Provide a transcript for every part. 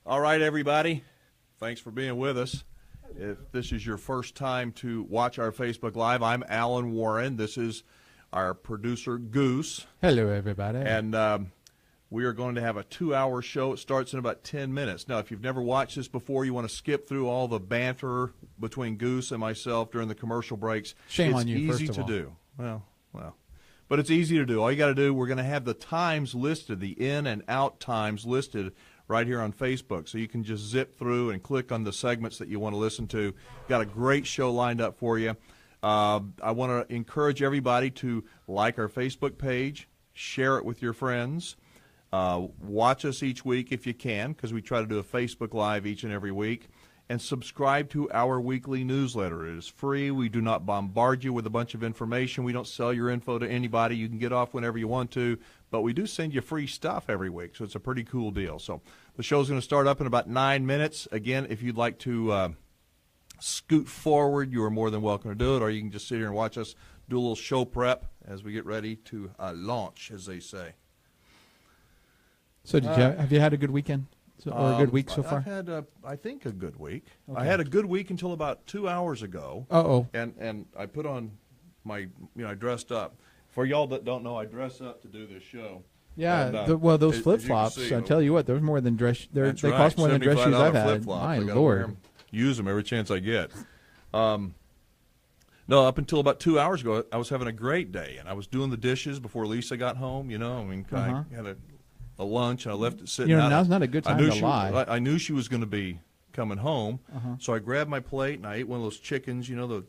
All right, everybody. Thanks for being with us. If this is your first time to watch our Facebook Live, I'm Alan Warren. This is our producer, Goose. Hello, everybody. And we are going to have a 2-hour show. It starts in about 10 minutes. Now, if you've never watched this before, you want to skip through all the banter between Goose and myself during the commercial breaks. Shame on you, It's easy to do. Well. But it's easy to do. All you got to do, we're going to have the times listed, the in and out times listed right here on Facebook. So you can just zip through and click on the segments that you want to listen to. Got a great show lined up for you. I want to encourage everybody to like our Facebook page, share it with your friends. Watch us each week if you can, because we try to do a Facebook Live each and every week. And subscribe to our weekly newsletter. It is free. We do not bombard you with a bunch of information. We don't sell your info to anybody. You can get off whenever you want to, but we do send you free stuff every week, so it's a pretty cool deal. So the show's going to start up in about 9 minutes. Again, if you'd like to scoot forward, you are more than welcome to do it, or you can just sit here and watch us do a little show prep as we get ready to launch, as they say. So have you had a good weekend? Or a good week so far? I've had, I think, a good week. Okay. I had a good week until about 2 hours ago. Uh-oh. And I put on my, I dressed up. For y'all that don't know, I dress up to do this show. Yeah, and, well, those flip-flops, I tell you what, there's more than dress. They cost more than dress shoes I've had. My Lord. Use them every chance I get. No, up until about 2 hours ago, I was having a great day, and I was doing the dishes before Lisa got home. I had a lunch, and I left it sitting out. Now's not a good time to lie. I knew she was going to be coming home, so I grabbed my plate, and I ate one of those chickens, the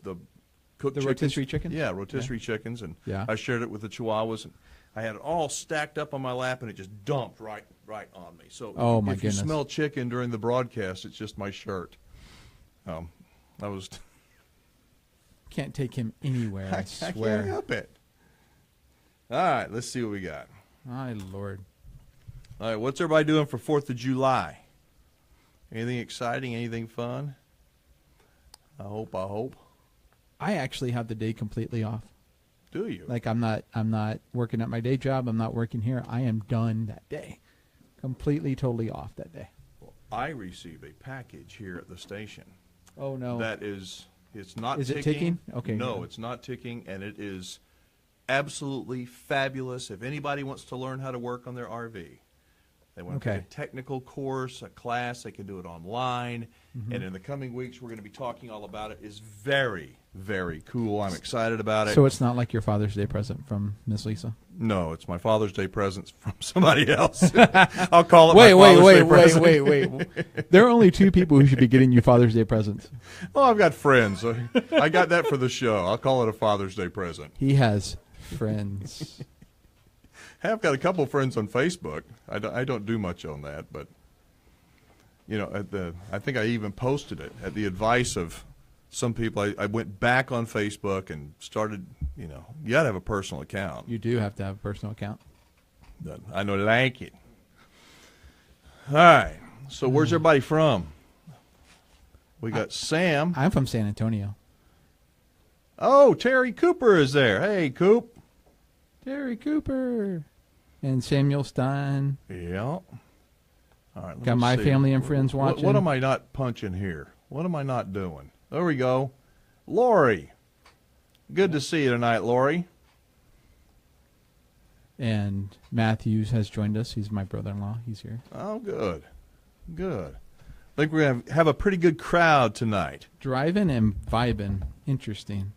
cooked chickens. Rotisserie chickens? Yeah, rotisserie chickens, and I shared it with the Chihuahuas, and I had it all stacked up on my lap, and it just dumped right on me. So if you smell chicken during the broadcast, it's just my shirt. I was... Can't take him anywhere, I swear. I can't help it. All right, let's see what we got. My Lord. All right, what's everybody doing for 4th of July? Anything exciting? Anything fun? I hope. I actually have the day completely off. Do you? Like I'm not working at my day job. I'm not working here. I am done that day. Completely, totally off that day. Well, I receive a package here at the station. Oh, no. It's not ticking. Is it ticking? Okay. No, it's not ticking, and it is absolutely fabulous. If anybody wants to learn how to work on their RV, they want to take a technical course, a class, they can do it online. And in the coming weeks, we're going to be talking all about it. It's very, very cool. I'm excited about it. So it's not like your Father's Day present from Miss Lisa? No, it's my Father's Day present from somebody else. I'll call it my Father's Day present. Wait. There are only 2 people who should be getting you Father's Day presents. Oh, I've got friends. I got that for the show. I'll call it a Father's Day present. He has friends. I've got a couple of friends on Facebook. I don't do much on that, but I think I even posted it at the advice of some people. I went back on Facebook and started. You got to have a personal account. You do have to have a personal account. I don't like it. All right. So where's everybody from? We got Sam. I'm from San Antonio. Oh, Terry Cooper is there. Hey, Coop. Terry Cooper and Samuel Stein. Yeah. All right. Got my family and friends watching. What am I not punching here? What am I not doing? There we go. Lori. Good to see you tonight, Lori. And Matthews has joined us. He's my brother-in-law. He's here. Oh, good. Good. I think we're going to have a pretty good crowd tonight. Driving and vibing. Interesting.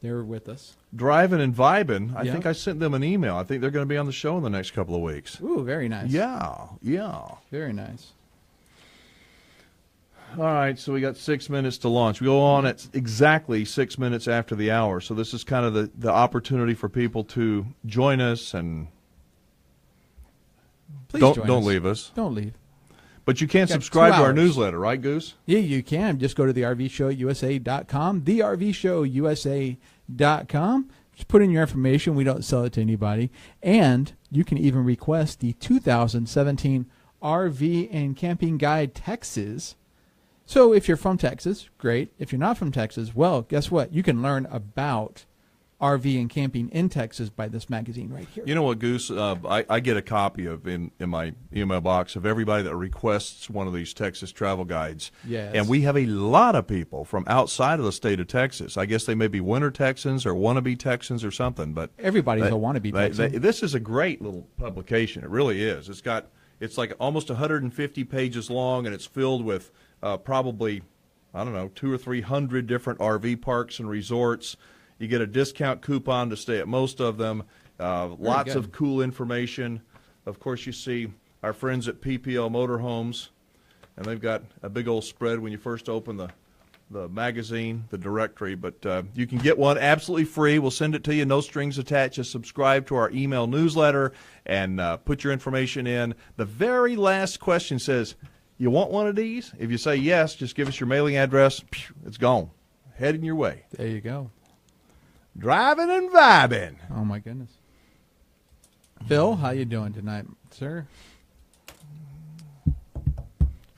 They're with us. Driving and vibing. I think I sent them an email. I think they're going to be on the show in the next couple of weeks. Ooh, very nice. Yeah. Very nice. All right, so we got 6 minutes to launch. We go on at exactly 6 minutes after the hour, so this is kind of the opportunity for people to join us and Please don't leave us. Don't leave. But you can subscribe to our newsletter, right, Goose? Yeah, you can. Just go to thervshowusa.com, thervshowusa.com. Just put in your information. We don't sell it to anybody. And you can even request the 2017 RV and Camping Guide Texas. So if you're from Texas, great. If you're not from Texas, well, guess what? You can learn about RV and camping in Texas by this magazine right here. You know what, Goose? I get a copy of in my email box of everybody that requests one of these Texas travel guides. Yes. And we have a lot of people from outside of the state of Texas. I guess they may be winter Texans or wannabe Texans or something. But everybody's a wannabe Texan. This is a great little publication. It really is. It's like almost 150 pages long, and it's filled with probably, I don't know, 200 or 300 different RV parks and resorts. You get a discount coupon to stay at most of them. Lots of cool information. Of course, you see our friends at PPL Motor Homes, and they've got a big old spread when you first open the magazine, the directory. But you can get one absolutely free. We'll send it to you, no strings attached. Just subscribe to our email newsletter and put your information in. The very last question says, you want one of these? If you say yes, just give us your mailing address. It's gone. Heading your way. There you go. Driving and vibing. Oh, my goodness. Phil, how you doing tonight, sir?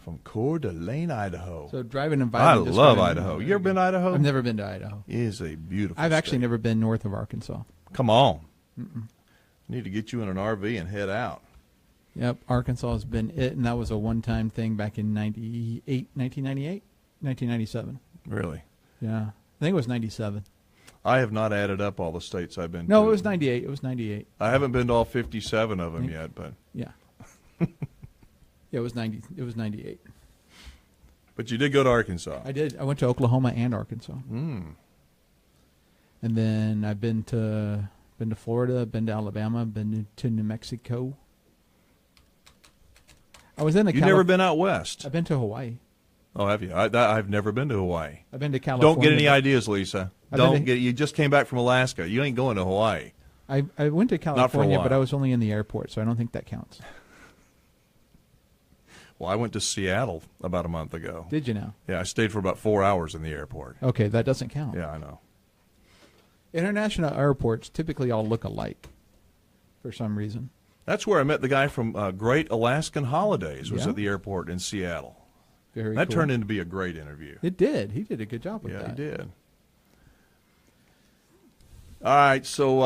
From Coeur d'Alene, Idaho. So driving and vibing. I love Idaho. You ever been to Idaho? I've never been to Idaho. It is a beautiful I've state. actually never been north of Arkansas. Come on. Need to get you in an RV and head out. Yep, Arkansas has been it, and that was a one-time thing back in 1997. Really? Yeah. I think it was 97. I have not added up all the states I've been to. No, it was 98. It was 98. I haven't been to all 57 of them yet, but yeah. Yeah, it was 90. It was 98. But you did go to Arkansas. I did. I went to Oklahoma and Arkansas. Mm. And then I've been to Florida, been to Alabama, been to New Mexico. I was in the. You've never been out west. I've been to Hawaii. Oh, have you? I've never been to Hawaii. I've been to California. Don't get any ideas, Lisa. You just came back from Alaska. You ain't going to Hawaii. I went to California, Not for a but I was only in the airport, so I don't think that counts. Well, I went to Seattle about a month ago. Did you now? Yeah, I stayed for about 4 hours in the airport. Okay, that doesn't count. Yeah, I know. International airports typically all look alike for some reason. That's where I met the guy from Great Alaskan Holidays, was Yeah? at the airport in Seattle. Very That cool. turned into be a great interview. It did. He did a good job with that. Yeah, he did. All right, so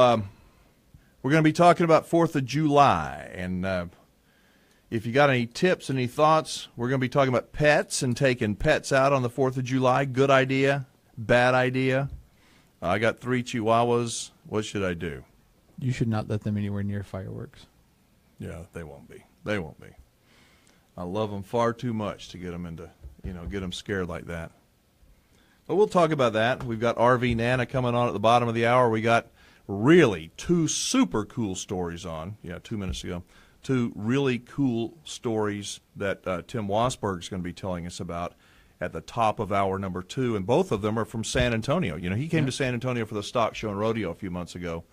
we're going to be talking about 4th of July, and if you got any tips, any thoughts, we're going to be talking about pets and taking pets out on the 4th of July. Good idea, bad idea. I got 3 Chihuahuas. What should I do? You should not let them anywhere near fireworks. Yeah, they won't be. They won't be. I love them far too much to get them into, get them scared like that. But we'll talk about that. We've got RV Nana coming on at the bottom of the hour. We got really 2 super cool stories on. 2 minutes ago. 2 really cool stories that Tim Wassberg is going to be telling us about at the top of hour number 2, and both of them are from San Antonio. He came to San Antonio for the stock show and rodeo a few months ago,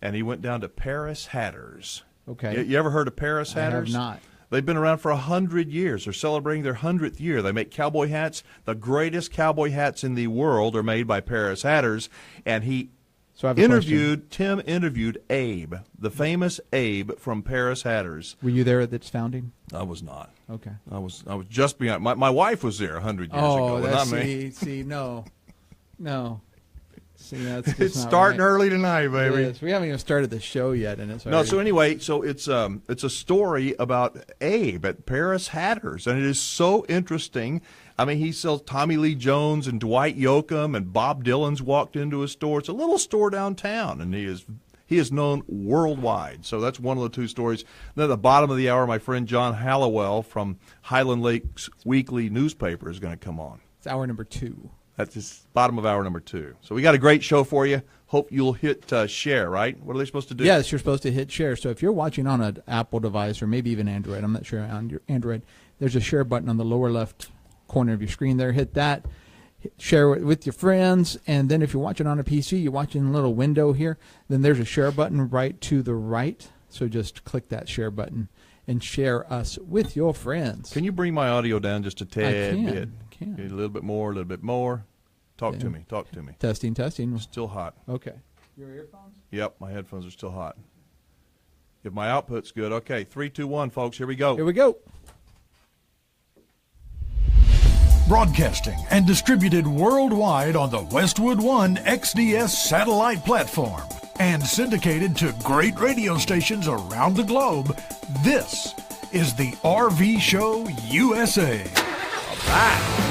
and he went down to Paris Hatters. Okay. You ever heard of Paris Hatters? I have not. They've been around for 100 years. They're celebrating their 100th year. They make cowboy hats. The greatest cowboy hats in the world are made by Paris Hatters, and Tim interviewed Abe, the famous Abe from Paris Hatters. Were you there at its founding? I was not. Okay. I was just beyond. My wife was there 100 years ago, but not me. No. See, that's just It's not starting right. early tonight, baby. It is. We haven't even started the show yet, and it's No, already... so anyway, it's a story about Abe at Paris Hatters, and it is so interesting. I mean, he sells Tommy Lee Jones and Dwight Yoakam, and Bob Dylan's walked into his store. It's a little store downtown, and he is known worldwide. So that's one of the 2 stories. Then at the bottom of the hour, my friend John Hallowell from Highland Lakes Weekly newspaper is going to come on. It's hour number 2. That's just bottom of hour number 2. So we got a great show for you. Hope you'll hit share, right? What are they supposed to do? Yes, you're supposed to hit share. So if you're watching on an Apple device or maybe even Android, I'm not sure on your Android, there's a share button on the lower left corner of your screen there. Hit that. Share it with your friends. And then if you're watching on a PC, you're watching a little window here, then there's a share button right to the right. So just click that share button and share us with your friends. Can you bring my audio down just a tad bit? I can. A little bit more, a little bit more. Talk to me. Testing. Still hot. Okay. Your earphones? Yep, my headphones are still hot. If my output's good. Okay, 3, 2, 1, folks. Here we go. Here we go. Broadcasting and distributed worldwide on the Westwood One XDS satellite platform and syndicated to great radio stations around the globe, this is the RV Show USA. All right.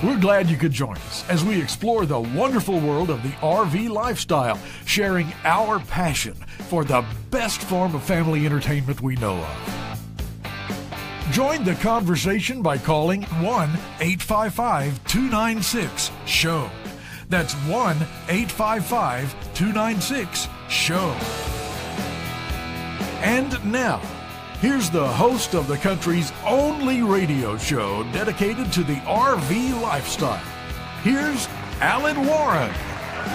We're glad you could join us as we explore the wonderful world of the RV lifestyle, sharing our passion for the best form of family entertainment we know of. Join the conversation by calling 1-855-296-SHOW. That's 1-855-296-SHOW. And now, here's the host of the country's only radio show dedicated to the RV lifestyle. Here's Alan Warren.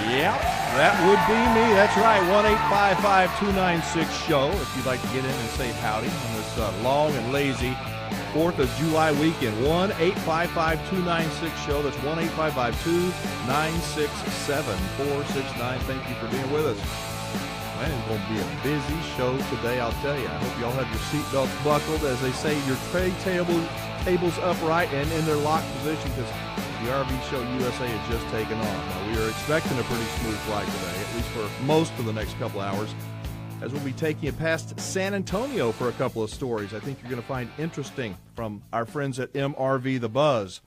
Yeah, that would be me. That's right, 1-855-296-SHOW if you'd like to get in and say howdy on this long and lazy 4th of July weekend. 1-855-296-SHOW. That's 1-855-296-7469. Thank you for being with us. Man, it's going to be a busy show today, I'll tell you. I hope you all have your seatbelts buckled. As they say, your tray tables upright and in their locked position, because the RV Show USA has just taken off. Now, we are expecting a pretty smooth flight today, at least for most of the next couple hours, as we'll be taking you past San Antonio for a couple of stories I think you're going to find interesting from our friends at MRV The Buzz.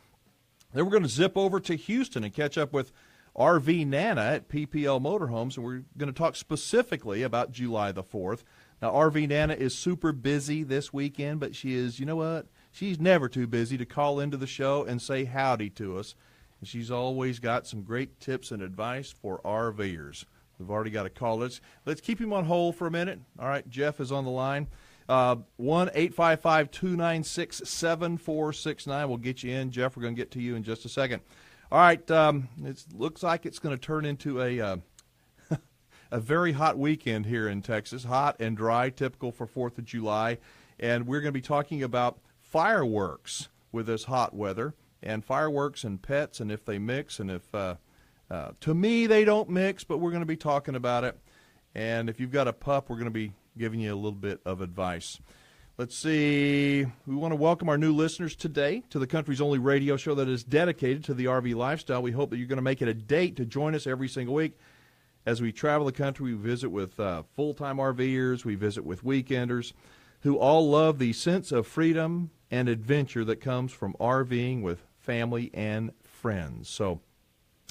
Then we're going to zip over to Houston and catch up with RV Nana at PPL Motor Homes, and we're going to talk specifically about July the 4th. Now, RV Nana is super busy this weekend, but she is, you know what? She's never too busy to call into the show and say howdy to us. And she's always got some great tips and advice for RVers. We've already got a call. Let's keep him on hold for a minute. All right, Jeff is on the line. 1-855-296-7469. We'll get you in. Jeff, we're going to get to you in just a second. All right, it looks like it's going to turn into a very hot weekend here in Texas, hot and dry, typical for 4th of July. And we're going to be talking about fireworks with this hot weather, and fireworks and pets, and if they mix, and if, to me, they don't mix, but we're going to be talking about it. And if you've got a pup, we're going to be giving you a little bit of advice. Let's see. We want to welcome our new listeners today to the country's only radio show that is dedicated to the RV lifestyle. We hope that you're going to make it a date to join us every single week. As we travel the country, we visit with full-time RVers, we visit with weekenders who all love the sense of freedom and adventure that comes from RVing with family and friends. So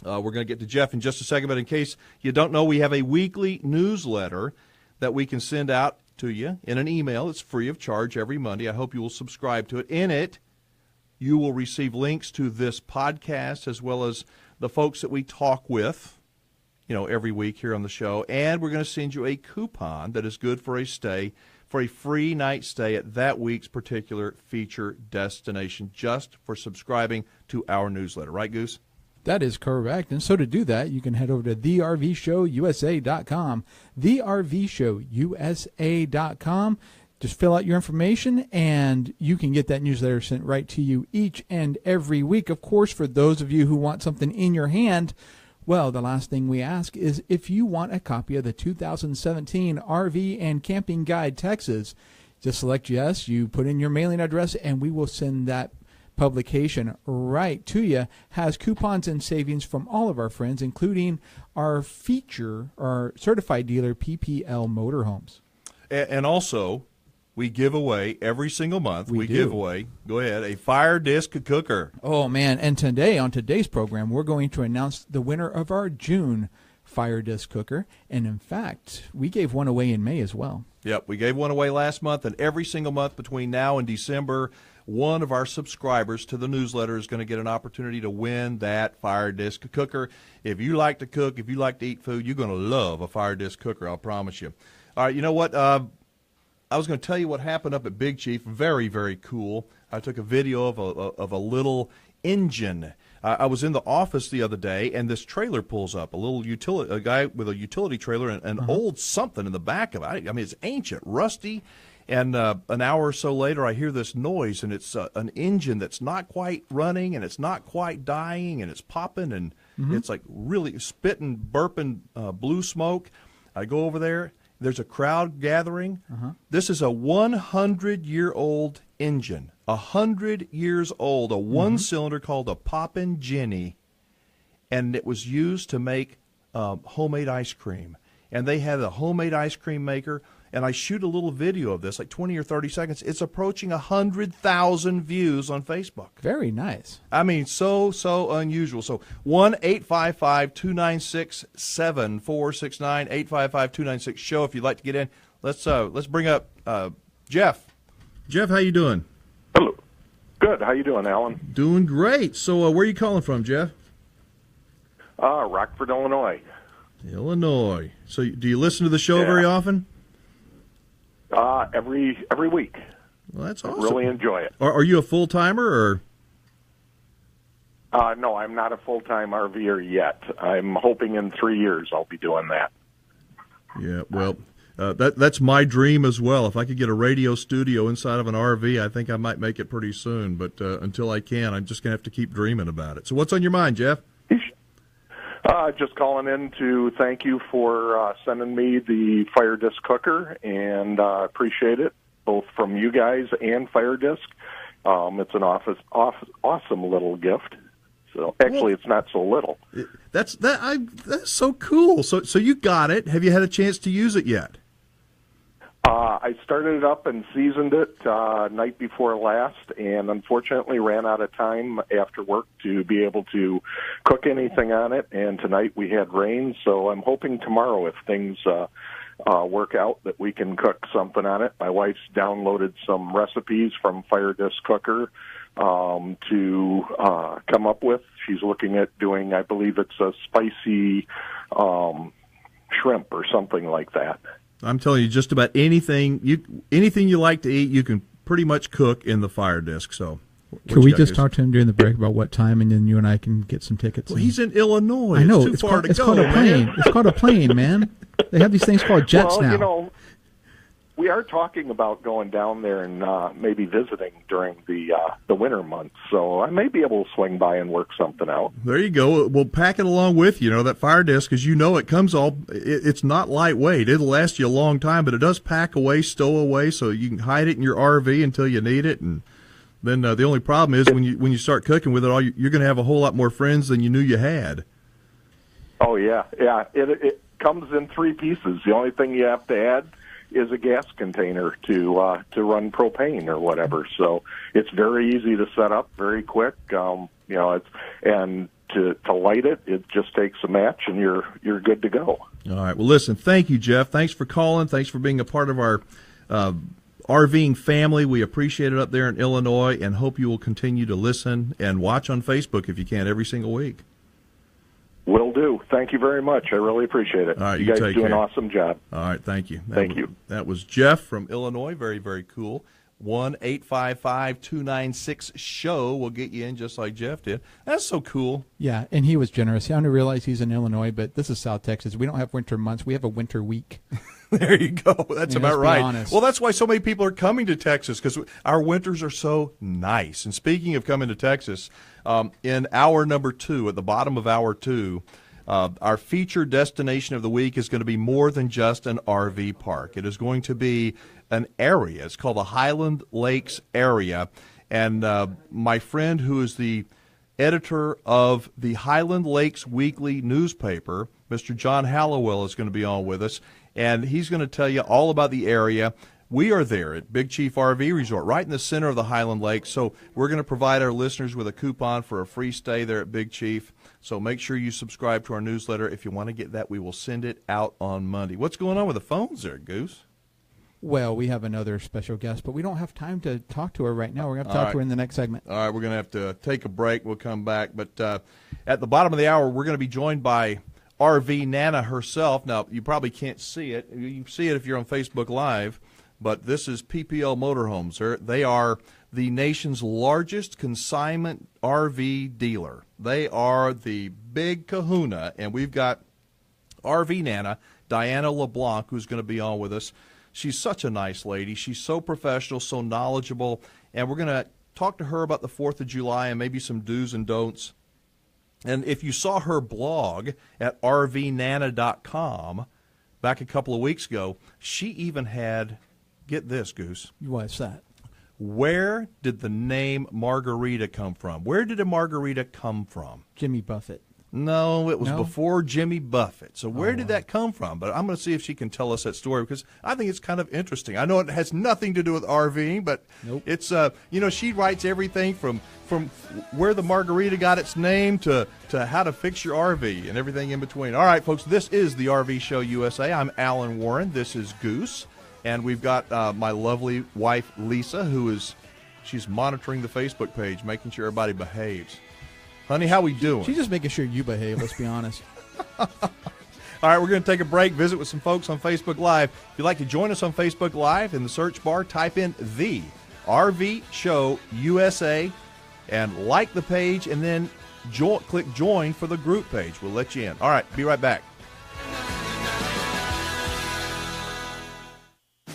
we're going to get to Jeff in just a second, but in case you don't know, we have a weekly newsletter that we can send out to you in an email. It's free of charge every Monday. I hope you will subscribe to it. In it, you will receive links to this podcast as well as the folks that we talk with, every week here on the show. And we're going to send you a coupon that is good for a stay, for a free night stay at that week's particular feature destination, just for subscribing to our newsletter. Right, Goose? That is correct. And so to do that, you can head over to thervshowusa.com, thervshowusa.com. Just fill out your information, and you can get that newsletter sent right to you each and every week. Of course, for those of you who want something in your hand, well, the last thing we ask is if you want a copy of the 2017 RV and Camping Guide Texas, just select yes, you put in your mailing address, and we will send that publication right to you. Has coupons and savings from all of our friends, including our certified dealer, PPL Motor Homes. And also, we give away every single month. We give away, go ahead, a FireDisc Cooker. Oh, man. And today, on today's program, we're going to announce the winner of our June FireDisc Cooker. And in fact, we gave one away in May as well. Yep, we gave one away last month, and every single month between now and December, one of our subscribers to the newsletter is going to get an opportunity to win that FireDisc Cooker. If you like to cook, if you like to eat food, you're going to love a FireDisc Cooker, I'll promise you. All right, you know what? I was going to tell you what happened up at Big Chief. Very, very cool. I took a video of a little engine. I was in the office the other day, and this trailer pulls up, a guy with a utility trailer and an old something in the back of it. I mean, it's ancient, rusty. And an hour or so later, I hear this noise, and it's an engine that's not quite running, and it's not quite dying, and it's popping, and it's like really spitting, burping blue smoke. I go over there. there's a crowd gathering. This is a 100-year-old engine, 100 years old, a one-cylinder called a Poppin' Jenny, and it was used to make homemade ice cream. And they had a homemade ice cream maker, and I shoot a little video of this, like 20 or 30 seconds. It's approaching 100,000 views on Facebook. Very nice. I mean, so unusual. So 1-855-296-7469, 855-296-SHOW if you'd like to get in. Let's bring up Jeff. Jeff, how you doing? Hello. Good. How you doing, Alan? Doing great. So where are you calling from, Jeff? Rockford, Illinois. Illinois. So do you listen to the show very often? Every week. Well, that's awesome. I really enjoy it. Are you a full-timer or? No, I'm not a full-time RVer yet. I'm hoping in 3 years I'll be doing that. Yeah, well, that's my dream as well. If I could get a radio studio inside of an RV, I think I might make it pretty soon. But until I can, I'm just going to have to keep dreaming about it. So what's on your mind, Jeff? Just calling in to thank you for sending me the FireDisc Cooker, and appreciate it, both from you guys and FireDisc. It's an awesome little gift. So actually, it's not so little. That's so cool. So you got it. Have you had a chance to use it yet? I started it up and seasoned it night before last, and unfortunately ran out of time after work to be able to cook anything on it. And tonight we had rain, so I'm hoping tomorrow, if things work out, that we can cook something on it. My wife's downloaded some recipes from FireDisc Cooker to come up with. She's looking at doing, I believe it's a spicy shrimp or something like that. I'm telling you, just about anything you like to eat, you can pretty much cook in the FireDisc. So, Could we just talk to him during the break about what time, and then you and I can get some tickets? Well, he's in Illinois. I know. It's too far to go. It's called a plane. It's called a plane, man. They have these things called jets now. You know, we are talking about going down there and maybe visiting during the winter months. So I may be able to swing by and work something out. There you go. We'll pack it along with you. You know, that FireDisc, because you know it comes it's not lightweight. It'll last you a long time, but it does pack away, stow away, so you can hide it in your RV until you need it. And then the only problem is when you start cooking with it, you're going to have a whole lot more friends than you knew you had. Oh yeah. It comes in 3 pieces. The only thing you have to add is a gas container to run propane or whatever. So it's very easy to set up, very quick. To light it, it just takes a match and you're good to go. All right. Well, listen, thank you, Jeff. Thanks for calling. Thanks for being a part of our RVing family. We appreciate it up there in Illinois, and hope you will continue to listen and watch on Facebook if you can every single week. Will do. Thank you very much. I really appreciate it. All right, you guys take do an care. awesome job. All right, thank you. Thank you. That was Jeff from Illinois. Very, very cool. 1-855-296-SHOW will get you in just like Jeff did. That's so cool. Yeah, and he was generous. I only realized he's in Illinois, but this is South Texas. We don't have winter months. We have a winter week. There you go. That's about right. Honest. Well, that's why so many people are coming to Texas, because our winters are so nice. And speaking of coming to Texas, in hour number 2, at the bottom of hour 2, our featured destination of the week is going to be more than just an RV park. It is going to be an area. It's called the Highland Lakes area. And my friend, who is the editor of the Highland Lakes Weekly newspaper, Mr. John Hallowell, is going to be on with us. And he's going to tell you all about the area. We are there at Big Chief RV Resort, right in the center of the Highland Lakes. So we're going to provide our listeners with a coupon for a free stay there at Big Chief. So make sure you subscribe to our newsletter. If you want to get that, we will send it out on Monday. What's going on with the phones there, Goose? Well, we have another special guest, but we don't have time to talk to her right now. We're going to talk to her in the next segment. All right, we're going to have to take a break. We'll come back. But at the bottom of the hour, we're going to be joined by RV Nana herself. Now, you probably can't see it. You can see it if you're on Facebook Live. But this is PPL Motor Homes. They are the nation's largest consignment RV dealer. They are the big kahuna, and we've got RV Nana, Diana LeBlanc, who's going to be on with us. She's such a nice lady. She's so professional, so knowledgeable, and we're going to talk to her about the 4th of July and maybe some do's and don'ts. And if you saw her blog at rvnana.com, back a couple of weeks ago, she even had, get this, Goose. What's that? Where did the name Margarita come from? Where did a margarita come from? Jimmy Buffett. No, it was No? before Jimmy Buffett. So where did that come from? But I'm going to see if she can tell us that story because I think it's kind of interesting. I know it has nothing to do with RVing, but it's she writes everything from where the margarita got its name to how to fix your RV and everything in between. All right, folks, this is the RV Show USA. I'm Alan Warren. This is Goose, and we've got my lovely wife Lisa, she's monitoring the Facebook page, making sure everybody behaves. Honey, how we doing? She's just making sure you behave, let's be honest. All right, we're going to take a break, visit with some folks on Facebook Live. If you'd like to join us on Facebook Live, in the search bar, type in The RV Show USA and like the page, and then click Join for the group page. We'll let you in. All right, be right back.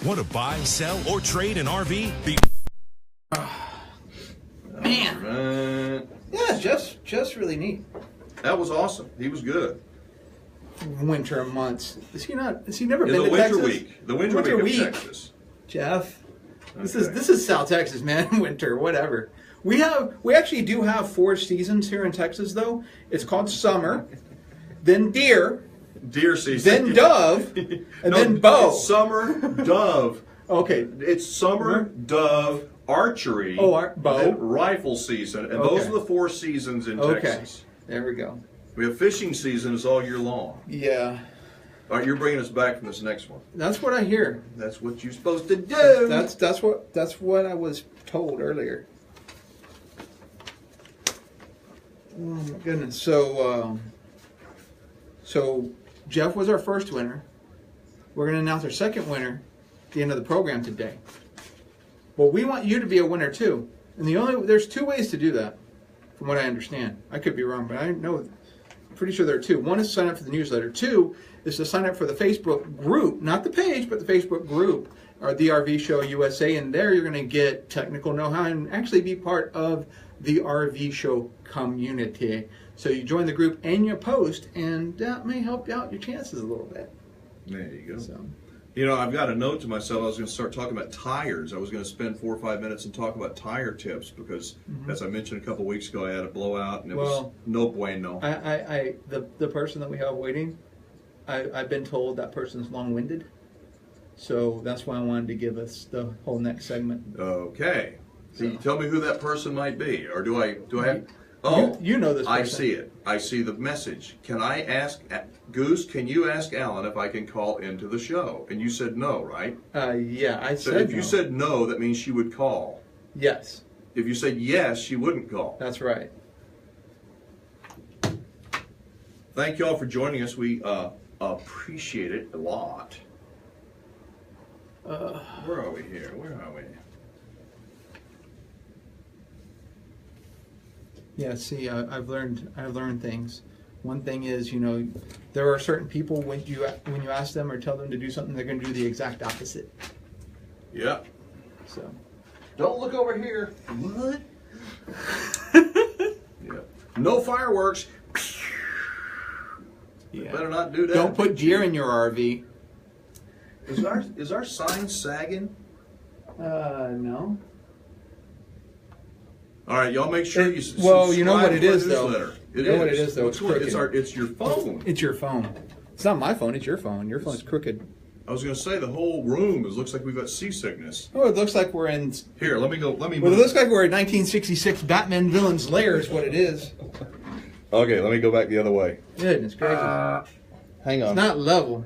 Want to buy, sell, or trade an RV? Man. Yeah, just really neat. That was awesome. He was good. Winter months. Has he never been In to Texas? the winter week of Texas. Jeff. This is South Texas, man. Winter, whatever. We actually do have 4 seasons here in Texas though. It's called summer, then deer season, then dove, and then bow. It's summer, dove. Okay. It's summer, dove, archery, bow, then rifle season, and those are the 4 seasons in Texas. There we go. We have fishing season is all year long. Yeah. All right, you're bringing us back from this next one. That's what I hear. That's what you're supposed to do. That's what I was told earlier. Oh my goodness. So Jeff was our first winner. We're going to announce our second winner at the end of the program today. Well, we want you to be a winner too. And there's 2 ways to do that, from what I understand. I could be wrong, but I'm pretty sure there are 2. One is to sign up for the newsletter. 2 is to sign up for the Facebook group, not the page, but the Facebook group, or the RV Show USA. And there you're going to get technical know-how and actually be part of the RV Show community. So you join the group and you post, and that may help out your chances a little bit. There you go. So. I've got a note to myself. I was going to start talking about tires. I was going to spend 4 or 5 minutes and talk about tire tips because, as I mentioned a couple of weeks ago, I had a blowout and it was no bueno. The person that we have waiting, I've been told that person's long-winded, so that's why I wanted to give us the whole next segment. Okay. So you tell me who that person might be, or do I have? Oh, you know this person. I see it. I see the message. Can I ask Goose? Can you ask Alan if I can call into the show? And you said no, right? Yeah, I said. So if you said no, that means she would call. Yes. If you said yes, she wouldn't call. That's right. Thank you all for joining us. We appreciate it a lot. Where are we here? Where are we? Yeah, see, I've learned things. One thing is, there are certain people when you ask them or tell them to do something, they're going to do the exact opposite. Yeah. So. Don't look over here. What? Yeah. No fireworks. Yeah. Better not do that. Don't put deer in your RV. Is our sign sagging? No. All right, y'all make sure you well, you know what it is, though. You know what it is, though. It's crooked. It's your phone. It's your phone. It's not my phone. It's your phone. Your phone's crooked. I was going to say the whole room looks like we've got seasickness. Oh, it looks like we're in. Here, let me go. Let me. Well, it looks like we're in 1966 Batman villain's lair. Is what it is. Okay, let me go back the other way. Goodness gracious. Hang on. It's not level.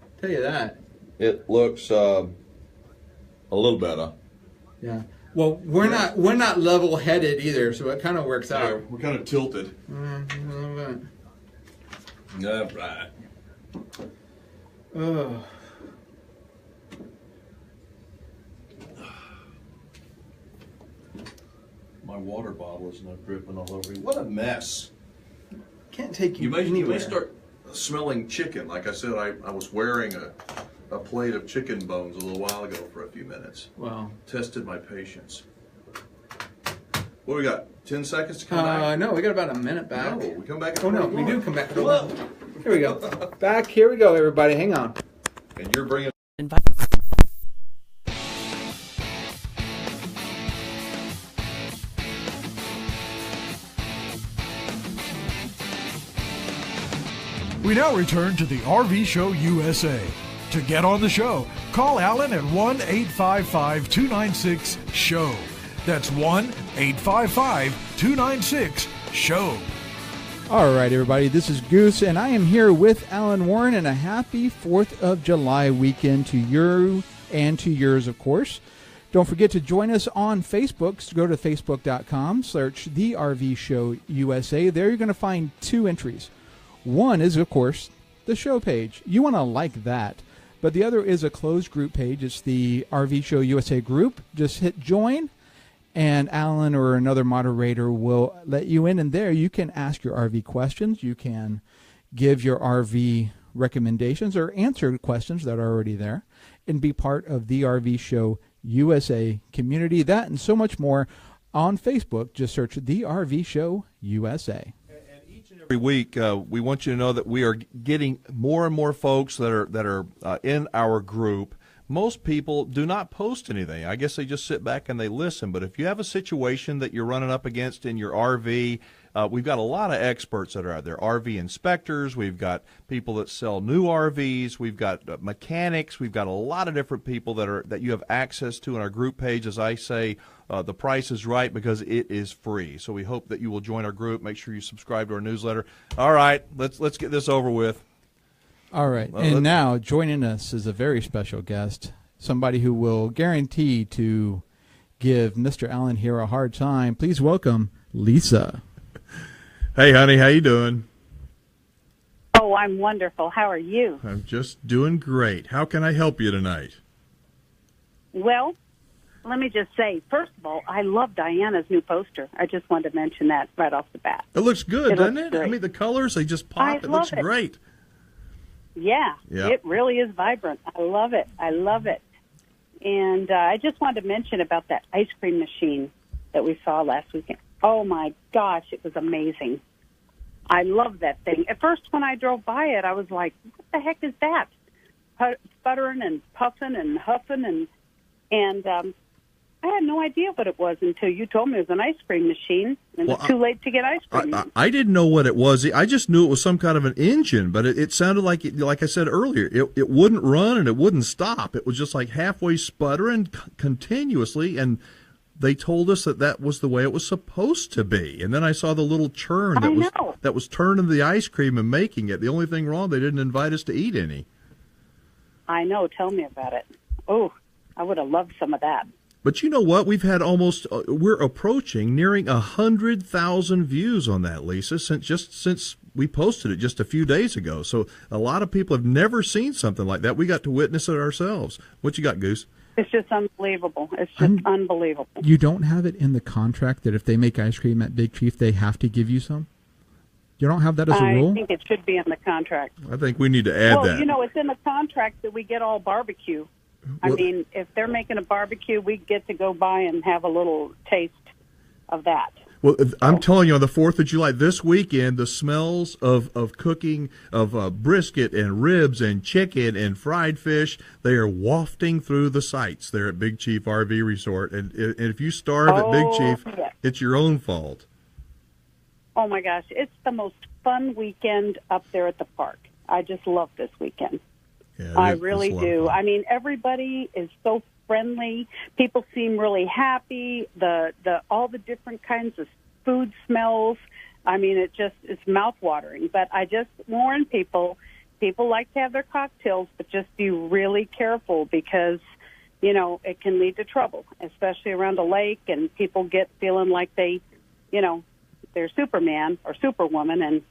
I'll tell you that. It looks a little better. Yeah. Well, we're not level-headed either, so it kind of works out. Yeah, we're kind of tilted. Mm-hmm. All right. Oh. My water bottle is not dripping all over me. What a mess. Can't take you You anywhere. may start smelling chicken. Like I said, I was wearing a plate of chicken bones a little while ago for a few minutes. Wow. Tested my patience. What do we got? 10 seconds to come back? No, we got about a minute back. No, we come back. Oh, no, we do come back. Here we go. Back. Here we go, everybody. Hang on. And you're bringing. We now return to the RV Show USA. To get on the show, call Alan at 1-855-296-SHOW. That's 1-855-296-SHOW. All right, everybody, this is Goose, and I am here with Alan Warren, and a happy 4th of July weekend to you and to yours, of course. Don't forget to join us on Facebook. So go to facebook.com, search The RV Show USA. There you're going to find 2 entries. One is, of course, the show page. You want to like that. But the other is a closed group page. It's the RV Show USA group. Just hit join, and Alan or another moderator will let you in. And there you can ask your RV questions. You can give your RV recommendations or answer questions that are already there and be part of the RV Show USA community. That and so much more on Facebook. Just search the RV Show USA. Every week, we want you to know that we are getting more and more folks that are in our group. Most people do not post anything. I guess they just sit back and they listen. But if you have a situation that you're running up against in your RV, we've got a lot of experts that are out there. RV inspectors, we've got people that sell new RVs, we've got mechanics, we've got a lot of different people that you have access to in our group page. As I say, the price is right because it is free. So we hope that you will join our group. Make sure you subscribe to our newsletter. All right, let's get this over with. All right, and now joining us is a very special guest, somebody who will guarantee to give Mr. Allen here a hard time. Please welcome Lisa. Hey, honey, how you doing? Oh, I'm wonderful. How are you? I'm just doing great. How can I help you tonight? Well, let me just say, first of all, I love Diana's new poster. I just wanted to mention that right off the bat. It looks good, doesn't it? Great. I mean, the colors, they just pop. It looks great. Yeah, It really is vibrant. I love it. And I just wanted to mention about that ice cream machine that we saw last weekend. Oh, my gosh, it was amazing. I love that thing. At first, when I drove by it, I was like, what the heck is that? Sputtering and puffing and huffing. And I had no idea what it was until you told me it was an ice cream machine, and it's too late to get ice cream. I didn't know what it was. I just knew it was some kind of an engine, but it sounded like I said earlier, it wouldn't run and it wouldn't stop. It was just like halfway sputtering continuously, and they told us that was the way it was supposed to be. And then I saw the little churn that was turning the ice cream and making it. The only thing wrong, they didn't invite us to eat any. I know. Tell me about it. Oh, I would have loved some of that. But you know what? We've had we're approaching, nearing 100,000 views on that, Lisa, since we posted it just a few days ago. So a lot of people have never seen something like that. We got to witness it ourselves. What you got, Goose? It's just unbelievable. It's just unbelievable. You don't have it in the contract that if they make ice cream at Big Chief, they have to give you some? You don't have that as a rule? I think it should be in the contract. I think we need to add that. Well, you know, it's in the contract that we get all barbecue. I mean, if they're making a barbecue, we get to go by and have a little taste of that. Well, I'm telling you, on the 4th of July, this weekend, the smells of cooking, of brisket and ribs and chicken and fried fish, they are wafting through the sites there at Big Chief RV Resort. And if you starve at Big Chief, it's your own fault. Oh, my gosh. It's the most fun weekend up there at the park. I just love this weekend. Yeah, I really do. I mean, everybody is so friendly. People seem really happy. All the different kinds of food smells. I mean, it's mouth-watering. But I just warn people like to have their cocktails, but just be really careful because, you know, it can lead to trouble, especially around a lake, and people get feeling like they, you know, they're Superman or Superwoman and,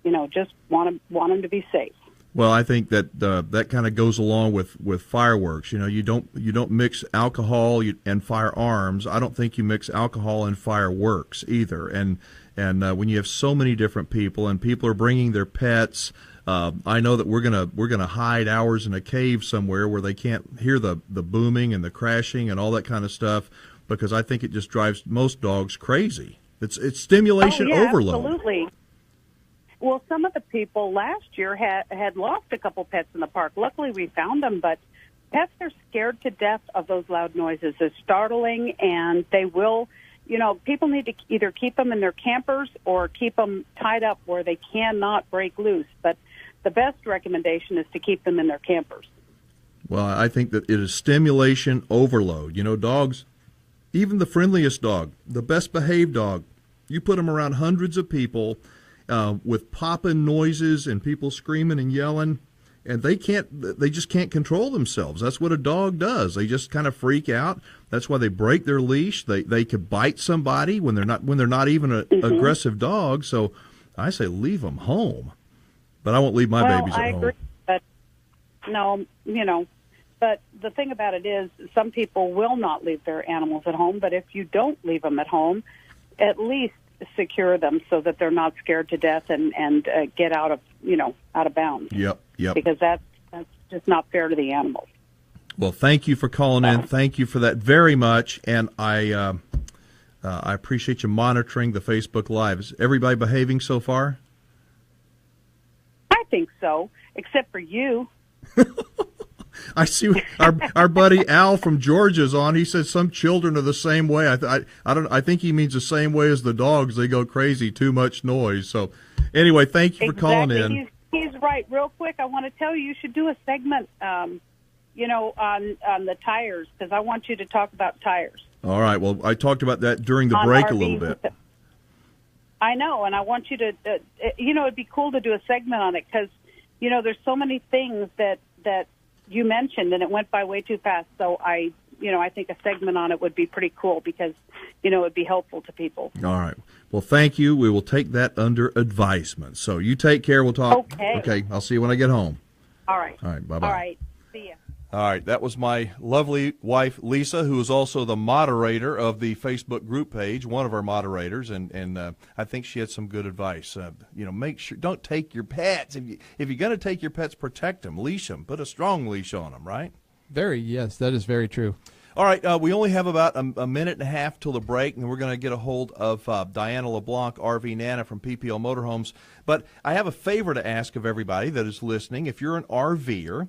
you know, just want them to be safe. Well, I think that that kind of goes along with fireworks. You know, you don't mix alcohol and firearms. I don't think you mix alcohol and fireworks either. And when you have so many different people and people are bringing their pets, I know that we're gonna hide ours in a cave somewhere where they can't hear the booming and the crashing and all that kind of stuff, because I think it just drives most dogs crazy. It's stimulation overload. Absolutely. Well, some of the people last year had lost a couple pets in the park. Luckily, we found them, but pets are scared to death of those loud noises. They're startling, and they will, people need to either keep them in their campers or keep them tied up where they cannot break loose. But the best recommendation is to keep them in their campers. Well, I think that it is stimulation overload. Dogs, even the friendliest dog, the best behaved dog, you put them around hundreds of people with popping noises and people screaming and yelling, and they just can't control themselves. That's what a dog does. They just kind of freak out. That's why they break their leash. They could bite somebody when they're not even an aggressive dog. So I say leave them home. But I won't leave my babies at home. Agree, but no, but the thing about it is some people will not leave their animals at home, but if you don't leave them at home, at least secure them so that they're not scared to death and get out of bounds. Yep. Because that's just not fair to the animals. Well, thank you for calling in. Thank you for that very much, and I appreciate you monitoring the Facebook Live. Is everybody behaving so far? I think so, except for you. I see our buddy Al from Georgia's on. He said some children are the same way. I think he means the same way as the dogs. They go crazy, too much noise. So anyway, thank you for calling in. He's right. Real quick, I want to tell you should do a segment, on the tires, because I want you to talk about tires. All right. Well, I talked about that during the break a little bit. I know, and I want you to, it'd be cool to do a segment on it because, there's so many things that you mentioned, and it went by way too fast. So I think a segment on it would be pretty cool because, it would be helpful to people. All right. Well, thank you. We will take that under advisement. So you take care. We'll talk. Okay. I'll see you when I get home. All right. All right. Bye-bye. All right. See ya. All right, that was my lovely wife, Lisa, who is also the moderator of the Facebook group page, one of our moderators, and I think she had some good advice. Make sure, don't take your pets. If you're going to take your pets, protect them, leash them, put a strong leash on them, right? Yes, that is very true. All right, we only have about a minute and a half till the break, and we're going to get a hold of Diana LeBlanc, RV Nana from PPL Motor Homes. But I have a favor to ask of everybody that is listening. If you're an RVer,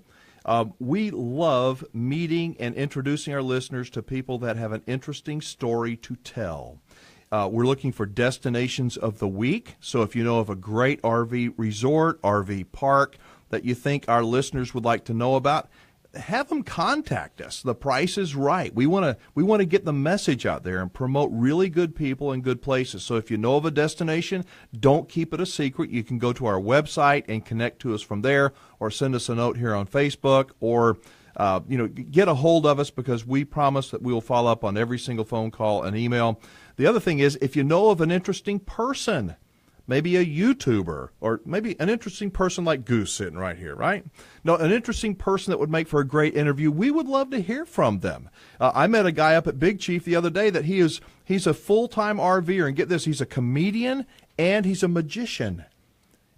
we love meeting and introducing our listeners to people that have an interesting story to tell. We're looking for destinations of the week. So if you know of a great RV resort, RV park that you think our listeners would like to know about, have them contact us. The price is right. We want to get the message out there and promote really good people and good places. So if you know of a destination, don't keep it a secret. You can go to our website and connect to us from there, or send us a note here on Facebook, or get a hold of us, because we promise that we will follow up on every single phone call and email. The other thing is, if you know of an interesting person, maybe a YouTuber, or maybe an interesting person like Goose sitting right here, right? No, an interesting person that would make for a great interview, we would love to hear from them. I met a guy up at Big Chief the other day that he's a full-time RVer, and get this, he's a comedian and he's a magician.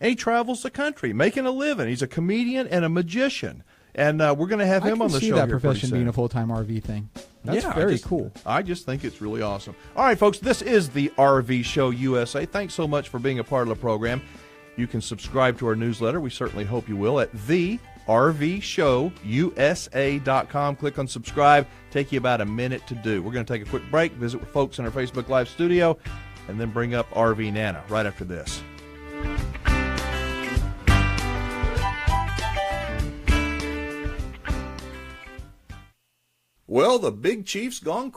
And he travels the country making a living. He's a comedian and a magician. And we're going to have him on the show. I can see that profession being a full-time RV thing. That's very cool. I just think it's really awesome. All right, folks, this is the RV Show USA. Thanks so much for being a part of the program. You can subscribe to our newsletter. We certainly hope you will at thervshowusa.com. Click on subscribe. Take you about a minute to do. We're going to take a quick break, visit with folks in our Facebook Live studio, and then bring up RV Nana right after this. Well, the Big Chief's gone.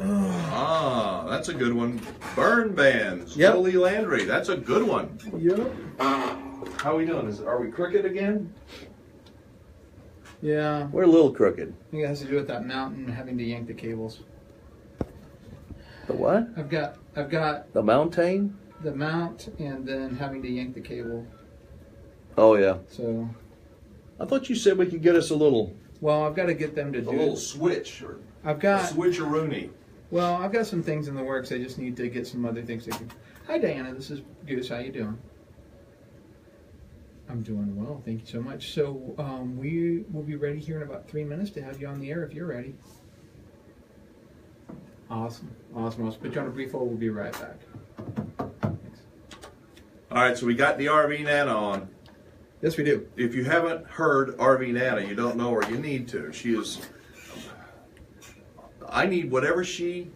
That's a good one. Burn bands. Yep. Jolie Landry. That's a good one. Yep. How are we doing? Are we crooked again? Yeah. We're a little crooked. I think it has to do with that mount and having to yank the cables. The what? I've got The mountain? the mount and then having to yank the cable. Oh, yeah. So, I thought you said we could get us a little I've got to get them to do switch. Or I've got switcheroony. Well, I've got some things in the works. I just need to get some other things to do. Hi, Diana. This is Goose. How you doing? I'm doing well. Thank you so much. So we will be ready here in about 3 minutes to have you on the air if you're ready. Awesome. I'll put you on a brief hold. We'll be right back. Thanks. All right, so we got the RV Nana on. Yes, we do. If you haven't heard RV Nana, you don't know her. You need to. She is. I need whatever she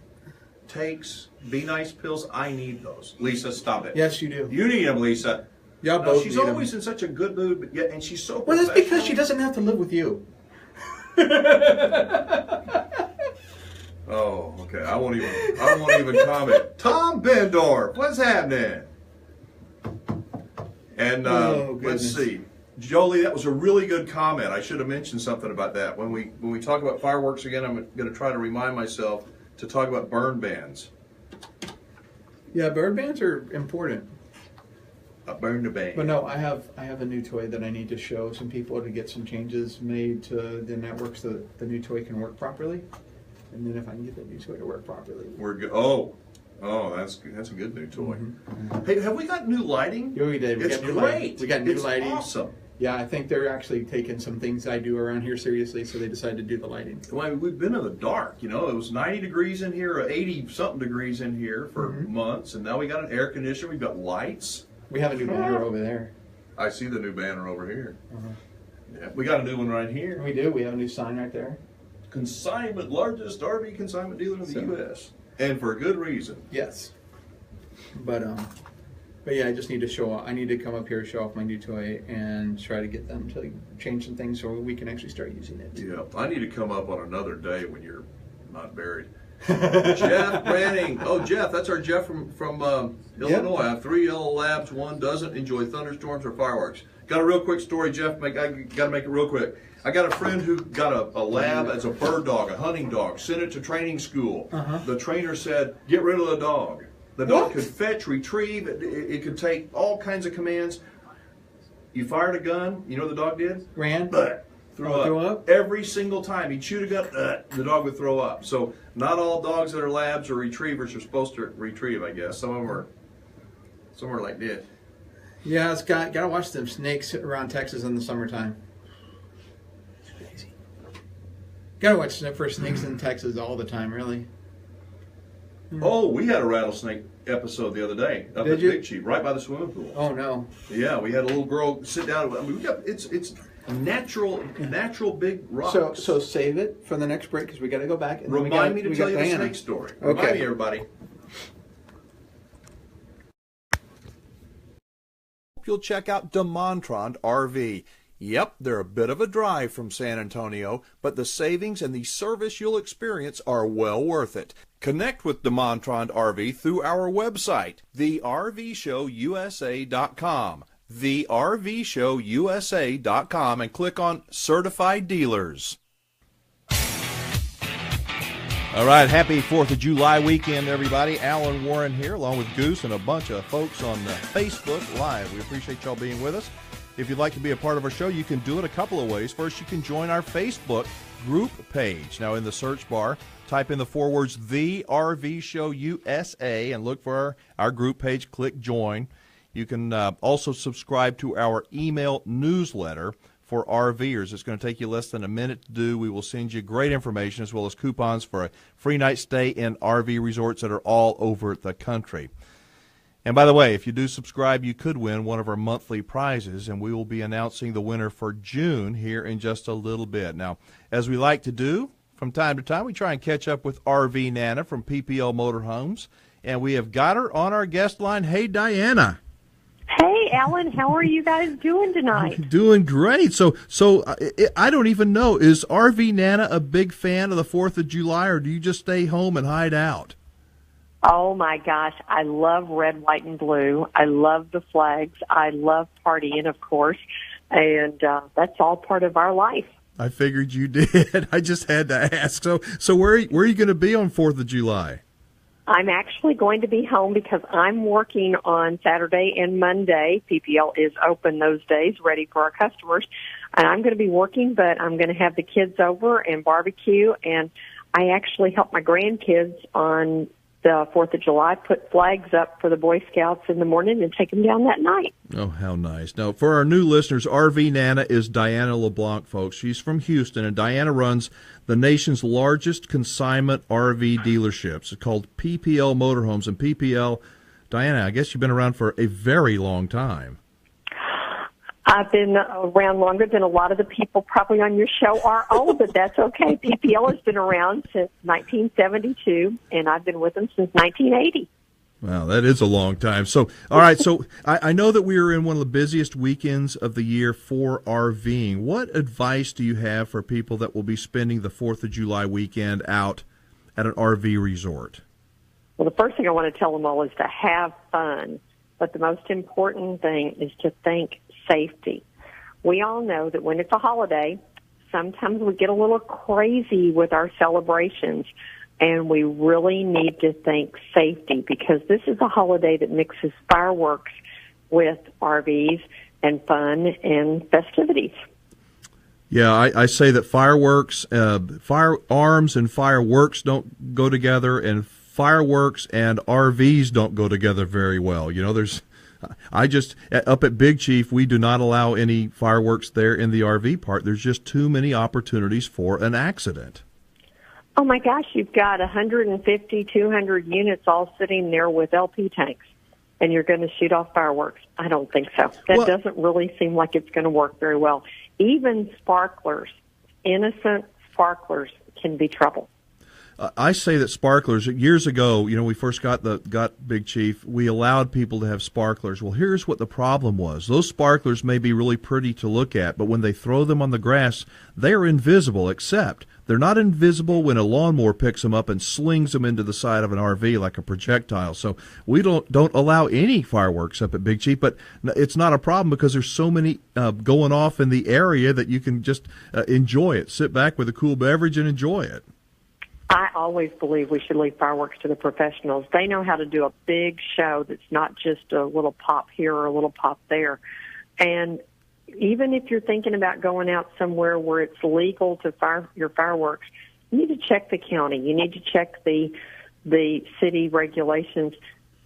takes. Be nice pills. I need those. Lisa, stop it. Yes, you do. You need them, Lisa. Yeah, No, both she's need 'em. always in such a good mood, but yet, and she's so. Well, that's because she doesn't have to live with you. Oh, okay. I won't even comment. Tom Bendorf, what's happening? And let's see, Jolie, that was a really good comment. I should have mentioned something about that. When we talk about fireworks again, I'm going to try to remind myself to talk about burn bans. Yeah, bird bands are important. Burn the band. But no, I have a new toy that I need to show some people to get some changes made to the network so that the new toy can work properly. And then if I can get the new toy to work properly, We're good. Oh, that's a good new toy. Mm-hmm. Hey, have we got new lighting? yeah, we did. It's great. We got new it's lighting. Awesome. Yeah, I think they're actually taking some things I do around here seriously, so they decided to do the lighting. Well, we've been in the dark. You know, it was 90 degrees in here, or 80 something degrees in here for months, and now we got an air conditioner. We've got lights. We have a new banner over there. I see the new banner over here. Yeah, we got a new one right here. We do. We have a new sign right there. Consignment, largest RV consignment dealer in the U.S. And for a good reason. Yes. But yeah, I just need to show off. I need to come up here, show off my new toy, and try to get them to change some things so we can actually start using it. Yeah, I need to come up on another day when you're not buried. Jeff Branning. Oh, Jeff, that's our Jeff from Illinois. I have 3 yellow labs. One doesn't enjoy thunderstorms or fireworks. Got a real quick story, Jeff. I got to make it real quick. I got a friend who got a lab as a bird dog, a hunting dog, sent it to training school. The trainer said, get rid of the dog. The dog could fetch, retrieve, it could take all kinds of commands. You fired a gun, you know what the dog did? Ran? Threw up. Every single time he chewed a gun, the dog would throw up. So not all dogs that are labs or retrievers are supposed to retrieve, I guess. Some of them are like this. Yeah, it's got to watch them snakes around Texas in the summertime. It's crazy. Got to watch for snakes in Texas all the time, really. Oh, we had a rattlesnake episode the other day up at Big Chief, right by the swimming pool. Oh no! Yeah, we had a little girl sit down. I mean, we got it's natural big rocks. So save it for the next break because we got to go back. And Remind me to tell you the snake story. Okay. Remind me, everybody. You'll check out DeMontrond RV. Yep, they're a bit of a drive from San Antonio, but the savings and the service you'll experience are well worth it. Connect with DeMontrond RV through our website, thervshowusa.com, thervshowusa.com, and click on Certified Dealers. All right, happy 4th of July weekend, everybody. Alan Warren here, along with Goose and a bunch of folks on Facebook Live. We appreciate y'all being with us. If you'd like to be a part of our show, you can do it a couple of ways. First, you can join our Facebook group page. Now, in the search bar, type in the 4 words, The RV Show USA, and look for our group page. Click Join. You can also subscribe to our email newsletter for RVers. It's going to take you less than a minute to do. We will send you great information as well as coupons for a free night stay in RV resorts that are all over the country. And by the way, if you do subscribe, you could win one of our monthly prizes, and we will be announcing the winner for June here in just a little bit. Now, as we like to do from time to time, we try and catch up with RV Nana from PPL Motor Homes, and we have got her on our guest line. Hey, Diana. Hey, Alan, how are you guys doing tonight? Doing great. So I don't even know, is RV Nana a big fan of the 4th of July, or do you just stay home and hide out? Oh, my gosh. I love red, white, and blue. I love the flags. I love partying, of course. And that's all part of our life. I figured you did. I just had to ask. So where are you going to be on 4th of July? I'm actually going to be home because I'm working on Saturday and Monday. PPL is open those days, ready for our customers. And I'm going to be working, but I'm going to have the kids over and barbecue. And I actually help my grandkids on the 4th of July, put flags up for the Boy Scouts in the morning and take them down that night. Oh, how nice. Now, for our new listeners, RV Nana is Diana LeBlanc, folks. She's from Houston, and Diana runs the nation's largest consignment RV dealerships. It's called PPL Motor Homes, and PPL Diana, I guess you've been around for a very long time. I've been around longer than a lot of the people probably on your show are old, but that's okay. PPL has been around since 1972, and I've been with them since 1980. Wow, that is a long time. So, all right, so I know that we are in one of the busiest weekends of the year for RVing. What advice do you have for people that will be spending the 4th of July weekend out at an RV resort? Well, the first thing I want to tell them all is to have fun, but the most important thing is to think safety. We all know that when it's a holiday, sometimes we get a little crazy with our celebrations, and we really need to think safety because this is a holiday that mixes fireworks with RVs and fun and festivities. Yeah, I say that fireworks, firearms and fireworks don't go together, and fireworks and RVs don't go together very well. You know, up at Big Chief, we do not allow any fireworks there in the RV park. There's just too many opportunities for an accident. Oh, my gosh, you've got 150, 200 units all sitting there with LP tanks, and you're going to shoot off fireworks. I don't think so. That doesn't really seem like it's going to work very well. Even sparklers, innocent sparklers, can be trouble. I say that sparklers, years ago, you know, we first got Big Chief, we allowed people to have sparklers. Well, here's what the problem was. Those sparklers may be really pretty to look at, but when they throw them on the grass, they're invisible, except they're not invisible when a lawnmower picks them up and slings them into the side of an RV like a projectile. So we don't allow any fireworks up at Big Chief, but it's not a problem because there's so many going off in the area that you can just enjoy it. Sit back with a cool beverage and enjoy it. I always believe we should leave fireworks to the professionals. They know how to do a big show that's not just a little pop here or a little pop there. And even if you're thinking about going out somewhere where it's legal to fire your fireworks, you need to check the county. You need to check the city regulations.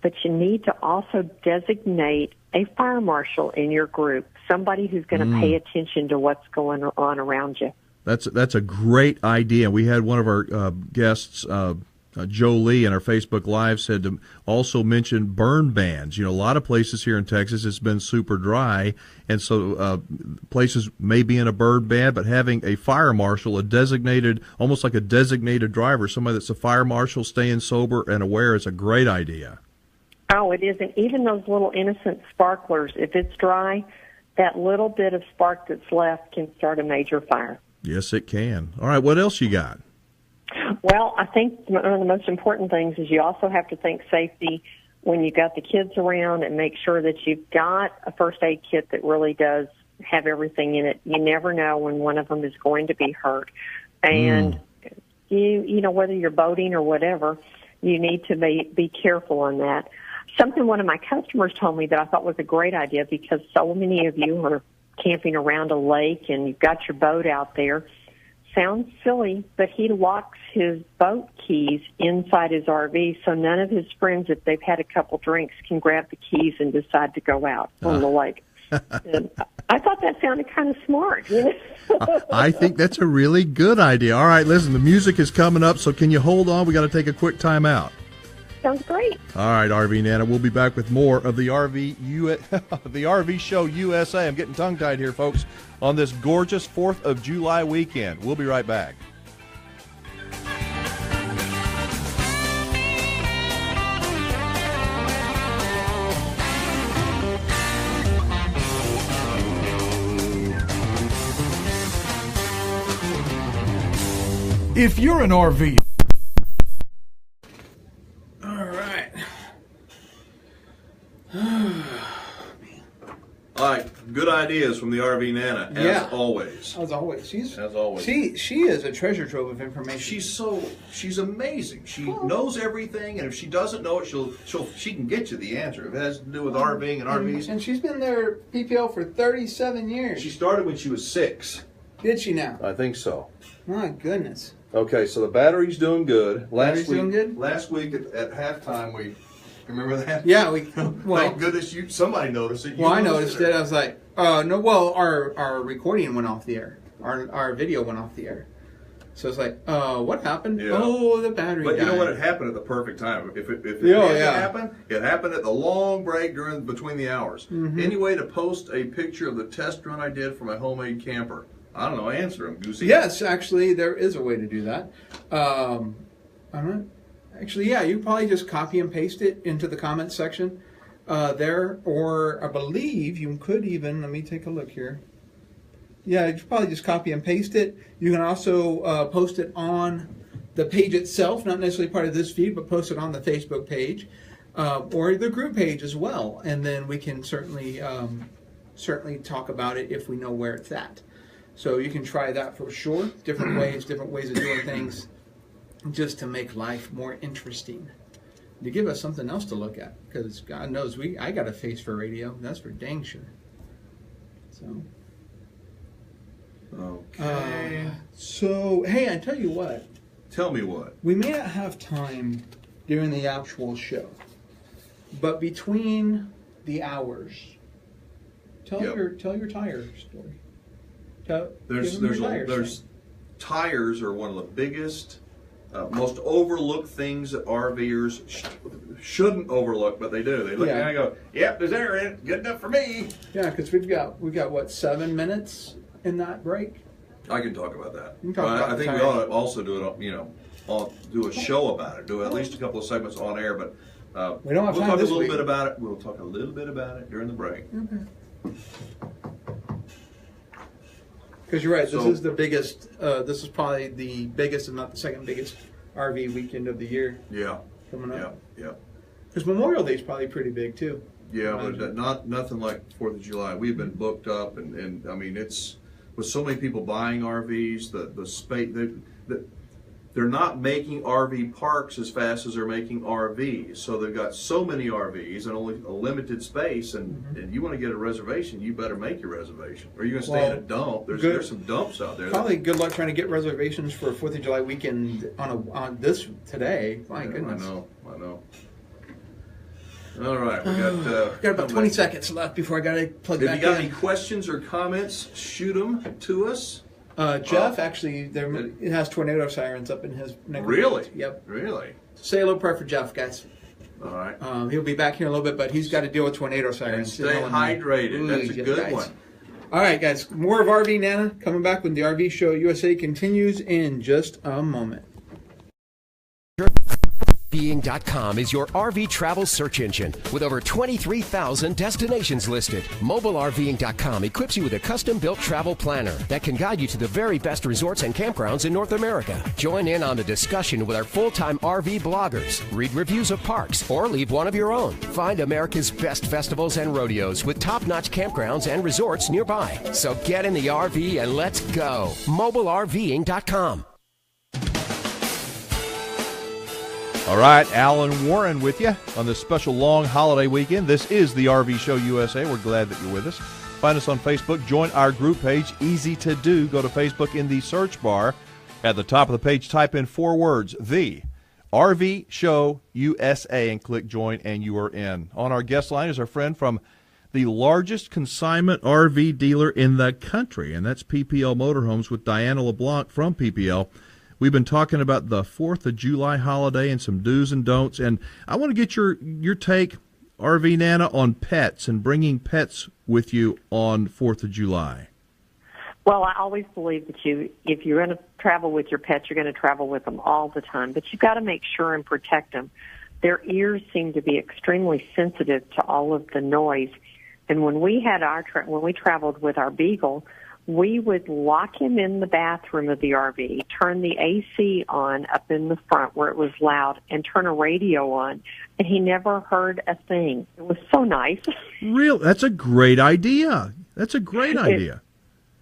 But you need to also designate a fire marshal in your group, somebody who's going to pay attention to what's going on around you. That's a great idea. We had one of our guests, Joe Lee, in our Facebook Live said to also mention burn bans. You know, a lot of places here in Texas it's been super dry, and so places may be in a burn ban, but having a fire marshal, almost like a designated driver, somebody that's a fire marshal, staying sober and aware is a great idea. Oh, it is. And even those little innocent sparklers, if it's dry, that little bit of spark that's left can start a major fire. Yes, it can. All right, what else you got? Well, I think one of the most important things is you also have to think safety when you've got the kids around and make sure that you've got a first aid kit that really does have everything in it. You never know when one of them is going to be hurt. And, you know, whether you're boating or whatever, you need to be careful on that. Something one of my customers told me that I thought was a great idea because so many of you are camping around a lake and you've got your boat out there. Sounds silly, but he locks his boat keys inside his RV so none of his friends, if they've had a couple drinks, can grab the keys and decide to go out on the lake. And I thought that sounded kind of smart. You know? I think that's a really good idea. All right, listen, the music is coming up, so can you hold on? We got to take a quick time out. Sounds great. All right, RV Nana, we'll be back with more of the RV Show USA. I'm getting tongue-tied here, folks, on this gorgeous 4th of July weekend. We'll be right back. If you're an RV... All right, good ideas from the RV Nana, as always. As always. She is a treasure trove of information. She's amazing. She knows everything, and if she doesn't know it, she can get you the answer. If it has to do with RVing and RVs. And she's been there PPL for 37 years. She started when she was 6. Did she now? I think so. My goodness. Okay, so the battery's doing good. Last week at halftime, remember that? Yeah, thank goodness somebody noticed it. I noticed it. I was like, no. Well, our recording went off the air. Our video went off the air. So it's like, what happened? Yeah. Oh, the battery But died. you know what? It happened at the perfect time. If it happened, it happened at the long break between the hours. Mm-hmm. Any way to post a picture of the test run I did for my homemade camper? I don't know. Answer him, Goosey. Yes, actually, there is a way to do that. I'm not. Actually, yeah, you probably just copy and paste it into the comments section there, or I believe you could even. Let me take a look here. Yeah, you probably just copy and paste it. You can also post it on the page itself, not necessarily part of this feed, but post it on the Facebook page or the group page as well, and then we can certainly talk about it if we know where it's at. So you can try that for sure. Different ways of doing things, just to make life more interesting. To give us something else to look at, because God knows I got a face for radio. That's for dang sure. So. Okay. So, hey, I tell you what. Tell me what. We may not have time during the actual show, but between the hours, tell your tire story. There's tires are one of the biggest, most overlooked things that RVers shouldn't overlook, but they do. They look and go, "Yep, there's air in it. Good enough for me." Yeah, because we've got what, 7 minutes in that break. I can talk about that. I think we ought to also do it. Do a show about it. Do at least a couple of segments on air, but we don't have time talk this a little week. bit about it. We'll talk a little bit about it during the break. Okay. Because you're right. This is the biggest. This is probably the biggest, if not the second biggest, RV weekend of the year. Yeah. Coming up. Yeah. Because Memorial Day is probably pretty big too. Yeah, but nothing like 4th of July. We've been booked up, and I mean, it's with so many people buying RVs, the space, they're not making RV parks as fast as they're making RVs. So they've got so many RVs and only a limited space, and you want to get a reservation, you better make your reservation. Or you're going to stay in a dump. There's some dumps out there. Probably good luck trying to get reservations for 4th of July weekend on this today. My goodness. I know. All right, we got about 20 seconds left before I got to plug back in. If you got any questions or comments, shoot them to us. Jeff, actually, it has tornado sirens up in his neck. Really? Yep. Really? Say a little prayer for Jeff, guys. All right. He'll be back here in a little bit, but he's got to deal with tornado sirens. And stay hydrated. Ooh, that's a good one. All right, guys. More of RV Nana coming back when the RV Show USA continues in just a moment. RVing.com is your RV travel search engine with over 23,000 destinations listed. Mobile RVing.com equips you with a custom-built travel planner that can guide you to the very best resorts and campgrounds in North America. Join in on the discussion with our full-time RV bloggers. Read reviews of parks or leave one of your own. Find America's best festivals and rodeos with top-notch campgrounds and resorts nearby. So get in the RV and let's go. MobileRVing.com. All right, Alan Warren with you on this special long holiday weekend. This is the RV Show USA. We're glad that you're with us. Find us on Facebook. Join our group page. Easy to do. Go to Facebook in the search bar. At the top of the page, type in 4 words, the RV Show USA, and click join, and you are in. On our guest line is our friend from the largest consignment RV dealer in the country, and that's PPL Motor Homes with Diana LeBlanc from PPL. We've been talking about the 4th of July holiday and some do's and don'ts, and I want to get your take, RV Nana, on pets and bringing pets with you on 4th of July. Well, I always believe that if you're going to travel with your pets, you're going to travel with them all the time, but you've got to make sure and protect them. Their ears seem to be extremely sensitive to all of the noise, and when we had when we traveled with our Beagle, we would lock him in the bathroom of the RV, turn the AC on up in the front where it was loud, and turn a radio on, and he never heard a thing. It was so nice. Real? That's a great idea. That's a great idea.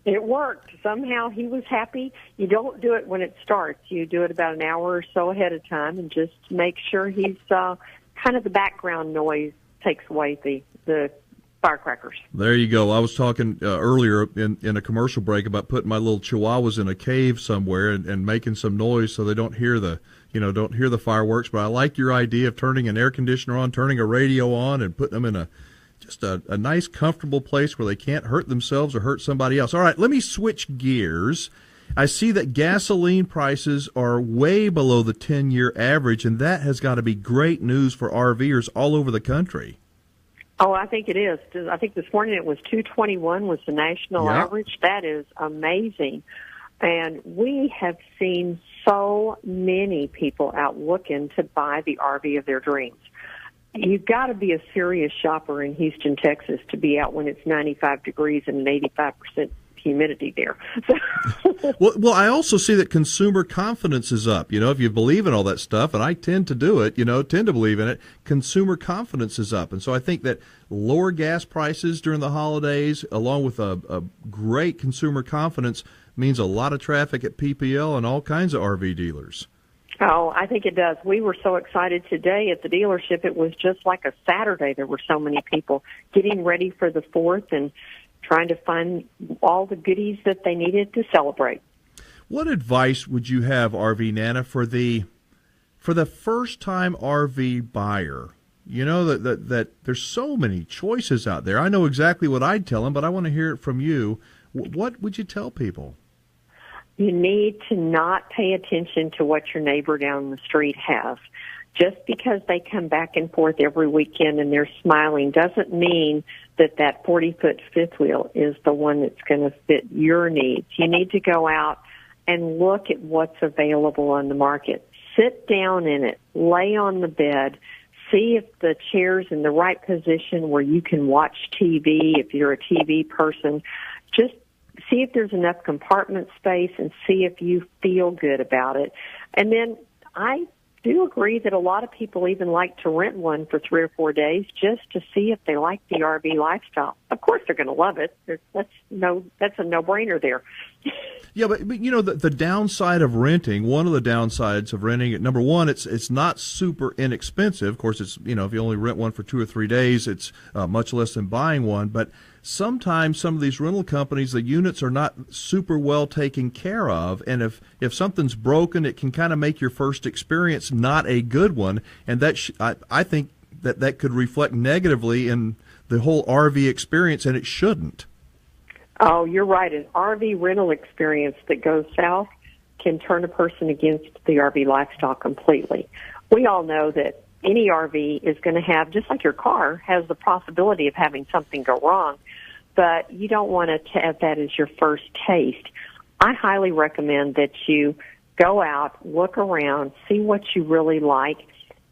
It worked. Somehow he was happy. You don't do it when it starts. You do it about an hour or so ahead of time and just make sure he's kind of the background noise takes away the firecrackers. There you go. I was talking earlier in a commercial break about putting my little chihuahuas in a cave somewhere and making some noise so they don't hear the fireworks. But I like your idea of turning an air conditioner on, turning a radio on, and putting them in a nice, comfortable place where they can't hurt themselves or hurt somebody else. All right, let me switch gears I see that gasoline prices are way below the 10-year average, and that has got to be great news for RVers all over the country. Oh, I think it is. I think this morning it was 221 was the national average. That is amazing. And we have seen so many people out looking to buy the RV of their dreams. You've got to be a serious shopper in Houston, Texas, to be out when it's 95 degrees and an 85% humidity there. Well, I also see that consumer confidence is up. If you believe in all that stuff, and I tend to do it, tend to believe in it, consumer confidence is up. And so I think that lower gas prices during the holidays, along with a great consumer confidence, means a lot of traffic at PPL and all kinds of RV dealers. Oh, I think it does. We were so excited today at the dealership. It was just like a Saturday. There were so many people getting ready for the 4th and trying to find all the goodies that they needed to celebrate. What advice would you have, RV Nana, for the first-time RV buyer? That there's so many choices out there. I know exactly what I'd tell them, but I want to hear it from you. What would you tell people? You need to not pay attention to what your neighbor down the street has. Just because they come back and forth every weekend and they're smiling doesn't mean that 40-foot fifth wheel is the one that's going to fit your needs. You need to go out and look at what's available on the market. Sit down in it. Lay on the bed. See if the chair's in the right position where you can watch TV if you're a TV person. Just see if there's enough compartment space and see if you feel good about it. And then I do agree that a lot of people even like to rent one for 3 or 4 days just to see if they like the RV lifestyle. Of course, they're going to love it. That's a no-brainer there. Yeah, but the downside of renting. One of the downsides of renting it. Number one, it's not super inexpensive. Of course, it's if you only rent one for 2 or 3 days, it's much less than buying one. But sometimes some of these rental companies, the units are not super well taken care of, and if something's broken, it can kind of make your first experience not a good one, and that I think that could reflect negatively in the whole RV experience, and it shouldn't. Oh, you're right. An RV rental experience that goes south can turn a person against the RV lifestyle completely. We all know that any RV is going to have, just like your car, has the possibility of having something go wrong, but you don't want to have that as your first taste. I highly recommend that you go out, look around, see what you really like,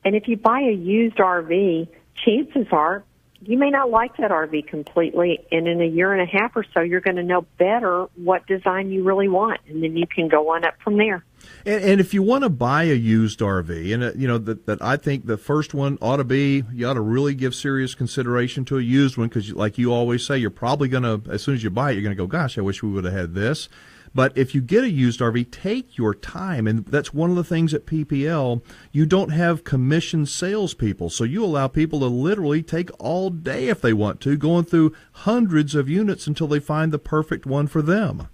and if you buy a used RV, chances are you may not like that RV completely, and in a year and a half or so, you're going to know better what design you really want, and then you can go on up from there. And if you want to buy a used RV, and that I think the first one ought to be, you ought to really give serious consideration to a used one, because like you always say, you're probably going to, as soon as you buy it, you're going to go, gosh, I wish we would have had this. But if you get a used RV, take your time, and that's one of the things at PPL. You don't have commissioned salespeople, so you allow people to literally take all day if they want to, going through hundreds of units until they find the perfect one for them.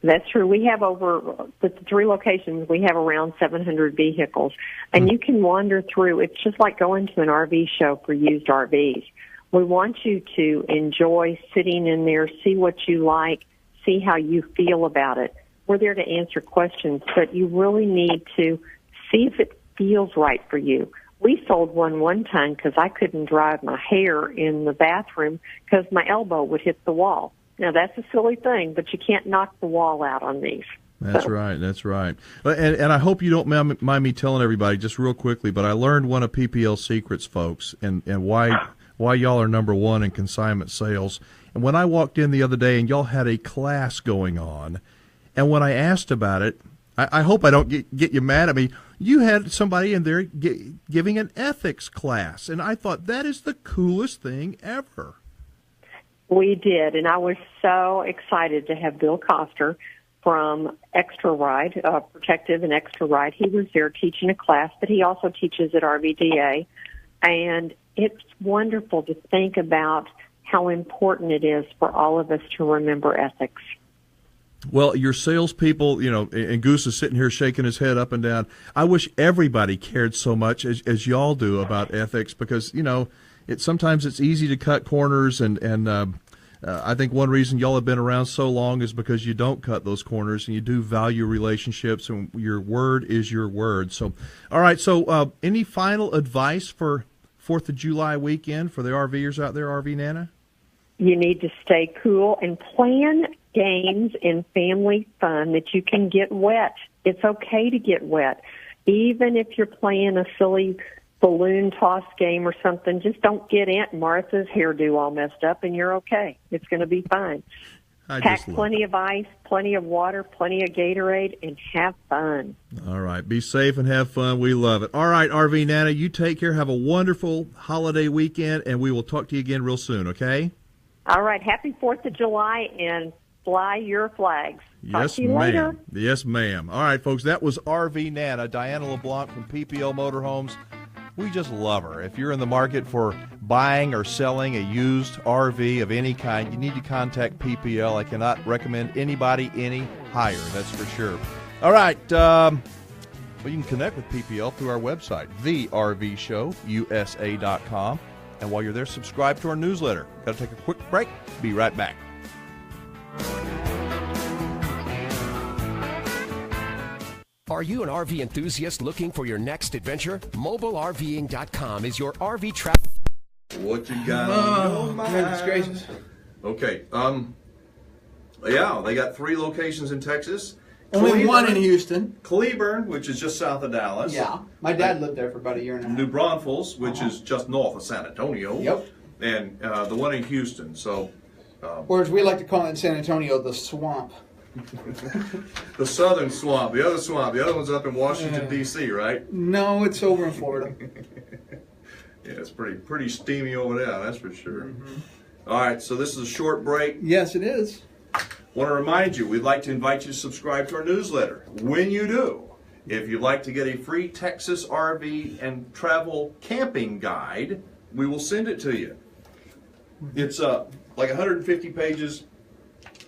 That's true. We have with the 3 locations, we have around 700 vehicles, and you can wander through. It's just like going to an RV show for used RVs. We want you to enjoy sitting in there, see what you like, see how you feel about it. We're there to answer questions, but you really need to see if it feels right for you. We sold one time because I couldn't dry my hair in the bathroom because my elbow would hit the wall. Now, that's a silly thing, but you can't knock the wall out on these. That's right. That's right. And I hope you don't mind me telling everybody just real quickly, but I learned one of PPL's secrets, folks, and why y'all are number one in consignment sales. And when I walked in the other day and y'all had a class going on, and when I asked about it, I hope I don't get you mad at me, you had somebody in there giving an ethics class, and I thought that is the coolest thing ever. We did, and I was so excited to have Bill Coster from Extra Ride, Protective and Extra Ride. He was there teaching a class, but he also teaches at RVDA, and it's wonderful to think about how important it is for all of us to remember ethics. Well, your salespeople, and Goose is sitting here shaking his head up and down. I wish everybody cared so much as y'all do about ethics, because, sometimes it's easy to cut corners and I think one reason y'all have been around so long is because you don't cut those corners and you do value relationships, and your word is your word. So, all right, so any final advice for 4th of July weekend for the RVers out there, RV Nana? You need to stay cool and plan games and family fun that you can get wet. It's okay to get wet. Even if you're playing a silly balloon toss game or something, just don't get Aunt Martha's hairdo all messed up and you're okay. It's going to be fine. Pack plenty of ice, plenty of water, plenty of Gatorade, and have fun. All right. Be safe and have fun. We love it. All right, RV Nana, you take care. Have a wonderful holiday weekend, and we will talk to you again real soon, okay? All right. Happy 4th of July, and fly your flags. Yes, talk to you later. ma'am. Yes, ma'am. All right, folks, that was RV Nana, Diana LeBlanc from PPL Motor Homes. We just love her. If you're in the market for buying or selling a used RV of any kind, you need to contact PPL. I cannot recommend anybody any higher, that's for sure. All right, well, you can connect with PPL through our website, thervshowusa.com. And while you're there, subscribe to our newsletter. Got to take a quick break. Be right back. Are you an RV enthusiast looking for your next adventure? MobileRVing.com is your RV travel. What you got on your mind? Goodness gracious. Okay. Yeah, they got 3 locations in Texas. Only one in Houston. Cleburne, which is just south of Dallas. Yeah. My dad lived there for about a year and a half. New Braunfels, which is just north of San Antonio. Yep. And the one in Houston. So, or as we like to call it in San Antonio, the swamp. the southern swamp, the other swamp. The other one's up in Washington, D.C., right? No, it's over in Florida. Yeah, it's pretty steamy over there, that's for sure. Mm-hmm. All right, so this is a short break. Yes, it is. Want to remind you, we'd like to invite you to subscribe to our newsletter. When you do, if you'd like to get a free Texas RV and travel camping guide, we will send it to you. It's like 150 pages,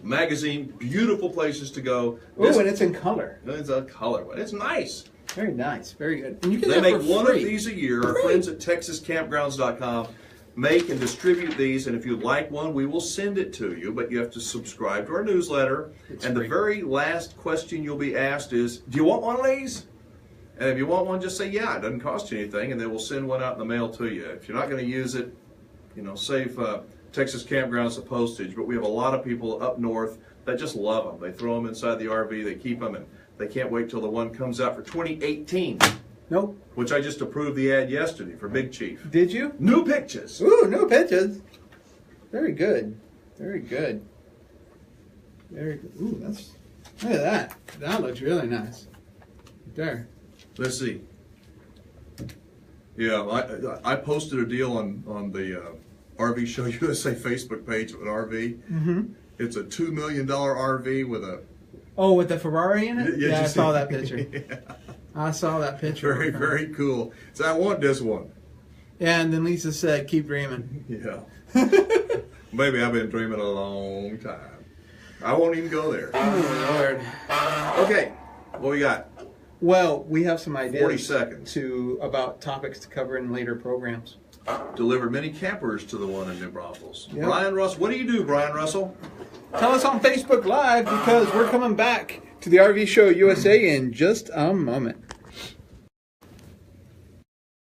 magazine, beautiful places to go. Oh, and it's in color. It's a color one. It's nice. Very nice. Very good. And you can They make for one free. of these a year. Our friends at TexasCampgrounds.com make and distribute these, and if you'd like one, we will send it to you, but you have to subscribe to our newsletter. And the very last question you'll be asked is, do you want one of these? And if you want one, just say, yeah, it doesn't cost you anything, and then we'll send one out in the mail to you. If you're not going to use it, save Texas Campgrounds the postage, but we have a lot of people up north that just love them. They throw them inside the RV, they keep them, and they can't wait till the one comes out for 2018. Nope. Which I just approved the ad yesterday for Big Chief. Did you? New pictures. Ooh, new pictures. Very good. Very good. Very good. Ooh, look at that. That looks really nice. Right there. Let's see. Yeah, I posted a deal on the RV Show USA Facebook page of an RV. Mm-hmm. It's a $2 million RV with a... Oh, with the Ferrari in it? Yeah, I saw that picture. Yeah. I saw that picture. Very, very cool. So I want this one. Yeah, and then Lisa said, keep dreaming. Yeah. Maybe I've been dreaming a long time. I won't even go there. Oh, Lord. Okay, what we got? Well, we have some ideas 40 seconds. about topics to cover in later programs. Delivered many campers to the one in New Braunfels. Yep. Brian Russell, what do you do, Brian Russell? Tell us on Facebook Live because we're coming back to the RV Show USA in just a moment.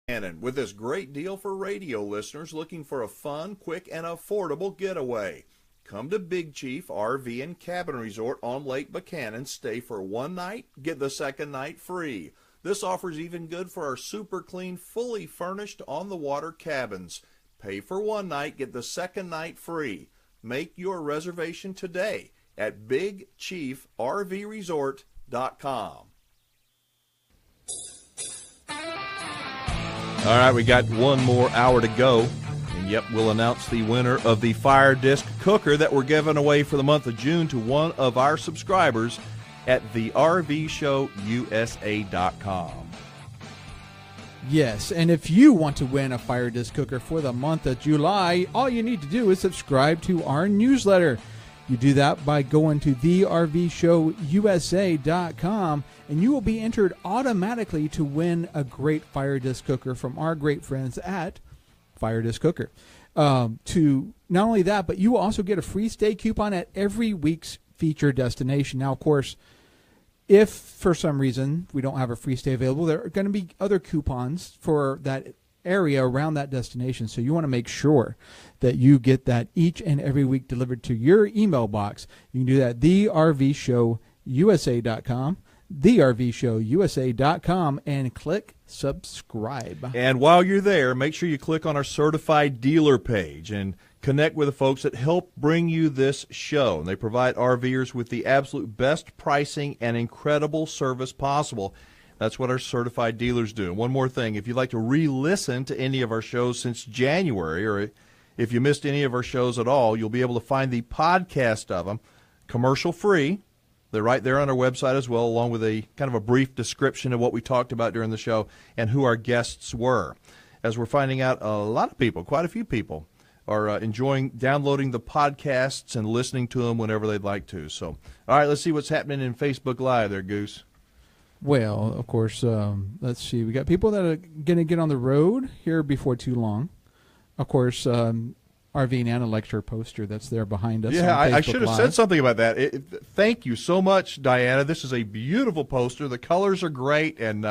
And with this great deal for radio listeners looking for a fun, quick, and affordable getaway. Come to Big Chief RV and Cabin Resort on Lake Buchanan. Stay for one night, get the second night free. This offer's even good for our super clean, fully furnished on-the-water cabins. Pay for one night, get the second night free. Make your reservation today at BigChiefRVResort.com. All right, we got one more hour to go. And yep, we'll announce the winner of the FireDisc Cooker that we're giving away for the month of June to one of our subscribers at the RVShowUSA.com. Yes, and if you want to win a FireDisc Cooker for the month of July, all you need to do is subscribe to our newsletter. You do that by going to thervshowusa.com, and you will be entered automatically to win a great FireDisc Cooker from our great friends at FireDisc Cooker. to not only that, but you will also get a free stay coupon at every week's featured destination. Now, of course, if for some reason we don't have a free stay available, there are going to be other coupons for that area around that destination. So you want to make sure that you get that each and every week delivered to your email box. You can do that at thervshowusa.com, thervshowusa.com, and click subscribe. And while you're there, make sure you click on our certified dealer page and connect with the folks that help bring you this show. And they provide RVers with the absolute best pricing and incredible service possible. That's what our certified dealers do. And one more thing, if you'd like to re-listen to any of our shows since January, or if you missed any of our shows at all, you'll be able to find the podcast of them commercial-free. They're right there on our website as well, along with a kind of a brief description of what we talked about during the show and who our guests were. As we're finding out, a lot of people, quite a few people, are enjoying downloading the podcasts and listening to them whenever they'd like to. So, all right, let's see what's happening in Facebook Live there, Goose. Well, of course, let's see. We got people that are going to get on the road here before too long. Of course, RVing Anna lecture poster that's there behind us. Yeah, on I should have Live. said something about that. Thank you so much, Diana. This is a beautiful poster. The colors are great, and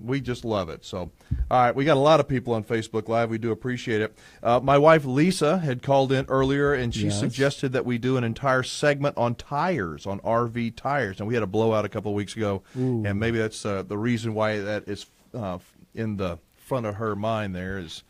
we just love it. So, all right, we got a lot of people on Facebook Live. We do appreciate it. My wife, Lisa, had called in earlier, and she suggested that we do an entire segment on tires, on RV tires. And we had a blowout a couple of weeks ago, and maybe that's the reason why that is in the front of her mind there is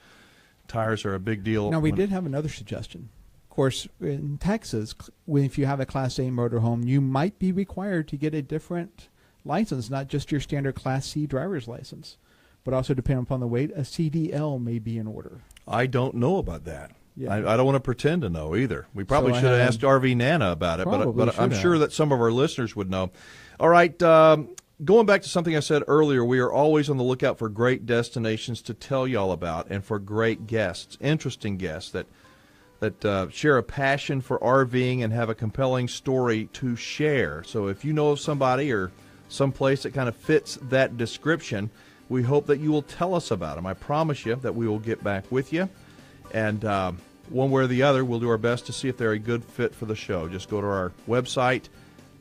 tires are a big deal. Now, we did have another suggestion. Of course, in Texas, if you have a Class A motorhome, you might be required to get a different license, not just your standard Class C driver's license, but also depending upon the weight, a CDL may be in order. I don't know about that. Yeah. I don't want to pretend to know either. We probably should have asked RV Nana about it, but I'm sure that some of our listeners would know. All right, going back to something I said earlier, we are always on the lookout for great destinations to tell you all about and for great guests, interesting guests that share a passion for RVing and have a compelling story to share. So if you know of somebody or some place that kind of fits that description, we hope that you will tell us about them. I promise you that we will get back with you, and one way or the other, we'll do our best to see if they're a good fit for the show. Just go to our website,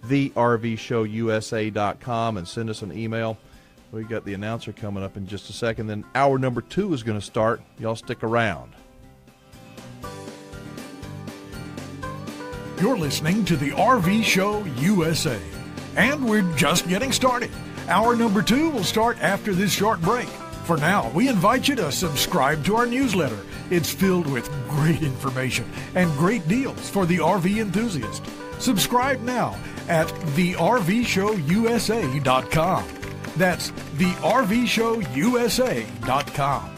thervshowusa.com, and send us an email. We got the announcer coming up in just a second. Then hour number 2 is going to start. Y'all stick around. You're listening to the RV Show USA, and we're just getting started. Hour number 2 will start after this short break. For now, we invite you to subscribe to our newsletter. It's filled with great information and great deals for the RV enthusiast. Subscribe now at thervshowusa.com. That's thervshowusa.com.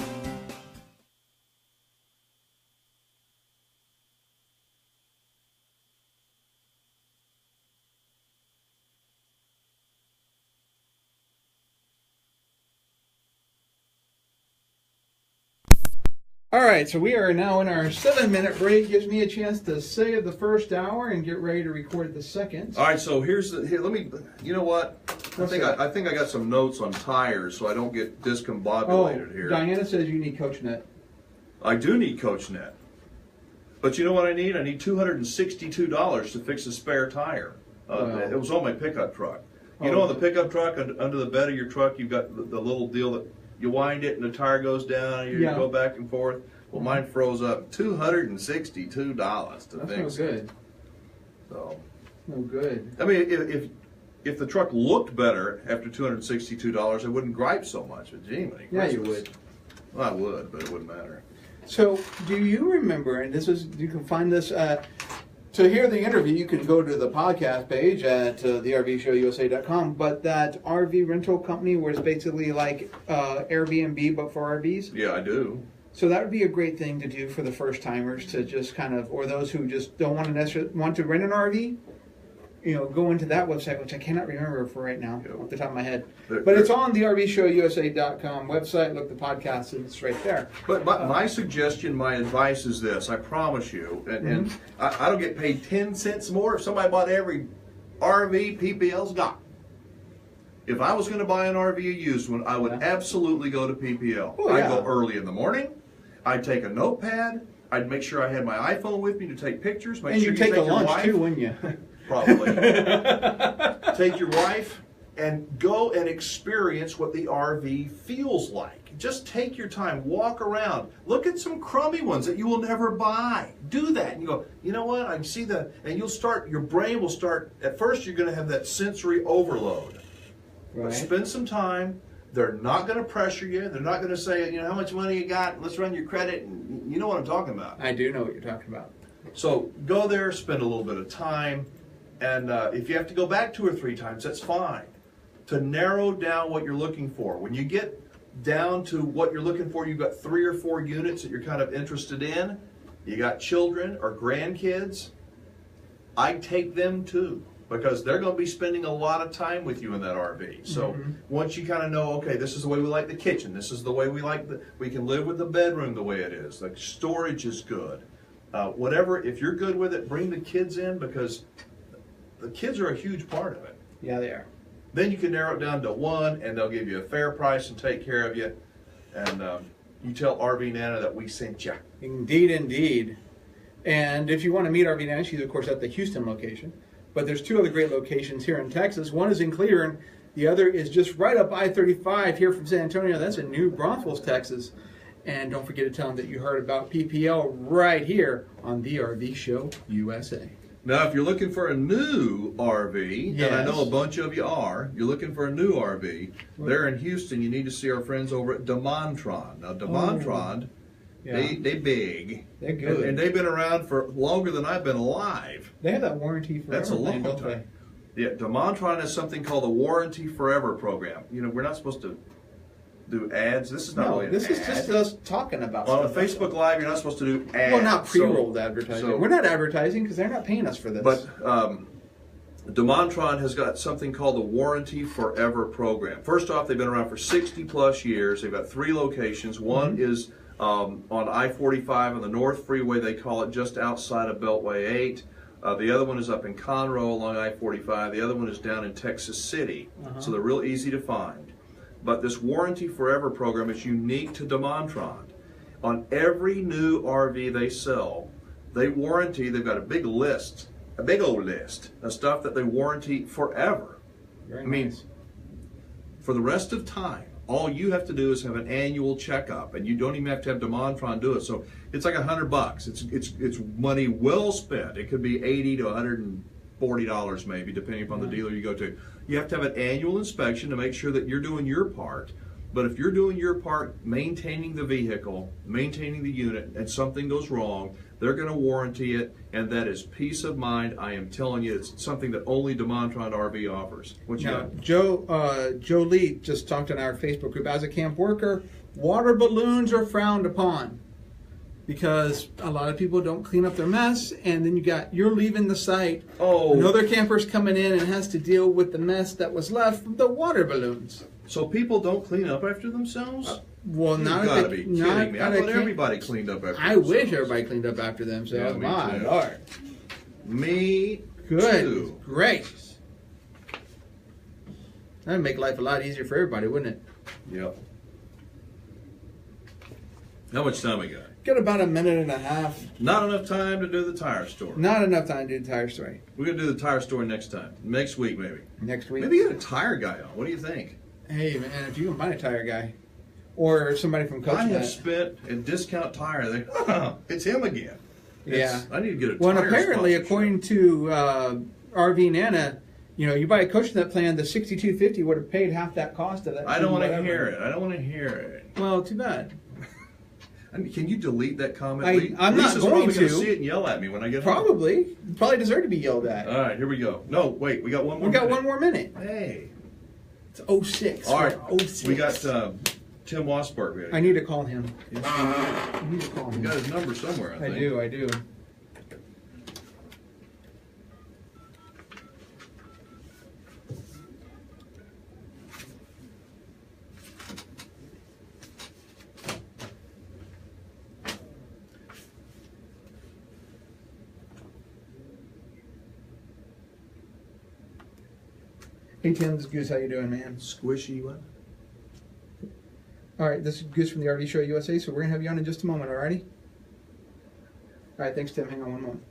All right, so we are now in our 7-minute break. Gives me a chance to save the first hour and get ready to record the second. All right, so here. Let me. You know what? I think I got some notes on tires, so I don't get discombobulated here. Diana says you need CoachNet. I do need CoachNet, but you know what I need? I need $262 to fix a spare tire. It was on my pickup truck. You know, on the pickup truck, under the bed of your truck, you've got the little deal that you wind it and the tire goes down, and you go back and forth. Well, mine froze up. $262 to That's fix no good. it. So, no good. I mean, if the truck looked better after $262, I wouldn't gripe so much. But gee, when you would. Well, I would, but it wouldn't matter. So, do you remember? And you can find this. To hear the interview, you can go to the podcast page at thervshowusa.com. But that RV rental company was basically like Airbnb, but for RVs. Yeah, I do. So that would be a great thing to do for the first timers to just kind of, or those who just don't want to rent an RV. Go into that website, which I cannot remember for right now off the top of my head. But it's on the RVShowUSA.com website. Look, the podcast, and it's right there. But my suggestion, my advice is this. I promise you, and I don't get paid 10 cents more if somebody bought every RV PPL's got. If I was going to buy an RV, a used one, I would absolutely go to PPL. Oh, yeah. I go early in the morning. I'd take a notepad. I'd make sure I had my iPhone with me to take pictures. Make And sure you take a your lunch wife. too, wouldn't you? Probably. Take your wife and go and experience what the RV feels like. Just take your time, walk around, look at some crummy ones that you will never buy. Do that, and you go, you know what? I see that, and you'll start. Your brain will start. At first, you're going to have that sensory overload. Right. But spend some time. They're not going to pressure you. They're not going to say, you know, how much money you got? Let's run your credit. And you know what I'm talking about. I do know what you're talking about. So go there, spend a little bit of time, and if you have to go back 2 or 3 times, that's fine. To narrow down what you're looking for. When you get down to what you're looking for, you've got 3 or 4 units that you're kind of interested in. You got children or grandkids. I take them too, because they're going to be spending a lot of time with you in that RV. So once you kind of know, okay, this is the way we like the kitchen. This is the way we like we can live with the bedroom the way it is. Like storage is good. Whatever, if you're good with it, bring the kids in, because the kids are a huge part of it. Yeah, they are. Then you can narrow it down to 1, and they'll give you a fair price and take care of you. And you tell RV Nana that we sent you. Indeed, indeed. And if you want to meet RV Nana, she's of course at the Houston location. But there's 2 other great locations here in Texas. One is in Cleburne. The other is just right up I-35 here from San Antonio. That's in New Braunfels, Texas. And don't forget to tell them that you heard about PPL right here on the RV Show USA. Now, if you're looking for a new RV, and I know a bunch of you are, you're looking for a new RV, there in Houston, you need to see our friends over at DeMontron. Now, DeMontron, they big. They're good. And they've been around for longer than I've been alive. They have that warranty forever. That's a long time. Yeah, DeMontron has something called the Warranty Forever program. You know, we're not supposed to do ads. This is not really an this is ad. just us talking about On a stuff. Facebook Live, you're not supposed to do ads. Well, not pre-rolled advertising. so- We're not advertising because they're not paying us for this. But DeMontron has got something called the Warranty Forever program. First off, they've been around for 60 plus years. They've got 3 locations. One is on I-45 on the North Freeway. They call it just outside of Beltway 8. The other one is up in Conroe along I-45. The other one is down in Texas City. So they're real easy to find. But this Warranty Forever program is unique to DeMontron. On every new RV they sell, they warranty, they've got a big list, a big old list of stuff that they warranty forever. Very I mean, nice. for the rest of time, all you have to do is have an annual checkup, and you don't even have to have DeMontron do it. So it's like $100. It's money well spent. It could be $80 to $140 maybe, depending upon the dealer you go to. You have to have an annual inspection to make sure that you're doing your part. But if you're doing your part, maintaining the vehicle, maintaining the unit, and something goes wrong, they're going to warranty it, and that is peace of mind. I am telling you, it's something that only DeMontron RV offers. What you Now, got? Joe Lee just talked in our Facebook group. As a camp worker, water balloons are frowned upon because a lot of people don't clean up their mess, and then you're leaving the site. Oh. Another camper's coming in and has to deal with the mess that was left from the water balloons. So people don't clean up after themselves? Well, You've not got to at the, be kidding not me. at I a thought camp- everybody cleaned up after I themselves. wish everybody cleaned up after themselves. Yeah, me My too. Lord. Me Good. too. Great. That'd make life a lot easier for everybody, wouldn't it? Yep. How much time we got? Got about a minute and a half. Not enough time to do the tire store. Not enough time to do the tire story. We're going to do the tire store next time. Next week, maybe. Next week. Maybe get a tire guy on. What do you think? Hey, man, if you can find a tire guy or somebody from I have Coachnet. spent a discount tire. It's him again. Yeah. I need to get a Well, tire and apparently, sponsorship. according to RV Nana, you buy a Coachnet plan, the $62.50 would have paid half that cost of that. I don't want to whatever. hear it. I don't want to hear it. Well, too bad. I mean, can you delete that comment? I'm not Lisa's going probably to. gonna see it and yell at me when I get home. Probably deserve to be yelled at. All right, here we go. No, wait, we got one more. We got minute. one more minute. Hey. It's 06. All right. We're 06. We got Tim Wassberg. I need to call him. I need to call You him. got his number somewhere, I think. I do. Hey Tim, this is Goose. How you doing, man? Squishy what? All right, this is Goose from the RV Show USA, so we're going to have you on in just a moment, all righty? All right, thanks, Tim. Hang on one moment.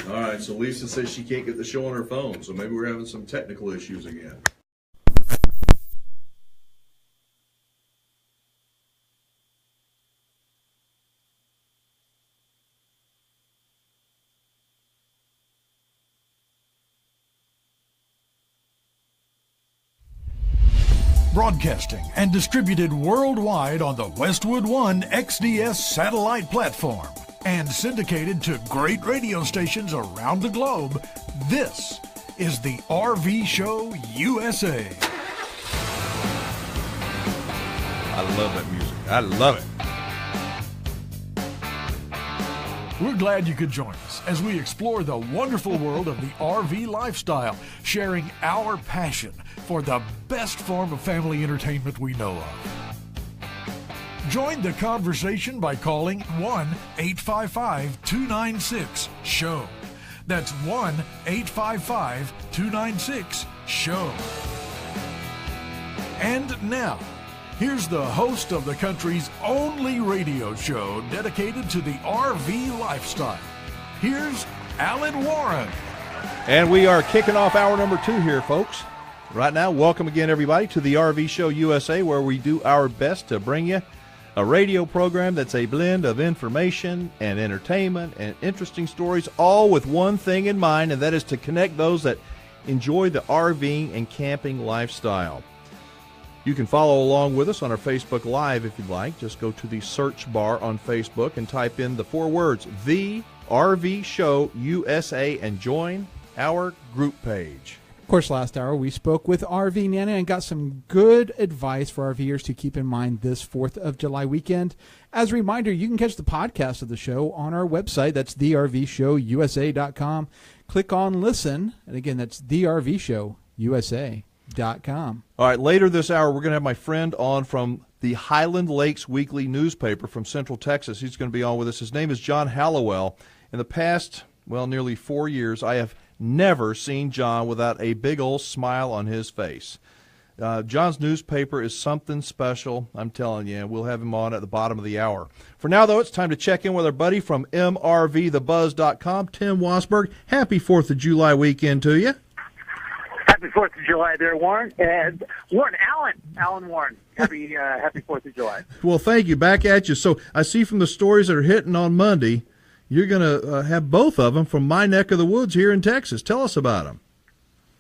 All right, so Lisa says she can't get the show on her phone, so maybe we're having some technical issues again. Broadcasting and distributed worldwide on the Westwood One XDS satellite platform and syndicated to great radio stations around the globe, this is the RV Show USA. I love that music. I love it. We're glad you could join us as we explore the wonderful world of the RV lifestyle, sharing our passion for the best form of family entertainment we know of. Join the conversation by calling 1-855-296-SHOW. That's 1-855-296-SHOW. And now, here's the host of the country's only radio show dedicated to the RV lifestyle. Here's Alan Warren. And we are kicking off hour number 2 here, folks. Right now, welcome again, everybody, to the RV Show USA, where we do our best to bring you a radio program that's a blend of information and entertainment and interesting stories, all with one thing in mind, and that is to connect those that enjoy the RVing and camping lifestyle. You can follow along with us on our Facebook Live if you'd like. Just go to the search bar on Facebook and type in the 4 words, The RV Show USA, and join our group page. Of course, last hour we spoke with RV Nana and got some good advice for RVers to keep in mind this 4th of July weekend. As a reminder, you can catch the podcast of the show on our website. That's thervshowusa.com. Click on Listen, and again, that's thervshowusa.com. All right, later this hour, we're going to have my friend on from the Highland Lakes Weekly newspaper from Central Texas. He's going to be on with us. His name is John Hallowell. In the past, nearly 4 years, I have never seen John without a big old smile on his face. John's newspaper is something special, I'm telling you. We'll have him on at the bottom of the hour. For now, though, it's time to check in with our buddy from MRVTheBuzz.com, Tim Wassberg. Happy 4th of July weekend to you. Happy 4th of July there, Warren. And Warren, Alan Warren. Happy 4th of July. Well, thank you. Back at you. So I see from the stories that are hitting on Monday, you're going to have both of them from my neck of the woods here in Texas. Tell us about them.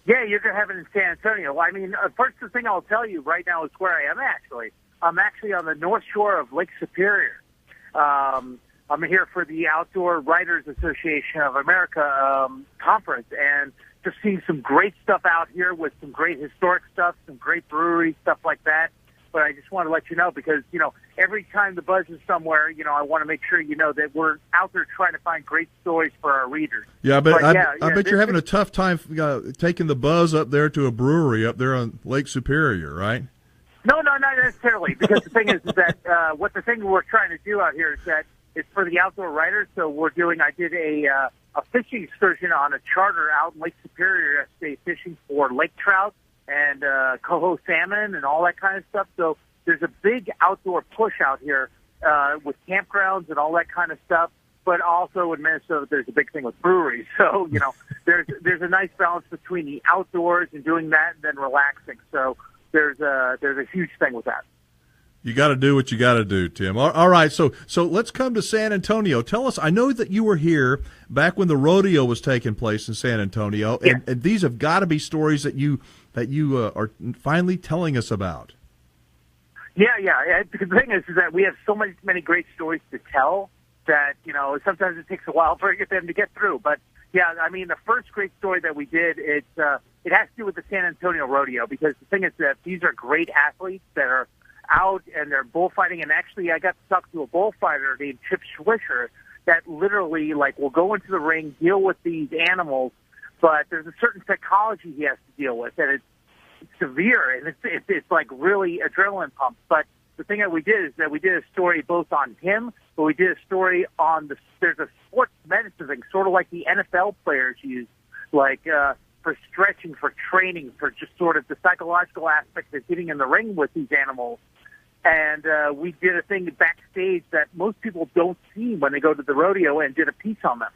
Yeah, you're going to have it in San Antonio. I mean, first the thing I'll tell you right now is where I am actually. I'm actually on the north shore of Lake Superior. I'm here for the Outdoor Writers Association of America conference, and just seeing some great stuff out here with some great historic stuff, some great breweries, stuff like that. But I just want to let you know because, every time the buzz is somewhere, I want to make sure you know that we're out there trying to find great stories for our readers. Yeah, I bet you're having a tough time taking the buzz up there to a brewery up there on Lake Superior, right? No, not necessarily. Because the thing is that what the thing we're trying to do out here is that it's for the outdoor writers. So I did a fishing excursion on a charter out in Lake Superior yesterday, fishing for lake trout and coho salmon and all that kind of stuff. So there's a big outdoor push out here with campgrounds and all that kind of stuff. But also in Minnesota, there's a big thing with breweries. So, there's a nice balance between the outdoors and doing that and then relaxing. So there's a huge thing with that. You got to do what you got to do, Tim. All right, so let's come to San Antonio. Tell us, I know that you were here back when the rodeo was taking place in San Antonio, and these have got to be stories that you are finally telling us about. Yeah. The thing is that we have so many great stories to tell that, sometimes it takes a while for them to get through. But, yeah, I mean, the first great story that we did, it has to do with the San Antonio rodeo, because the thing is that these are great athletes that are out and they're bullfighting. And actually, I got to talk to a bullfighter named Chip Schwischer that literally, will go into the ring, deal with these animals, but there's a certain psychology he has to deal with, and it's severe, and it's really adrenaline pumps. But the thing that we did is that we did a story both on him, but we did a story on there's a sports medicine thing, sort of like the NFL players use. for stretching, for training, for just sort of the psychological aspect of getting in the ring with these animals. And we did a thing backstage that most people don't see when they go to the rodeo, and did a piece on them.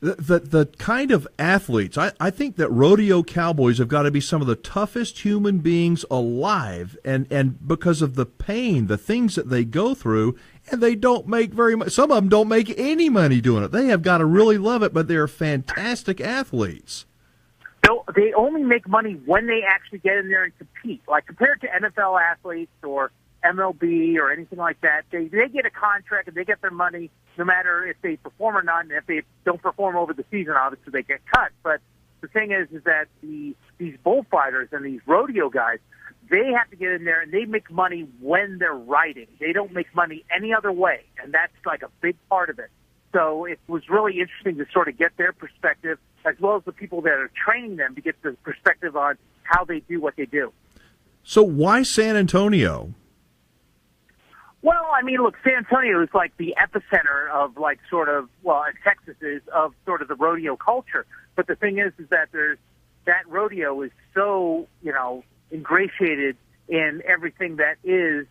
The kind of athletes, I think that rodeo cowboys have got to be some of the toughest human beings alive, and because of the pain, the things that they go through, and they don't make very much. Some of them don't make any money doing it. They have got to really love it, but they're fantastic athletes. They only make money when they actually get in there and compete. Like compared to NFL athletes or MLB or anything like that, they get a contract and they get their money no matter if they perform or not. And if they don't perform over the season, obviously they get cut. But the thing is that these bullfighters and these rodeo guys, they have to get in there and they make money when they're riding. They don't make money any other way, and that's like a big part of it. So it was really interesting to sort of get their perspective, as well as the people that are training them, to get the perspective on how they do what they do. So why San Antonio? Well, I mean, look, San Antonio is like the epicenter of like sort of, well, Texas is, of sort of the rodeo culture. But the thing is that that rodeo is so, ingratiated in everything that is,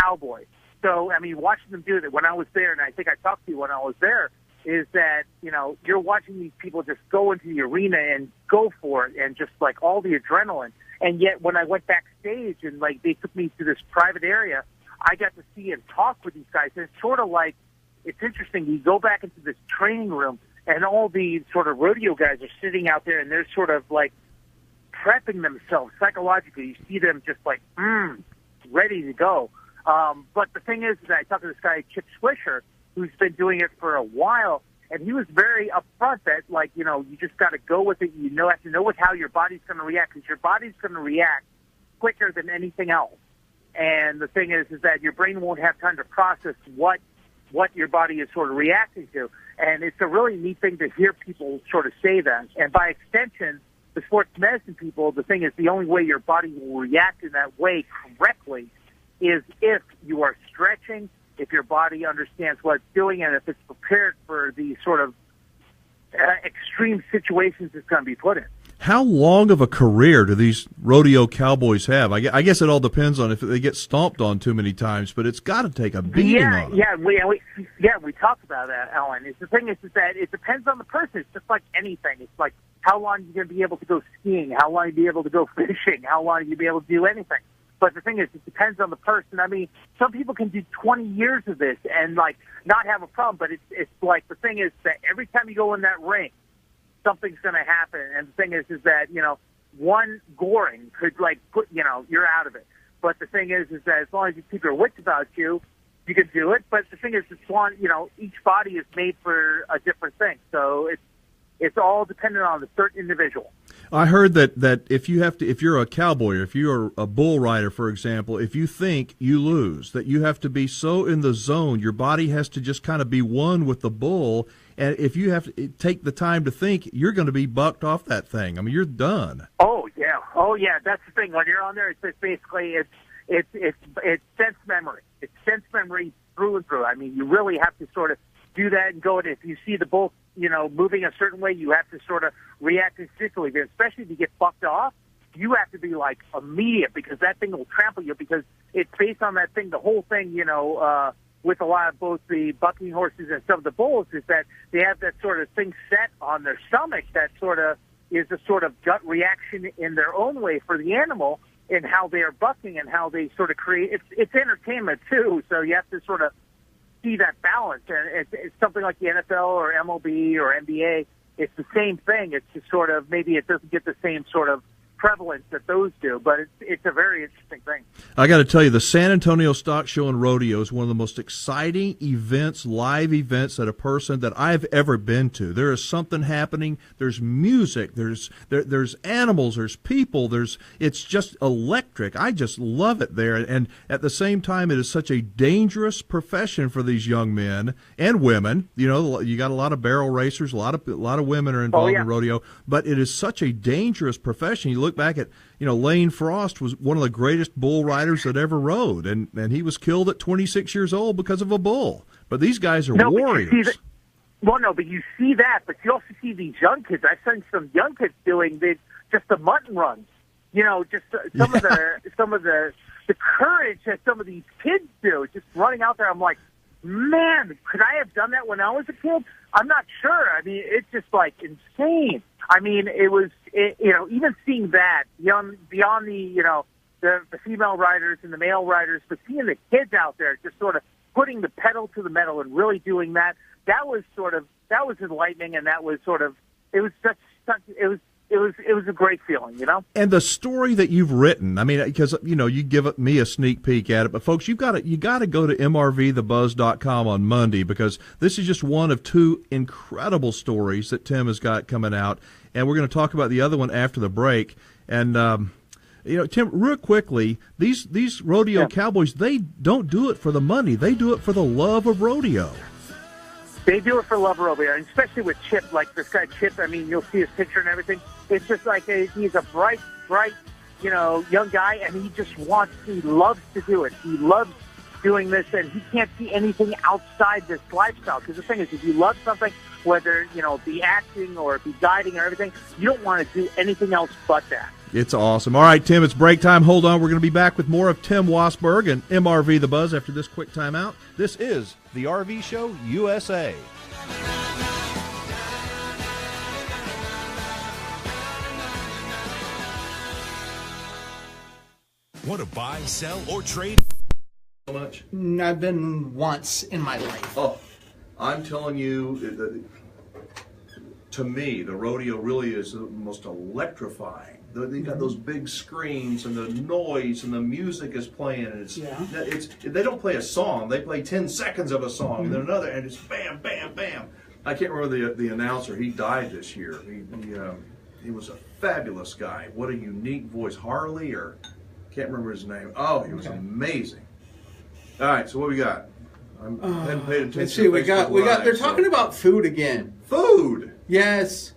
cowboy. So, I mean, watching them do it when I was there, and I think I talked to you when I was there, is that, you're watching these people just go into the arena and go for it, and just like all the adrenaline. And yet when I went backstage and like they took me to this private area, I got to see and talk with these guys. And it's sort of like, it's interesting. You go back into this training room and all the sort of rodeo guys are sitting out there and they're sort of like prepping themselves psychologically. You see them just like, ready to go. But the thing is that I talked to this guy, Chip Swisher, who's been doing it for a while, and he was very upfront that, like, you just got to go with it. You have to know how your body's going to react, because your body's going to react quicker than anything else. And the thing is that your brain won't have time to process what your body is sort of reacting to. And it's a really neat thing to hear people sort of say that. And by extension, the sports medicine people, the thing is the only way your body will react in that way correctly is if you are stretching, if your body understands what it's doing, and if it's prepared for the sort of extreme situations it's going to be put in. How long of a career do these rodeo cowboys have? I guess it all depends on if they get stomped on too many times, but it's got to take a beating on them. We talked about that, Alan. The thing is that it depends on the person. It's just like anything. It's like how long you're going to be able to go skiing, how long you'll be able to go fishing, how long you'll be able to do anything. But the thing is, it depends on the person. I mean, some people can do 20 years of this and like not have a problem, but it's like the thing is that every time you go in that ring, something's going to happen. And the thing is that, one goring could like put, you're out of it. But the thing is that as long as you keep your wits about you, you can do it. But the thing is, each body is made for a different thing. So it's all dependent on the certain individual. I heard that if you're a cowboy, or if you're a bull rider, for example, if you think you lose, that you have to be so in the zone, your body has to just kind of be one with the bull. And if you have to take the time to think, you're going to be bucked off that thing. I mean, you're done. Oh yeah. That's the thing. When you're on there, it's basically it's sense memory. It's sense memory through and through. I mean, you really have to sort of do that and go. And if you see the bull, moving a certain way, you have to sort of react instinctively. Especially if you get bucked off, you have to be like immediate, because that thing will trample you, because it's based on that thing. The whole thing, with a lot of both the bucking horses and some of the bulls, is that they have that sort of thing set on their stomach that sort of is a sort of gut reaction in their own way for the animal, in how they are bucking and how they sort of create. It's entertainment too, so you have to sort of see that balance. And it's something like the NFL or MLB or NBA. It's the same thing. It's just sort of, maybe it doesn't get the same sort of prevalence that those do, but it's a very interesting thing. I got to tell you, the San Antonio Stock Show and Rodeo is one of the most exciting events, live events that I've ever been to. There is something happening. There's music. There's animals. There's people. It's just electric. I just love it there. And at the same time, it is such a dangerous profession for these young men and women. You got a lot of barrel racers. A lot of women are involved in rodeo, but it is such a dangerous profession. You look back at, Lane Frost was one of the greatest bull riders that ever rode, and he was killed at 26 years old because of a bull. But these guys are warriors. Well, no, but you see that, but you also see these young kids. I've seen some young kids doing just the mutton runs. You know, just some of the courage that some of these kids do, just running out there. I'm like, man, could I have done that when I was a kid? I'm not sure. I mean, it's just like insane. I mean, even seeing that beyond the, the female riders and the male riders, but seeing the kids out there just sort of putting the pedal to the metal and really doing that, that was enlightening, and that was it was a great feeling, And the story that you've written, I mean, because you give me a sneak peek at it, but folks, you got to go to mrvthebuzz.com on Monday, because this is just one of two incredible stories that Tim has got coming out, and we're going to talk about the other one after the break. And Tim, real quickly, these rodeo cowboys, they don't do it for the money; they do it for the love of rodeo. They do it for love of rodeo, and especially with Chip, like this guy Chip. I mean, you'll see his picture and everything. It's just like he's a bright, young guy, and he loves to do it. He loves doing this, and he can't see anything outside this lifestyle. Because the thing is, if you love something, whether, be acting or be guiding or everything, you don't want to do anything else but that. It's awesome. All right, Tim, it's break time. Hold on. We're going to be back with more of Tim Wassberg and MRV The Buzz after this quick timeout. This is the RV Show USA. Want to buy, sell, or trade? How much? I've been once in my life. Oh, I'm telling you, to me, the rodeo really is the most electrifying. They got those big screens and the noise and the music is playing, and they don't play a song, they play 10 seconds of a song and then another, and it's bam, bam, bam. I can't remember the announcer. He died this year. He was a fabulous guy. What a unique voice. Harley, or can't remember his name. Oh, he was amazing. All right, so what we got? I hadn't paid attention. Let's see, we got. They're talking about food again. Food. Yes.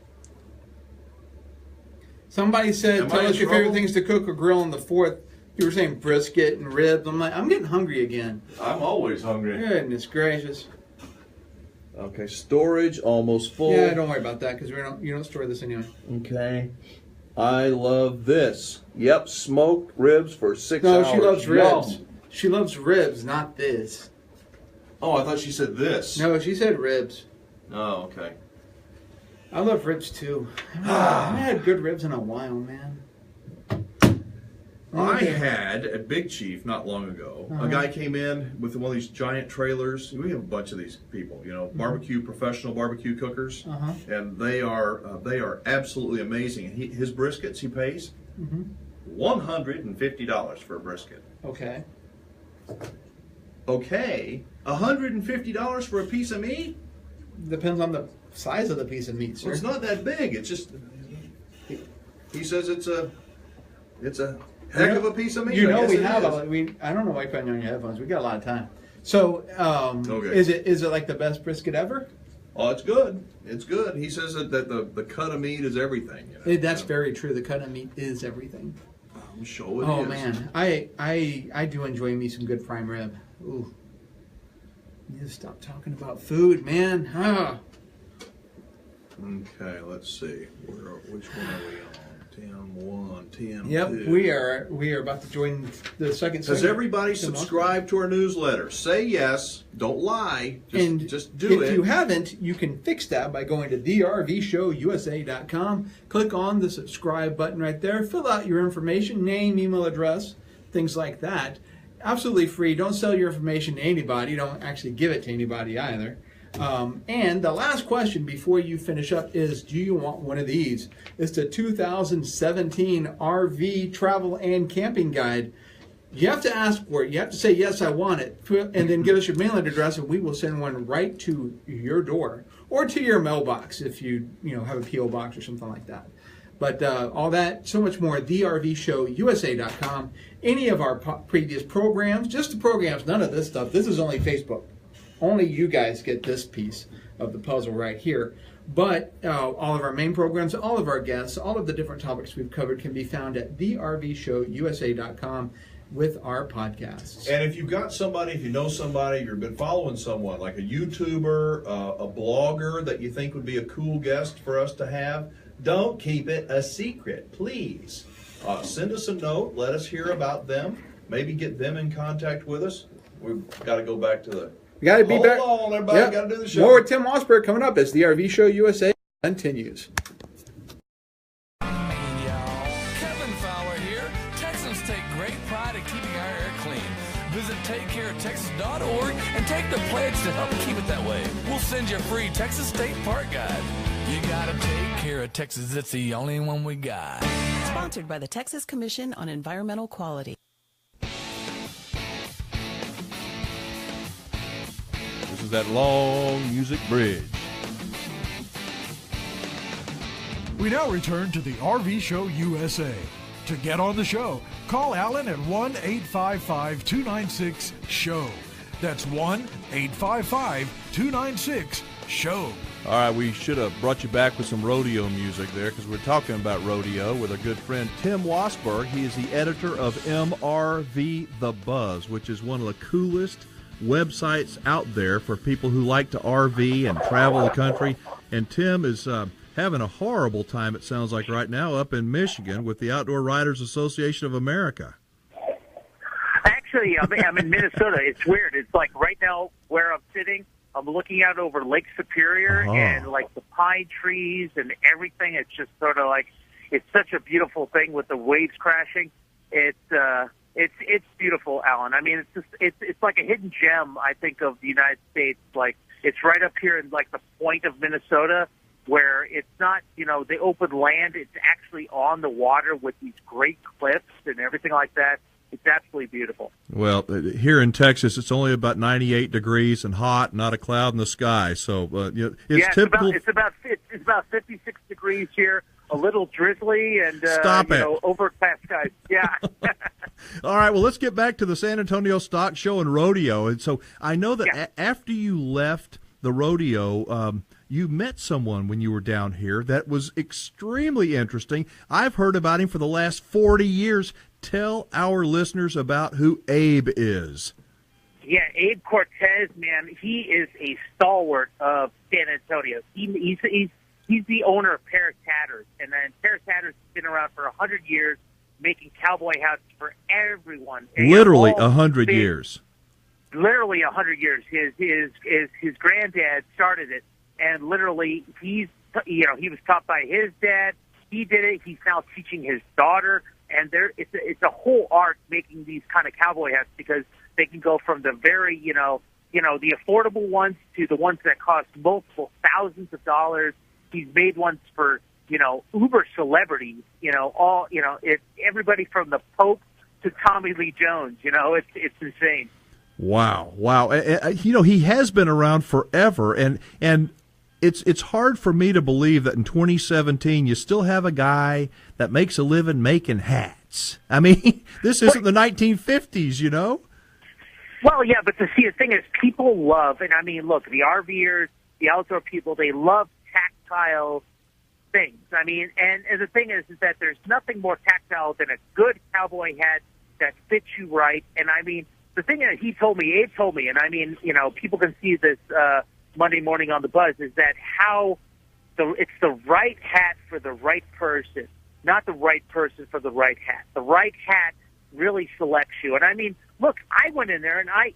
Somebody said, tell us your favorite things to cook or grill on the 4th. You were saying brisket and ribs. I'm like, I'm getting hungry again. I'm always hungry. Goodness gracious. Okay, storage almost full. Yeah, don't worry about that, because you don't store this anyway. Okay. I love this. Yep, smoked ribs for 6 hours. No, she loves ribs. She loves ribs, not this. Oh, I thought she said this. No, she said ribs. Oh, okay. I love ribs too. I haven't had good ribs in a while, man. I had at Big Chief not long ago. A guy came in with one of these giant trailers. We have a bunch of these people, professional barbecue cookers, and they are absolutely amazing. And his briskets, he pays $150 for a brisket. Okay. Okay, $150 for a piece of meat? Depends on the size of the piece of meat, sir. Well, it's not that big. It's just he says it's a heck of a piece of meat. We have I don't know why you're putting on your headphones. We got a lot of time. So, is it like the best brisket ever? Oh, it's good. It's good. He says that the cut of meat is everything. That's very true. The cut of meat is everything. I'm sure it is. Oh man, I do enjoy me some good prime rib. Ooh. You just stop talking about food, man. Okay, let's see. Which one are we on? 10-1, 10-2. Yep, we are about to join the second segment. Has everybody subscribed to our newsletter? Say yes. Don't lie. Just do it. If you haven't, you can fix that by going to thervshowusa.com. Click on the subscribe button right there. Fill out your information, name, email address, things like that. Absolutely free. Don't sell your information to anybody. Don't actually give it to anybody either. And the last question before you finish up is, do you want one of these? It's the 2017 RV Travel and Camping Guide. You have to ask for it. You have to say, yes, I want it. And then give us your mailing address, and we will send one right to your door or to your mailbox if you have a P.O. box or something like that. But all that, so much more, thervshowusa.com. Any of our previous programs, just the programs, none of this stuff. This is only Facebook. Only you guys get this piece of the puzzle right here. But all of our main programs, all of our guests, all of the different topics we've covered can be found at thervshowusa.com. with our podcasts. And if you've got somebody, if you know somebody, you've been following someone, like a YouTuber, a blogger that you think would be a cool guest for us to have, don't keep it a secret, please. Send us a note. Let us hear about them. Maybe get them in contact with us. We've got to go back to the... We got to be back. Hold on, everybody. Yep. Got to do the show. More with Tim Wassberg coming up as the RV Show USA continues. Visit TakeCareOfTexas.org and take the pledge to help keep it that way. We'll send you a free Texas State Park Guide. You gotta take care of Texas. It's the only one we got. Sponsored by the Texas Commission on Environmental Quality. This is that long music bridge. We now return to the RV Show USA. To get on the show, call Alan at 1-855-296-SHOW. That's 1-855-296-SHOW. All right, we should have brought you back with some rodeo music there because we're talking about rodeo with our good friend Tim Wassberg. He is the editor of MRV The Buzz, which is one of the coolest websites out there for people who like to RV and travel the country. And Tim is having a horrible time, it sounds like, right now up in Michigan with the Outdoor Writers Association of America. Actually, I'm in Minnesota. It's weird. It's like right now where I'm sitting, I'm looking out over Lake Superior and like the pine trees and everything. It's just sort of like, it's such a beautiful thing with the waves crashing. It's beautiful, Alan. I mean, it's like a hidden gem, I think, of the United States. Like, it's right up here in like the point of Minnesota, where it's not, the open land. It's actually on the water with these great cliffs and everything like that. It's absolutely beautiful. Well, here in Texas, it's only about 98 degrees and hot, not a cloud in the sky. So it's typical. It's about 56 degrees here, a little drizzly, and overcast skies. Yeah. All right. Well, let's get back to the San Antonio Stock Show and rodeo. And so I know that after you left the rodeo, you met someone when you were down here that was extremely interesting. I've heard about him for the last 40 years. Tell our listeners about who Abe is. Yeah, Abe Cortez, man, he is a stalwart of San Antonio. He's the owner of Paris Hatters, and then Paris Hatters has been around for 100 years, making cowboy hats for everyone. Literally 100 years. Literally 100 years. His granddad started it, and literally he was taught by his dad. He did it. He's now teaching his daughter. And it's a whole art making these kind of cowboy hats, because they can go from the very, the affordable ones to the ones that cost multiple thousands of dollars. He's made ones for, uber celebrities, it's everybody from the Pope to Tommy Lee Jones, it's insane. Wow. He has been around forever, and it's hard for me to believe that in 2017 you still have a guy that makes a living making hats. I mean, this isn't the 1950s, Well, yeah, but the thing is, people love, and I mean, look, the RVers, the outdoor people, they love tactile things. I mean, and the thing is that there's nothing more tactile than a good cowboy hat that fits you right. And I mean, the thing that Abe told me, and I mean, people can see this Monday morning on the Buzz, is that it's the right hat for the right person, not the right person for the right hat. The right hat really selects you. And I mean, look, I went in there and I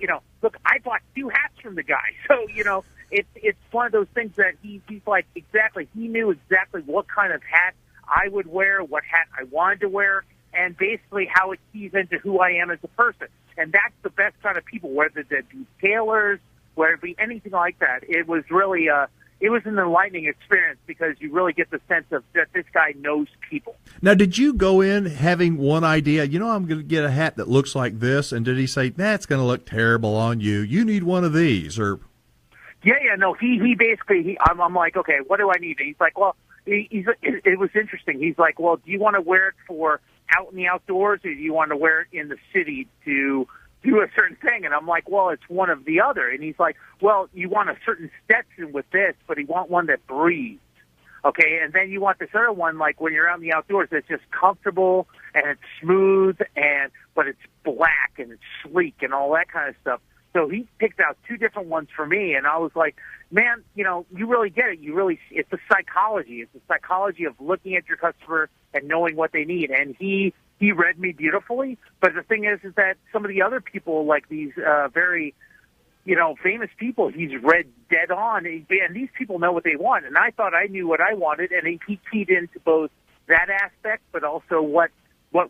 bought 2 hats from the guy. So, it's one of those things that he's like, exactly, he knew exactly what kind of hat I would wear, what hat I wanted to wear, and basically how it keys into who I am as a person. And that's the best kind of people, whether they be tailors, whether it be anything like that. It was really it was an enlightening experience, because you really get the sense of that this guy knows people. Now, did you go in having one idea, I'm going to get a hat that looks like this, and did he say, that's going to look terrible on you, you need one of these? Or no, he basically, I'm like, okay, what do I need? And he's like, well, it was interesting. He's like, well, do you want to wear it for out in the outdoors, or do you want to wear it in the city to do a certain thing? And I'm like, well, it's one of the other. And he's like, well, you want a certain Stetson with this, but you want one that breathes. Okay, and then you want this other one, like when you're out in the outdoors, that's just comfortable and it's smooth, but it's black and it's sleek and all that kind of stuff. So he picked out two different ones for me, and I was like, man, you really get it. It's a psychology. It's the psychology of looking at your customer and knowing what they need. And he read me beautifully. But the thing is that some of the other people, like these very, famous people, he's read dead on. And these people know what they want. And I thought I knew what I wanted, and he keyed into both that aspect, but also what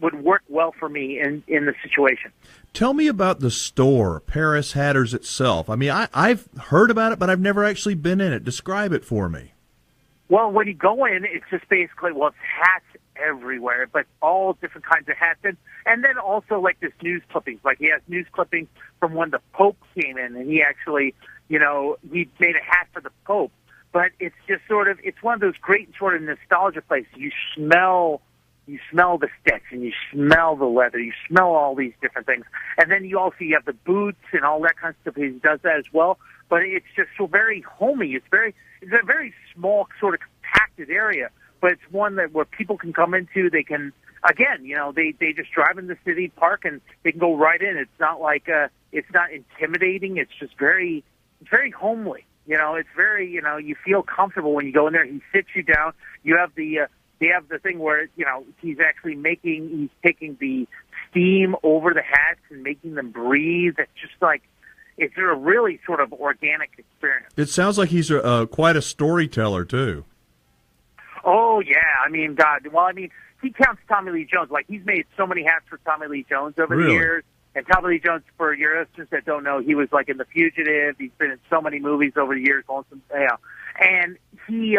would work well for me in the situation. Tell me about the store, Paris Hatters itself. I mean, I've heard about it, but I've never actually been in it. Describe it for me. Well, when you go in, it's just basically, it's hats everywhere, but all different kinds of hats. And then also like this news clippings. Like he has news clippings from when the Pope came in, and he actually, he made a hat for the Pope. But it's just it's one of those great sort of nostalgia places. You smell the sticks, and you smell the leather, you smell all these different things. And then you have the boots and all that kind of stuff. He does that as well. But it's just so very homey. It's a very small, sort of compacted area, but it's one where people can come into. They can, again, they just drive in the city, park, and they can go right in. It's not like, it's not intimidating. It's just it's very homely. It's very, you feel comfortable when you go in there. He sits you down. You have they have the thing where, he's taking the steam over the hats and making them breathe. It's just it's a really sort of organic experience. It sounds like he's quite a storyteller, too. Oh, yeah. I mean, God. Well, he counts Tommy Lee Jones. Like, he's made so many hats for Tommy Lee Jones over the years. And Tommy Lee Jones, for your listeners that don't know, he was like in The Fugitive. He's been in so many movies over the years. And he...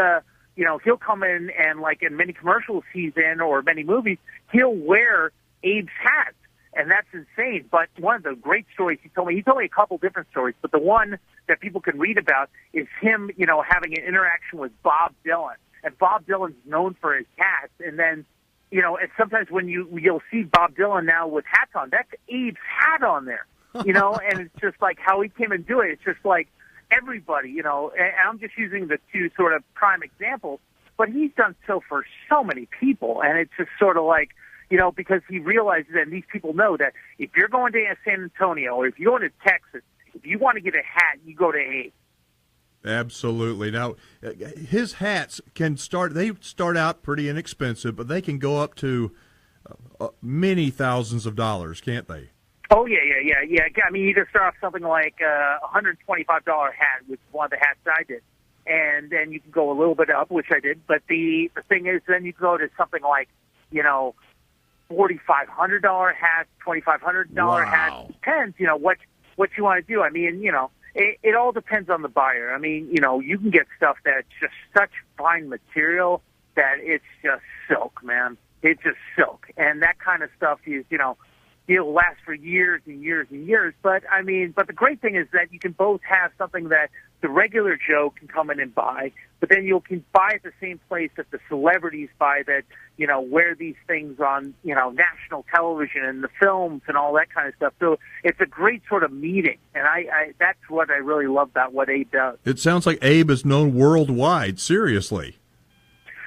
he'll come in and, like, in many commercials he's in or many movies, he'll wear Abe's hat, and that's insane. But one of the great stories he told me a couple different stories, but the one that people can read about is him, having an interaction with Bob Dylan. And Bob Dylan's known for his hats, and then, and sometimes when you'll see Bob Dylan now with hats on, that's Abe's hat on there, and it's just like how he came and do it. It's just like, everybody, and I'm just using the two sort of prime examples, but he's done so for so many people, and it's just sort of like, because he realizes that these people know that if you're going to San Antonio or if you're going to Texas, if you want to get a hat, you go to Abe. Absolutely. Now, his hats they start out pretty inexpensive, but they can go up to many thousands of dollars, can't they? Oh, yeah. You just start off something like a $125 hat, which is one of the hats I did. And then you can go a little bit up, which I did. But the thing is, then you can go to something like, $4,500 hats, $2,500 hats. Depends, what you want to do. It all depends on the buyer. You can get stuff that's just such fine material that it's just silk, man. It's just silk. And that kind of stuff is, it'll last for years and years and years. But the great thing is that you can both have something that the regular Joe can come in and buy, but then you can buy at the same place that the celebrities buy that, wear these things on, national television and the films and all that kind of stuff. So it's a great sort of meeting. And that's what I really love about what Abe does. It sounds like Abe is known worldwide, seriously.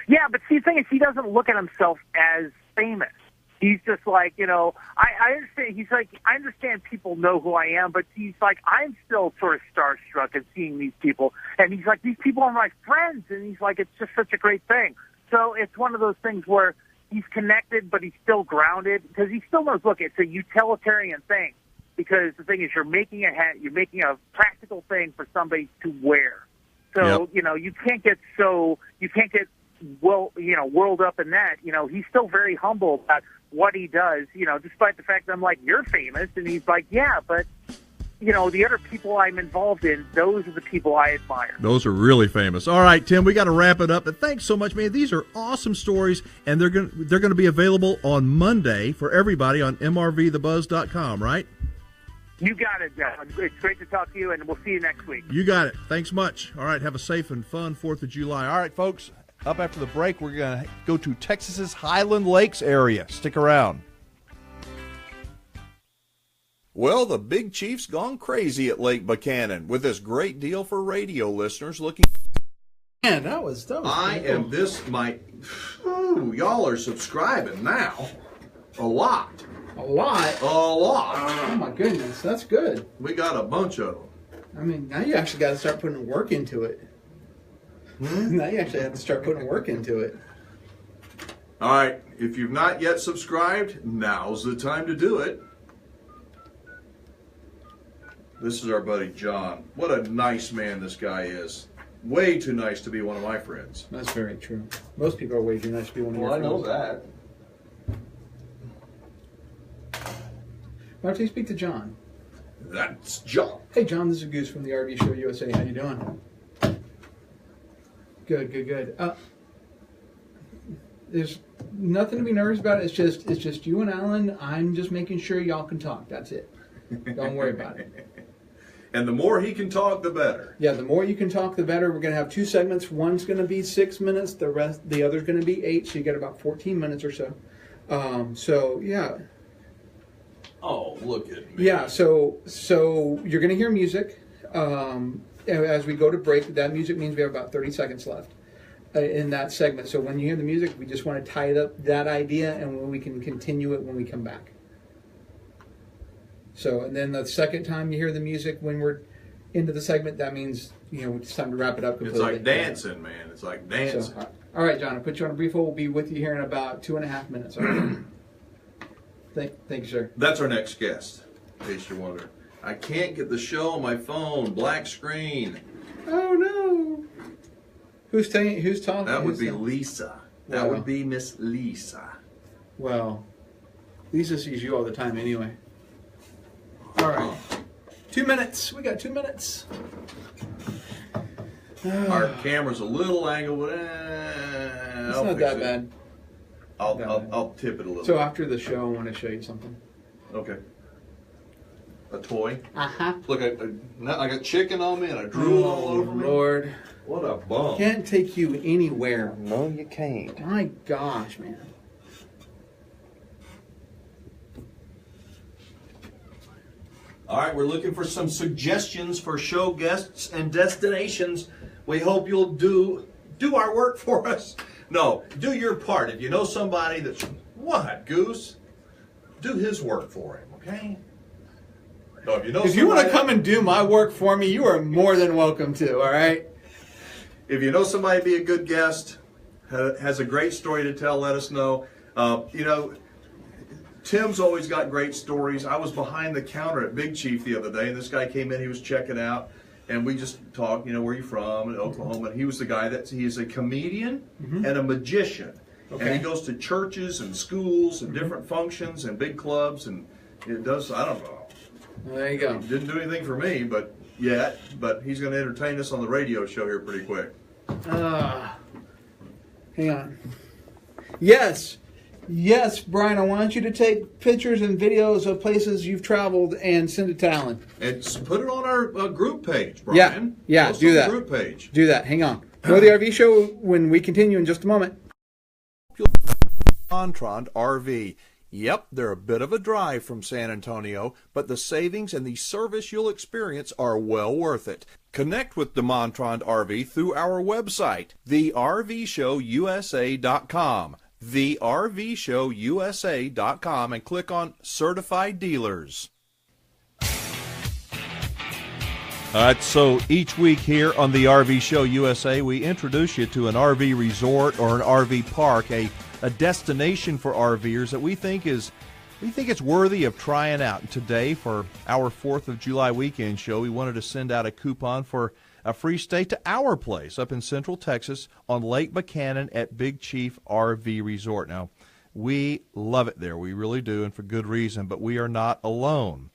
Yeah, but see, the thing is, he doesn't look at himself as famous. He's just like, I understand. He's like, I understand people know who I am, but he's like, I'm still sort of starstruck at seeing these people. And he's like, these people are my friends. And he's like, it's just such a great thing. So it's one of those things where he's connected, but he's still grounded because he still knows, look, it's a utilitarian thing. Because the thing is, you're making a hat, you're making a practical thing for somebody to wear. So, you can't get whirled up in that. He's still very humble about what he does, despite the fact that I'm like, you're famous. And he's like, yeah, but, the other people I'm involved in, those are the people I admire. Those are really famous. All right, Tim, we got to wrap it up. But thanks so much, man. These are awesome stories, and they're going to be available on Monday for everybody on mrvthebuzz.com, right? You got it, John. It's great to talk to you, and we'll see you next week. You got it. Thanks much. All right, have a safe and fun 4th of July. All right, folks. Up after the break, we're going to go to Texas's Highland Lakes area. Stick around. Well, the Big Chief's gone crazy at Lake Buchanan with this great deal for radio listeners looking Man, that was I cool. am y'all are subscribing now. A lot. A lot? A lot. Oh, my goodness. That's good. We got a bunch of them. I mean, now you actually got to start putting work into it. Now you actually have to start putting work into it. All right. If you've not yet subscribed, now's the time to do it. This is our buddy John. What a nice man this guy is. Way too nice to be one of my friends. That's very true. Most people are way too nice to be one of your friends. Well, I know that. Why don't you speak to John? That's John. Hey, John, this is Goose from the RV Show USA. How you doing? Good. There's nothing to be nervous about. It's just you and Alan. I'm just making sure y'all can talk. That's it. Don't worry about it. And the more he can talk, the better. Yeah, the more you can talk, the better. We're going to have 2 segments. One's going to be 6 minutes. The other's going to be 8. So you get about 14 minutes or so. So yeah. Oh, look at me. Yeah. So you're going to hear music. As we go to break, that music means we have about 30 seconds left in that segment. So when you hear the music, we just want to tie it up that idea, and we can continue it when we come back. So, and then the second time you hear the music when we're into the segment, that means, it's time to wrk it up completely. It's like dancing, man. It's like dancing. So, all right, John, I'll put you on a brief hold. We'll be with you here in about 2.5 minutes. All right? Thank you, sir. That's our next guest, in case you're wondering. I can't get the show on my phone. Black screen. Oh, no. Who's talking? That would be Lisa. That would be Miss Lisa. Well, Lisa sees you all the time anyway. All right. 2 minutes. We got 2 minutes. Our camera's a little angled, but it's not that bad. I'll tip it a little. So after the show, I want to show you something. Okay. A toy? Uh-huh. Look, I got chicken on me and I drool all over me. Lord. What a bum. Can't take you anywhere. No, you can't. My gosh, man. All right, we're looking for some suggestions for show guests and destinations. We hope you'll do our work for us. No, do your part. If you know somebody that's... What, Goose? Do his work for him, okay? No, if you want to come and do my work for me, you are more than welcome to, all right? If you know somebody be a good guest, has a great story to tell, let us know. Tim's always got great stories. I was behind the counter at Big Chief the other day, and this guy came in, he was checking out, and we just talked, where are you from, in Oklahoma, and he was the guy he's a comedian and a magician. Okay. And he goes to churches and schools and different functions and big clubs, and it does, I don't know. There you go. He didn't do anything for me, but he's going to entertain us on the radio show here pretty quick. Hang on. Yes, Brian, I want you to take pictures and videos of places you've traveled and send it to Alan. And put it on our group page, Brian. Yeah, do that. Group page. Do that. Hang on. Go to the RV show when we continue in just a moment. Montrond RV. Yep, they're a bit of a drive from San Antonio, but the savings and the service you'll experience are well worth it. Connect with DeMontrond RV through our website, thervshowusa.com. thervshowusa.com, and click on Certified Dealers. So each week here on the RV Show USA, we introduce you to an RV resort or an RV park, a destination for RVers that we think it's worthy of trying out. And today, for our 4th of July weekend show, we wanted to send out a coupon for a free stay to our place up in Central Texas on Lake Buchanan at Big Chief RV Resort. Now, we love it there. We really do, and for good reason, but we are not alone.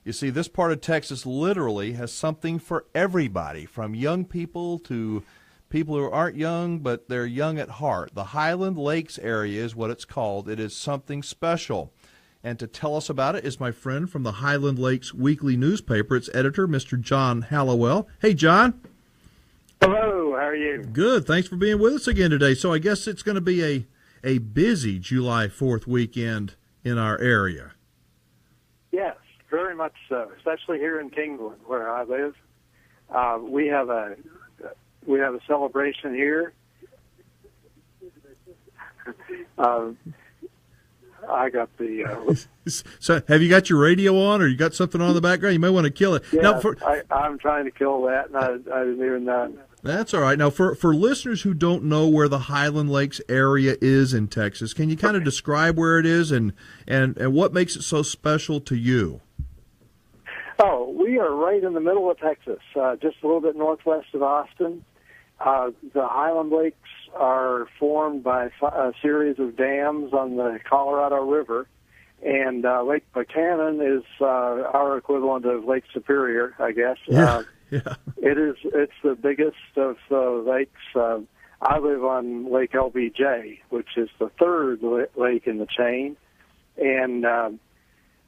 You see, this part of Texas literally has something for everybody, from young people to people who aren't young, but they're young at heart. The Highland Lakes area is what it's called. It is something special. And to tell us about it is my friend from the Highland Lakes Weekly newspaper. Its editor, Mr. John Hallowell. Hey, John. Hello. How are you? Good. Thanks for being with us again today. So I guess it's going to be a busy July 4th weekend in our area. Yes, very much so, especially here in Kingwood, where I live. We have a we have a celebration here. I got the. So, have you got your radio on, or you got something on in the background? You may want to kill it. Yeah, Now, I'm trying to kill that, and I didn't even know. That's all right. Now, for listeners who don't know where the Highland Lakes area is in Texas, can you kind of describe where it is and what makes it so special to you? Oh, we are right in the middle of Texas, just a little bit northwest of Austin. The Highland Lakes are formed by a series of dams on the Colorado River, and Lake Buchanan is our equivalent of Lake Superior, I guess. Yeah. It's the biggest of the lakes. I live on Lake LBJ, which is the third lake in the chain, and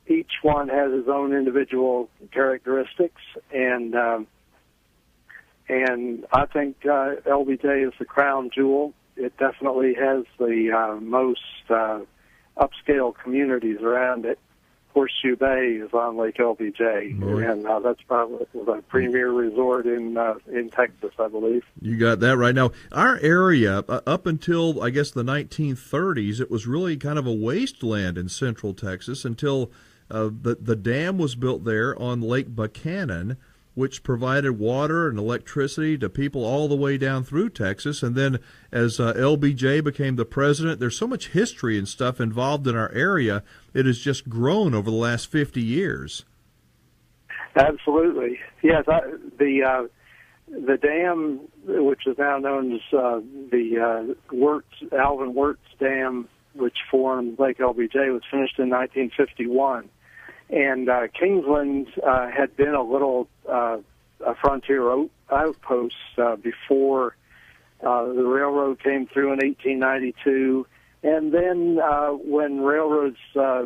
each one has its own individual characteristics, and I think LBJ is the crown jewel. It definitely has the most upscale communities around it. Horseshoe Bay is on Lake LBJ, and that's probably the premier resort in Texas, I believe. You got that right. Now, our area, up until, I guess, the 1930s, it was really kind of a wasteland in central Texas until the dam was built there on Lake Buchanan, which provided water and electricity to people all the way down through Texas. And then as LBJ became the president, there's so much history and stuff involved in our area, it has just grown over the last 50 years. Absolutely. Yes, the dam, which is now known as the Alvin Wirtz Dam, which formed Lake LBJ, was finished in 1951. And Kingsland had been a little a frontier outpost before the railroad came through in 1892. And then when railroads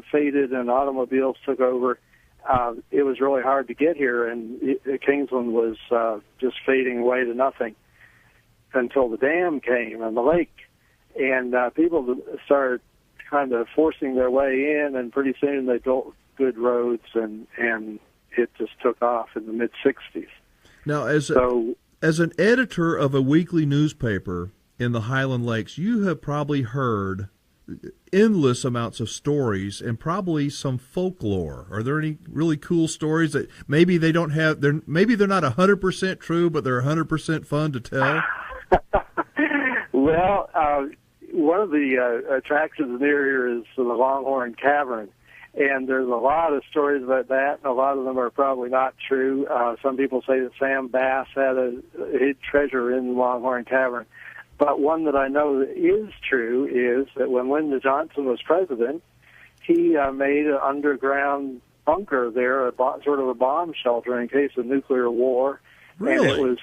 faded and automobiles took over, it was really hard to get here, and Kingsland was just fading away to nothing until the dam came and the lake. And people started kind of forcing their way in, and pretty soon they built good roads, and it just took off in the mid-'60s. Now, as an editor of a weekly newspaper in the Highland Lakes, you have probably heard endless amounts of stories and probably some folklore. Are there any really cool stories that maybe they don't have? Maybe they're not 100% true, but they're 100% fun to tell? Well, one of the attractions near here is the Longhorn Cavern. And there's a lot of stories about that, and a lot of them are probably not true. Some people say that Sam Bass had a hid treasure in Longhorn Cavern. But one that I know that is true is that when Lyndon Johnson was president, he made an underground bunker there, sort of a bomb shelter in case of nuclear war. Really? And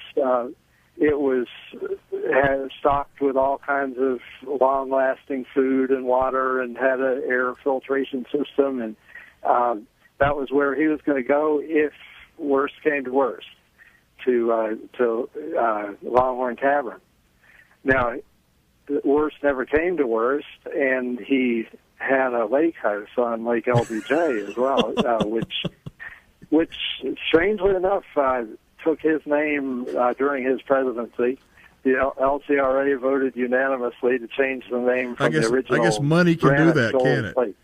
it was stocked with all kinds of long-lasting food and water, and had an air filtration system, and that was where he was going to go if worst came to worst, to Longhorn Cavern. Now, worst never came to worst, and he had a lake house on Lake LBJ as well, which strangely enough took his name during his presidency. The LCRA voted unanimously to change the name from the original. I guess money can do that, can it? Lake.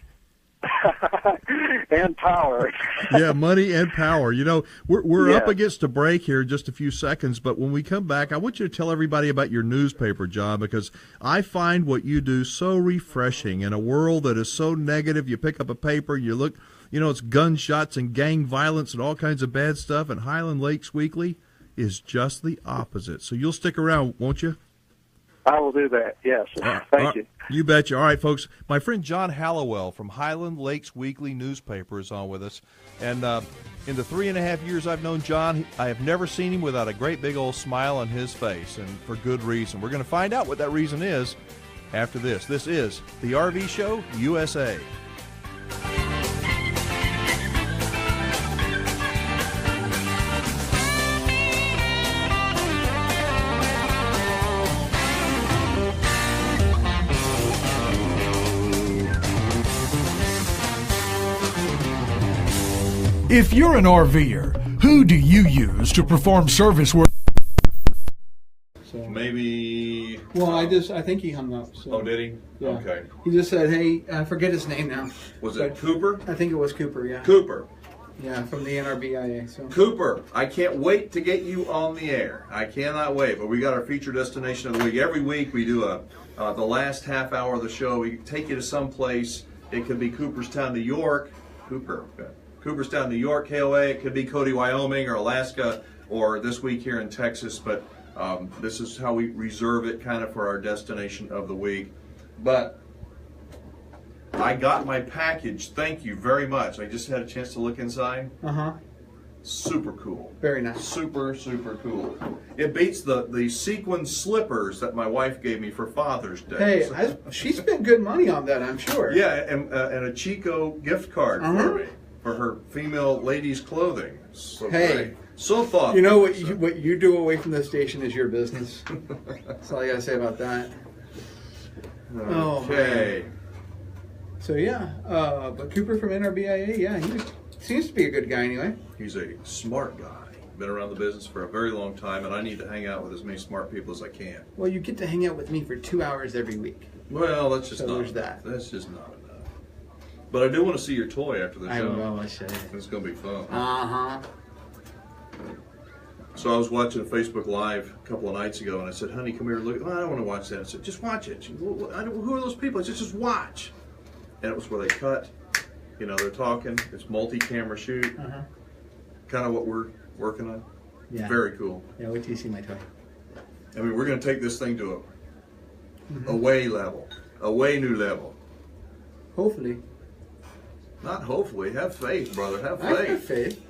And power. Yeah, money and power. You know, we're up against a break here in just a few seconds, but when we come back, I want you to tell everybody about your newspaper, John, because I find what you do so refreshing in a world that is so negative. You pick up a paper, you look, you know, it's gunshots and gang violence and all kinds of bad stuff, and Highland Lakes Weekly is just the opposite. So you'll stick around, won't you? I will do that, yes. Thank you. You betcha. All right, folks. My friend John Hallowell from Highland Lakes Weekly newspaper is on with us. And in the 3.5 years I've known John, I have never seen him without a great big old smile on his face, and for good reason. We're going to find out what that reason is after this. This is the RV Show USA. If you're an RVer, who do you use to perform service work? Well, I think he hung up. So. Oh, did he? Yeah. Okay. He just said, "Hey, I forget his name now." Was it Cooper? I think it was Cooper. Yeah. Cooper. Yeah, from the NRBIA. So. Cooper, I can't wait to get you on the air. I cannot wait. But we got our feature destination of the week. Every week we do the last half hour of the show. We take you to some place. It could be Cooperstown, New York. Cooperstown, New York, KOA. It could be Cody, Wyoming, or Alaska, or this week here in Texas. But this is how we reserve it kind of for our destination of the week. But I got my package. Thank you very much. I just had a chance to look inside. Super cool. Very nice. Super, super cool. It beats the sequin slippers that my wife gave me for Father's Day. Hey, she spent good money on that, I'm sure. Yeah, and a Chico gift card for me for her female ladies' clothing. So great. So thoughtful. You know what you do away from the station is your business. That's all I got to say about that. Okay. So yeah, but Cooper from NRBIA, yeah, he seems to be a good guy anyway. He's a smart guy. Been around the business for a very long time, and I need to hang out with as many smart people as I can. Well, you get to hang out with me for 2 hours every week. Well, that's just not there's enough. that. That's just not enough. But I do want to see your toy after the show. I will, I say. It's going to be fun. Uh-huh. So I was watching a Facebook Live a couple of nights ago, and I said, honey, come here, look. Well, I don't want to watch that. I said, just watch it. She said, who are those people? I said, just watch. And it was where they cut. You know, they're talking. It's multi-camera shoot. Kind of what we're working on. Yeah. Very cool. Yeah, wait till you see my toy. I mean, we're going to take this thing to a way level, a way new level. Hopefully. Not hopefully. Have faith, brother. Have faith. I have faith.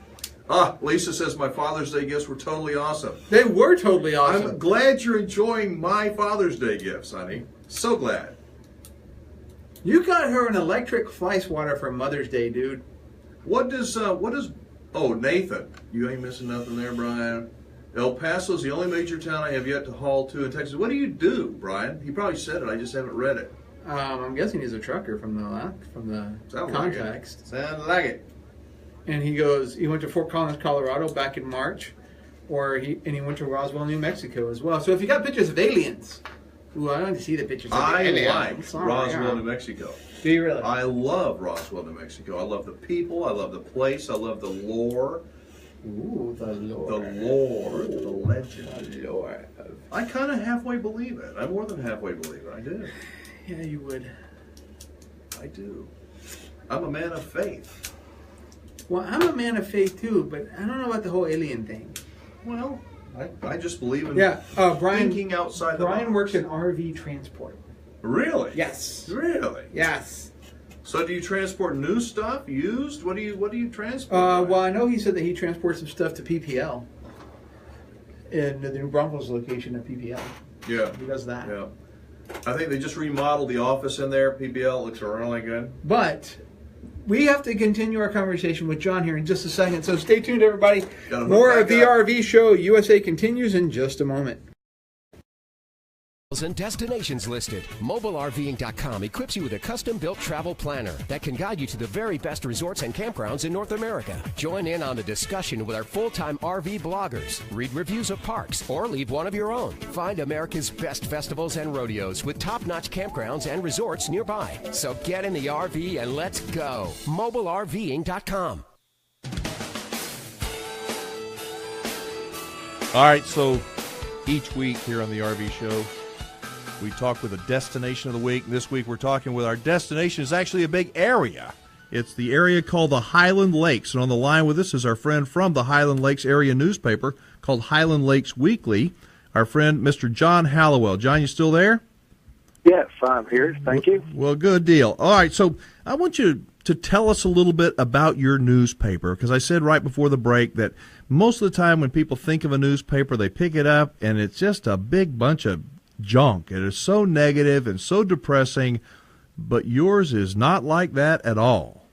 Lisa says my Father's Day gifts were totally awesome. They were totally awesome. I'm glad you're enjoying my Father's Day gifts, honey. So glad. You got her an electric fly swatter for Mother's Day, dude. What does, oh, Nathan. You ain't missing nothing there, Brian. El Paso's the only major town I have yet to haul to in Texas. What do you do, Brian? He probably said it. I just haven't read it. I'm guessing he's a trucker from the context. Sounds like it. And he went to Fort Collins, Colorado back in March, and he went to Roswell, New Mexico as well. So if you got pictures of aliens, ooh, I don't see the pictures of aliens. I like Roswell, New Mexico. Do you really? I love Roswell, New Mexico. I love the people. I love the place. I love the lore. Ooh, the lore. The lore. The legend. The lore. I kind of halfway believe it. I more than halfway believe it. I do. Yeah, you would. I do. I'm a man of faith. Well, I'm a man of faith too, but I don't know about the whole alien thing. Well, I just believe in Brian, thinking outside the box. Brian works in RV transport. Really? Yes. Really? Yes. So do you transport new stuff, used? What do you transport? Well, I know he said that he transports some stuff to PPL in the New Braunfels location at PPL. Yeah. He does that. Yeah. I think they just remodeled the office in there. PPL looks really good. But we have to continue our conversation with John here in just a second. So stay tuned, everybody. More of the RV Show USA continues in just a moment. And destinations listed. MobileRVing.com equips you with a custom-built travel planner that can guide you to the very best resorts and campgrounds in North America. Join in on the discussion with our full-time RV bloggers. Read reviews of parks or leave one of your own. Find America's best festivals and rodeos with top-notch campgrounds and resorts nearby. So get in the RV and let's go. MobileRVing.com. All right, so each week here on the RV Show, we talk with a destination of the week. This week we're talking with our destination is actually a big area. It's the area called the Highland Lakes. And on the line with us is our friend from the Highland Lakes area newspaper called Highland Lakes Weekly, our friend Mr. John Hallowell. John, you still there? Yes, I'm here. Thank you. Well, good deal. All right, so I want you to tell us a little bit about your newspaper, because I said right before the break that most of the time when people think of a newspaper, they pick it up, and it's just a big bunch of junk. It is so negative and so depressing, but yours is not like that at all.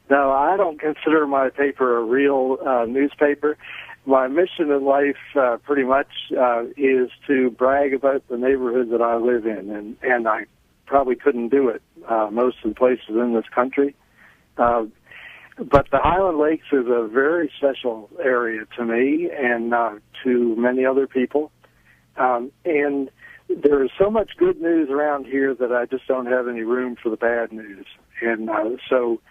No, I don't consider my paper a real newspaper. My mission in life pretty much is to brag about the neighborhood that I live in, and I probably couldn't do it most of the places in this country. But the Highland Lakes is a very special area to me and to many other people. And there is so much good news around here that I just don't have any room for the bad news. And so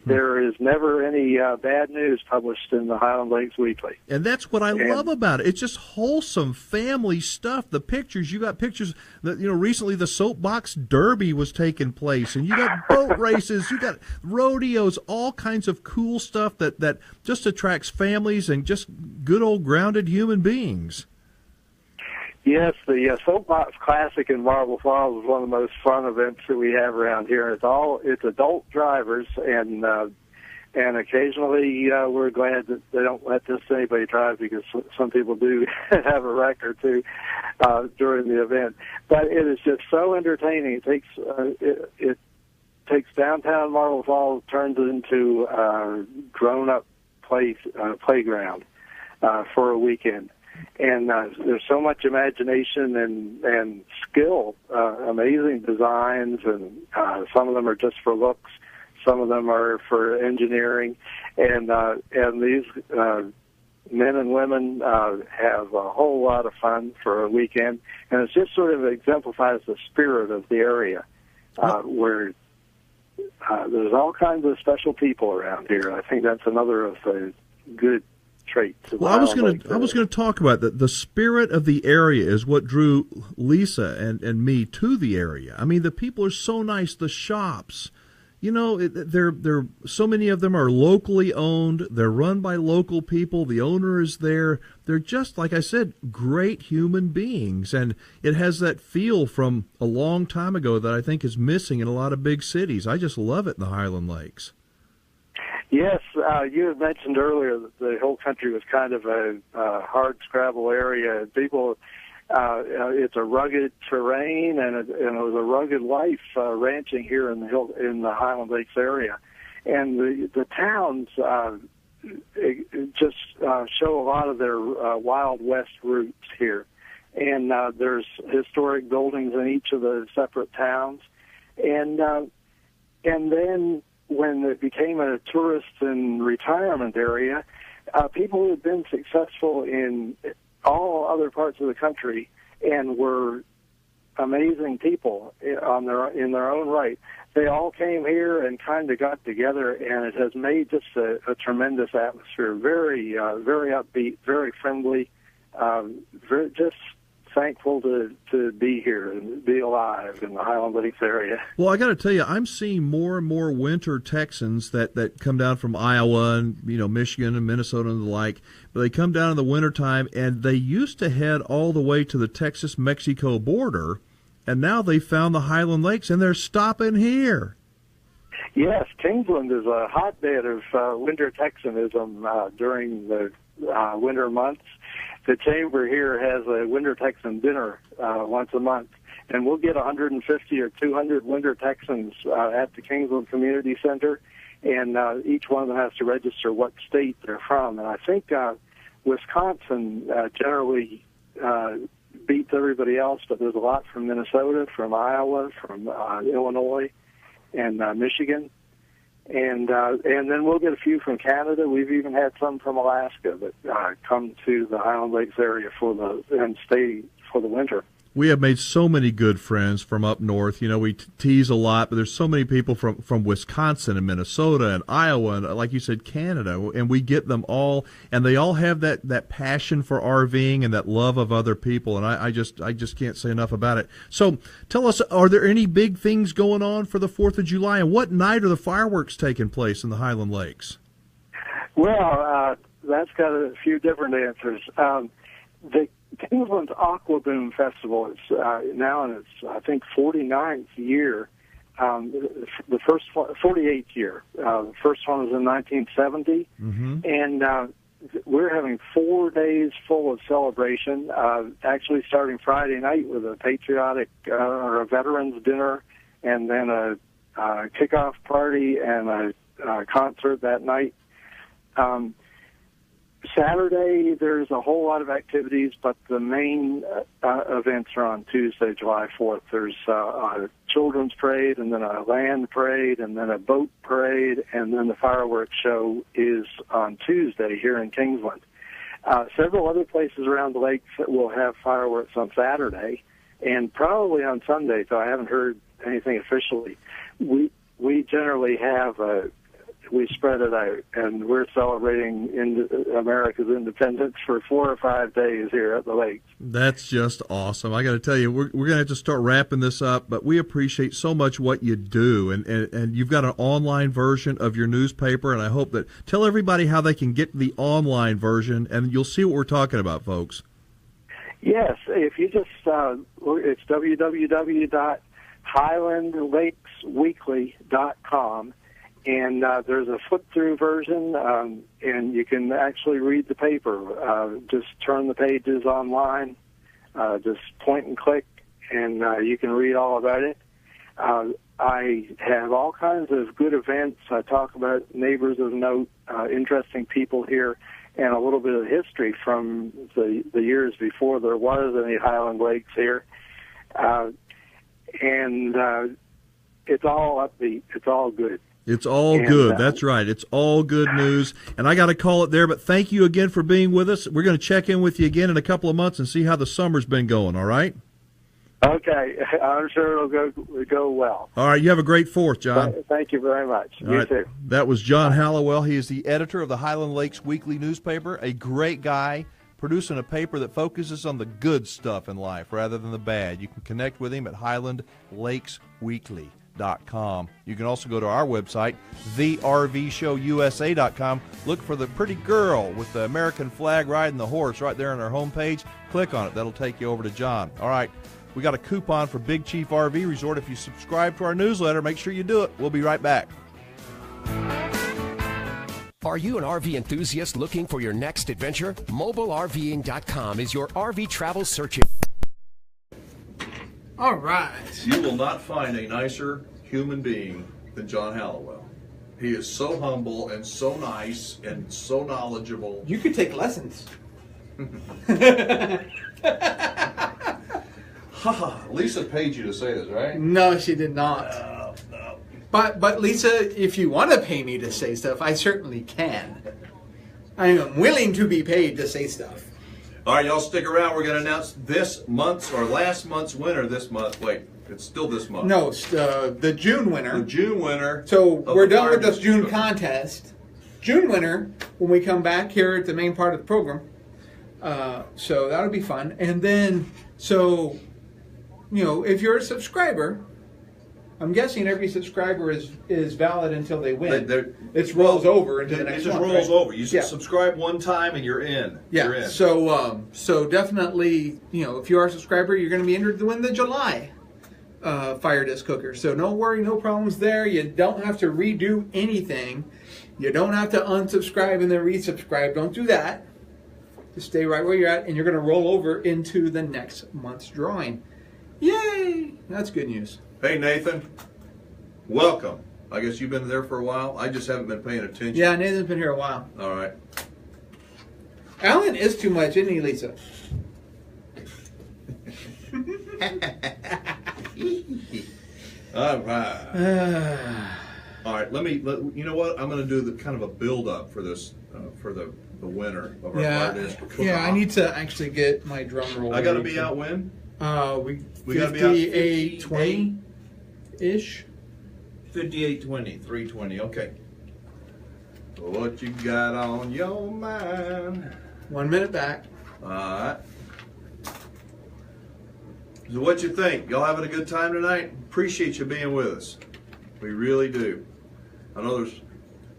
there is never any bad news published in the Highland Lakes Weekly. And that's what I love about it. It's just wholesome family stuff. The pictures, you got pictures that, recently the Soapbox Derby was taking place, and you got boat races, you got rodeos, all kinds of cool stuff that just attracts families and just good old grounded human beings. Yes, the Soapbox Classic in Marble Falls is one of the most fun events that we have around here. It's adult drivers, and occasionally we're glad that they don't let just anybody drive, because some people do have a wreck or two during the event. But it is just so entertaining. It takes downtown Marble Falls, turns it into a grown-up playground for a weekend. And there's so much imagination and skill, amazing designs, and some of them are just for looks, some of them are for engineering, and these men and women have a whole lot of fun for a weekend, and it just sort of exemplifies the spirit of the area, where there's all kinds of special people around here. I think that's another of the good traits. Well, I was going to talk about that. The spirit of the area is what drew Lisa and me to the area. I mean, the people are so nice. The shops, they're so many of them are locally owned. They're run by local people. The owner is there. They're just, like I said, great human beings, and it has that feel from a long time ago that I think is missing in a lot of big cities. I just love it in the Highland Lakes. Yes, you had mentioned earlier that the whole country was kind of a hard scrabble area. People, it's a rugged terrain, and it was a rugged life ranching here in the Highland Lakes area, and the towns just show a lot of their Wild West roots here, and there's historic buildings in each of the separate towns, and then when it became a tourist and retirement area, people who had been successful in all other parts of the country and were amazing people in their own right, they all came here and kind of got together, and it has made just a tremendous atmosphere. Very, very upbeat, very friendly, just thankful to be here and be alive in the Highland Lakes area. Well, I got to tell you, I'm seeing more and more winter Texans that come down from Iowa and Michigan and Minnesota and the like. But they come down in the wintertime, and they used to head all the way to the Texas-Mexico border, and now they found the Highland Lakes, and they're stopping here. Yes, Kingsland is a hotbed of winter Texanism during the winter months. The chamber here has a Winter Texan dinner once a month, and we'll get 150 or 200 Winter Texans at the Kingsland Community Center, and each one of them has to register what state they're from. And I think Wisconsin generally beats everybody else, but there's a lot from Minnesota, from Iowa, from Illinois, and Michigan. And then we'll get a few from Canada. We've even had some from Alaska that come to the Highland Lakes area and stay for the winter. We have made so many good friends from up north. We tease a lot, but there's so many people from Wisconsin and Minnesota and Iowa and, like you said, Canada, and we get them all, and they all have that passion for RVing and that love of other people, and I just can't say enough about it. So tell us, are there any big things going on for the 4th of July, and what night are the fireworks taking place in the Highland Lakes? Well, that's got a few different answers. The Kingsland's Aqua Boom Festival is now in its, I think, 49th year. The first 48th year. The first one was in 1970, and we're having 4 days full of celebration. Actually, starting Friday night with a patriotic or a veterans dinner, and then a kickoff party and a concert that night. Saturday, there's a whole lot of activities, but the main events are on Tuesday, July 4th. There's a children's parade, and then a land parade, and then a boat parade, and then the fireworks show is on Tuesday here in Kingsland. Several other places around the lake will have fireworks on Saturday, and probably on Sunday, so I haven't heard anything officially. We generally have we spread it out, and we're celebrating America's independence for 4 or 5 days here at the lakes. That's just awesome. I got to tell you, we're going to have to start wrapping this up, but we appreciate so much what you do, and you've got an online version of your newspaper, and I hope that tell everybody how they can get the online version, and you'll see what we're talking about, folks. Yes, if you just it's www.highlandlakesweekly.com. And there's a flip-through version, and you can actually read the paper. Just turn the pages online, just point and click, and you can read all about it. I have all kinds of good events. I talk about neighbors of note, interesting people here, and a little bit of history from the years before there was any Highland Lakes here. And it's all upbeat. It's all good. It's all good. That's right. It's all good news. And I got to call it there, but thank you again for being with us. We're going to check in with you again in a couple of months and see how the summer's been going, all right? Okay. I'm sure it'll go well. All right. You have a great 4th, John. Thank you very much. All you right. too. That was John Hallowell. He is the editor of the Highland Lakes Weekly newspaper, a great guy producing a paper that focuses on the good stuff in life rather than the bad. You can connect with him at highlandlakesweekly.com. You can also go to our website, thervshowusa.com. Look for the pretty girl with the American flag riding the horse right there on our homepage. Click on it. That'll take you over to John. All right. We got a coupon for Big Chief RV Resort. If you subscribe to our newsletter, make sure you do it. We'll be right back. Are you an RV enthusiast looking for your next adventure? MobileRVing.com is your RV travel search engine. All right. You will not find a nicer human being than John Hallowell. He is so humble and so nice and so knowledgeable. You could take lessons. Lisa paid you to say this, right? No, she did not. No. But Lisa, if you want to pay me to say stuff, I certainly can. I am willing to be paid to say stuff. All right, y'all stick around. We're going to announce this month's or last month's winner this month. Wait, it's still this month. No, it's the June winner. The June winner. So we're done with this June contest. June winner when we come back here at the main part of the program. So that'll be fun. And then, so, if you're a subscriber, I'm guessing every subscriber is valid until they win. It rolls over into the next one. It just rolls over. You subscribe one time and you're in. Yeah. You're in. So definitely, if you are a subscriber, you're going to be entered to win the July FireDisc Cooker. So no worry, no problems there. You don't have to redo anything. You don't have to unsubscribe and then resubscribe. Don't do that. Just stay right where you're at, and you're going to roll over into the next month's drawing. Yay! That's good news. Hey, Nathan. Welcome. I guess you've been there for a while. I just haven't been paying attention. Yeah, Nathan's been here a while. All right. Alan is too much, isn't he, Lisa? All right. All right. You know what? I'm going to do the kind of a build-up for this, for the winner of our FireDisc Cooker. Yeah, I need to actually get my drum roll. I got to be out when? We got to be out 58-20-ish. 58-20, 320. Okay. What you got on your mind? 1 minute back. All right. So what you think? Y'all having a good time tonight? Appreciate you being with us. We really do. I know there's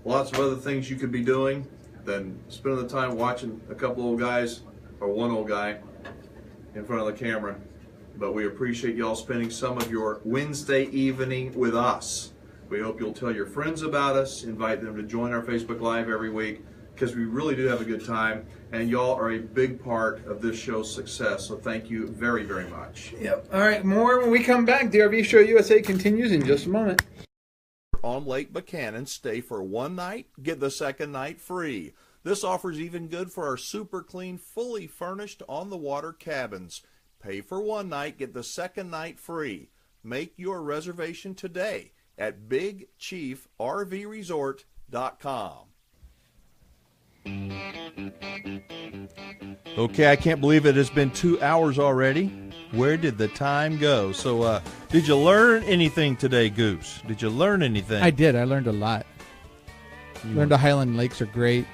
lots of other things you could be doing than spending the time watching a couple old guys or one old guy in front of the camera. But we appreciate y'all spending some of your Wednesday evening with us. We hope you'll tell your friends about us, invite them to join our Facebook Live every week, because we really do have a good time, and y'all are a big part of this show's success. So thank you very, very much. Yep. All right, more when we come back. The RV Show USA continues in just a moment. On Lake Buchanan, stay for one night, get the second night free. This offer is even good for our super clean, fully furnished on-the-water cabins. Pay for one night, get the second night free. Make your reservation today at BigChiefRVResort.com. Okay, I can't believe it has been 2 hours already. Where did the time go? So, did you learn anything today, Goose? Did you learn anything? I did. I learned a lot. Learned the Highland Lakes are great.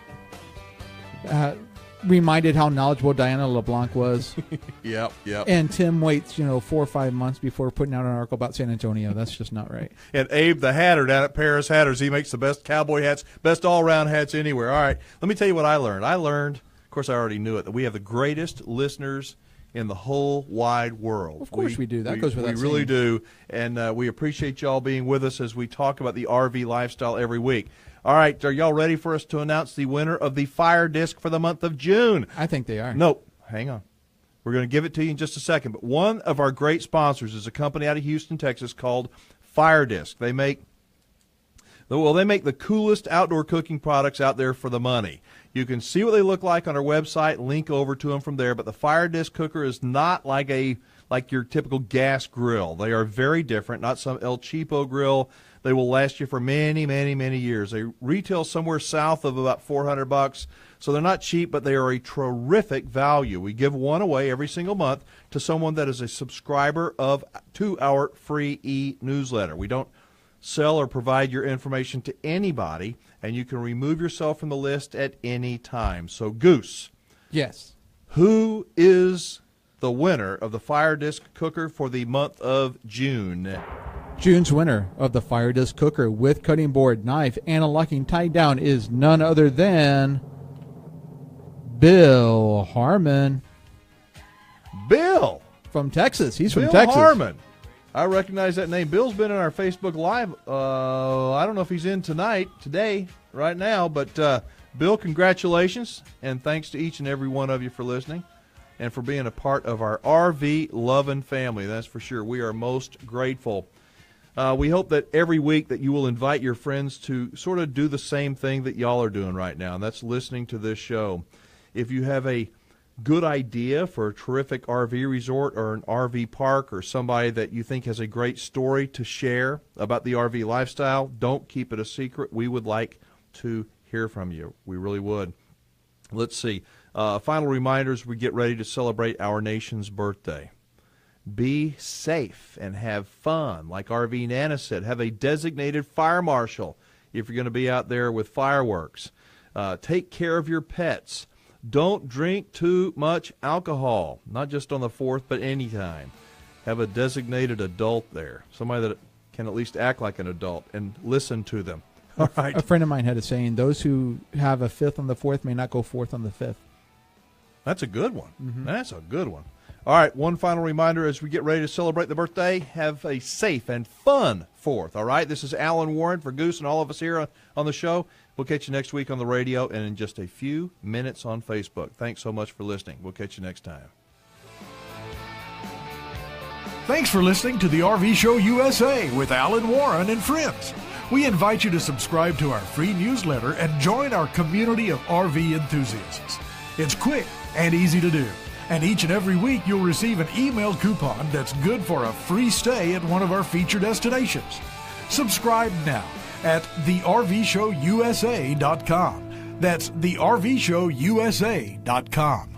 Reminded how knowledgeable Diana LeBlanc was. Yep. And Tim waits, 4 or 5 months before putting out an article about San Antonio. That's just not right. And Abe the Hatter down at Paris Hatters, he makes the best cowboy hats, best all-around hats anywhere. All right, let me tell you what I learned. Of course I already knew it, that we have the greatest listeners in the whole wide world. Of course we do. That goes without saying. We really do, and we appreciate y'all being with us as we talk about the RV lifestyle every week. All right, are y'all ready for us to announce the winner of the FireDisc for the month of June? I think they are. No, hang on. We're going to give it to you in just a second. But one of our great sponsors is a company out of Houston, Texas called FireDisc. They make the coolest outdoor cooking products out there for the money. You can see what they look like on our website, link over to them from there. But the FireDisc cooker is not like your typical gas grill. They are very different, not some El Cheapo grill. They will last you for many, many, many years. They retail somewhere south of about $400, so they're not cheap, but they are a terrific value. We give one away every single month to someone that is a subscriber to our free e-newsletter. We don't sell or provide your information to anybody, and you can remove yourself from the list at any time. So, Goose. Yes. Who is the winner of the FireDisc cooker for the month of June? June's winner of the FireDisc Cooker with cutting board, knife, and a locking tie down is none other than Bill Harmon. Bill! From Texas. He's Bill from Texas. Harmon. I recognize that name. Bill's been in our Facebook Live. I don't know if he's in today, right now, but Bill, congratulations, and thanks to each and every one of you for listening and for being a part of our RV-loving family. That's for sure. We are most grateful. We hope that every week that you will invite your friends to sort of do the same thing that y'all are doing right now, and that's listening to this show. If you have a good idea for a terrific RV resort or an RV park or somebody that you think has a great story to share about the RV lifestyle, don't keep it a secret. We would like to hear from you. We really would. Let's see. Final reminders, we get ready to celebrate our nation's birthday. Be safe and have fun. Like RV Nana said, have a designated fire marshal if you're going to be out there with fireworks. Take care of your pets. Don't drink too much alcohol, not just on the 4th, but anytime. Have a designated adult there, somebody that can at least act like an adult, and listen to them. All right. A friend of mine had a saying, those who have a 5th on the 4th may not go 4th on the 5th. That's a good one. Mm-hmm. That's a good one. All right, one final reminder as we get ready to celebrate the birthday, have a safe and fun 4th, all right? This is Alan Warren for Goose and all of us here on the show. We'll catch you next week on the radio and in just a few minutes on Facebook. Thanks so much for listening. We'll catch you next time. Thanks for listening to the RV Show USA with Alan Warren and friends. We invite you to subscribe to our free newsletter and join our community of RV enthusiasts. It's quick and easy to do. And each and every week, you'll receive an email coupon that's good for a free stay at one of our feature destinations. Subscribe now at thervshowusa.com. That's thervshowusa.com.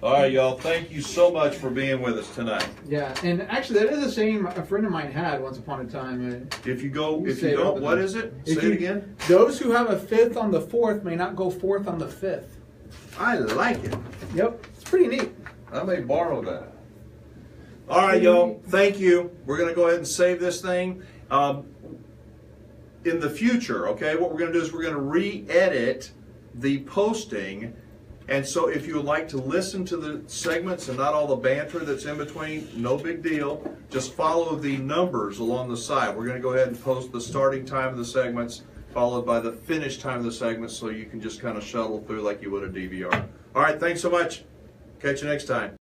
All right, y'all. Thank you so much for being with us tonight. Yeah, and actually, that is a saying a friend of mine had once upon a time. If you don't, what is it? Say it again. Those who have a 5th on the 4th may not go 4th on the 5th. I like it. Yep, it's pretty neat. I may borrow that. All right, y'all. Thank you. We're going to go ahead and save this thing. In the future, okay, what we're going to do is we're going to re-edit the posting. And so if you would like to listen to the segments and not all the banter that's in between, no big deal. Just follow the numbers along the side. We're going to go ahead and post the starting time of the segments followed by the finish time of the segments so you can just kind of shuttle through like you would a DVR. All right, thanks so much. Catch you next time.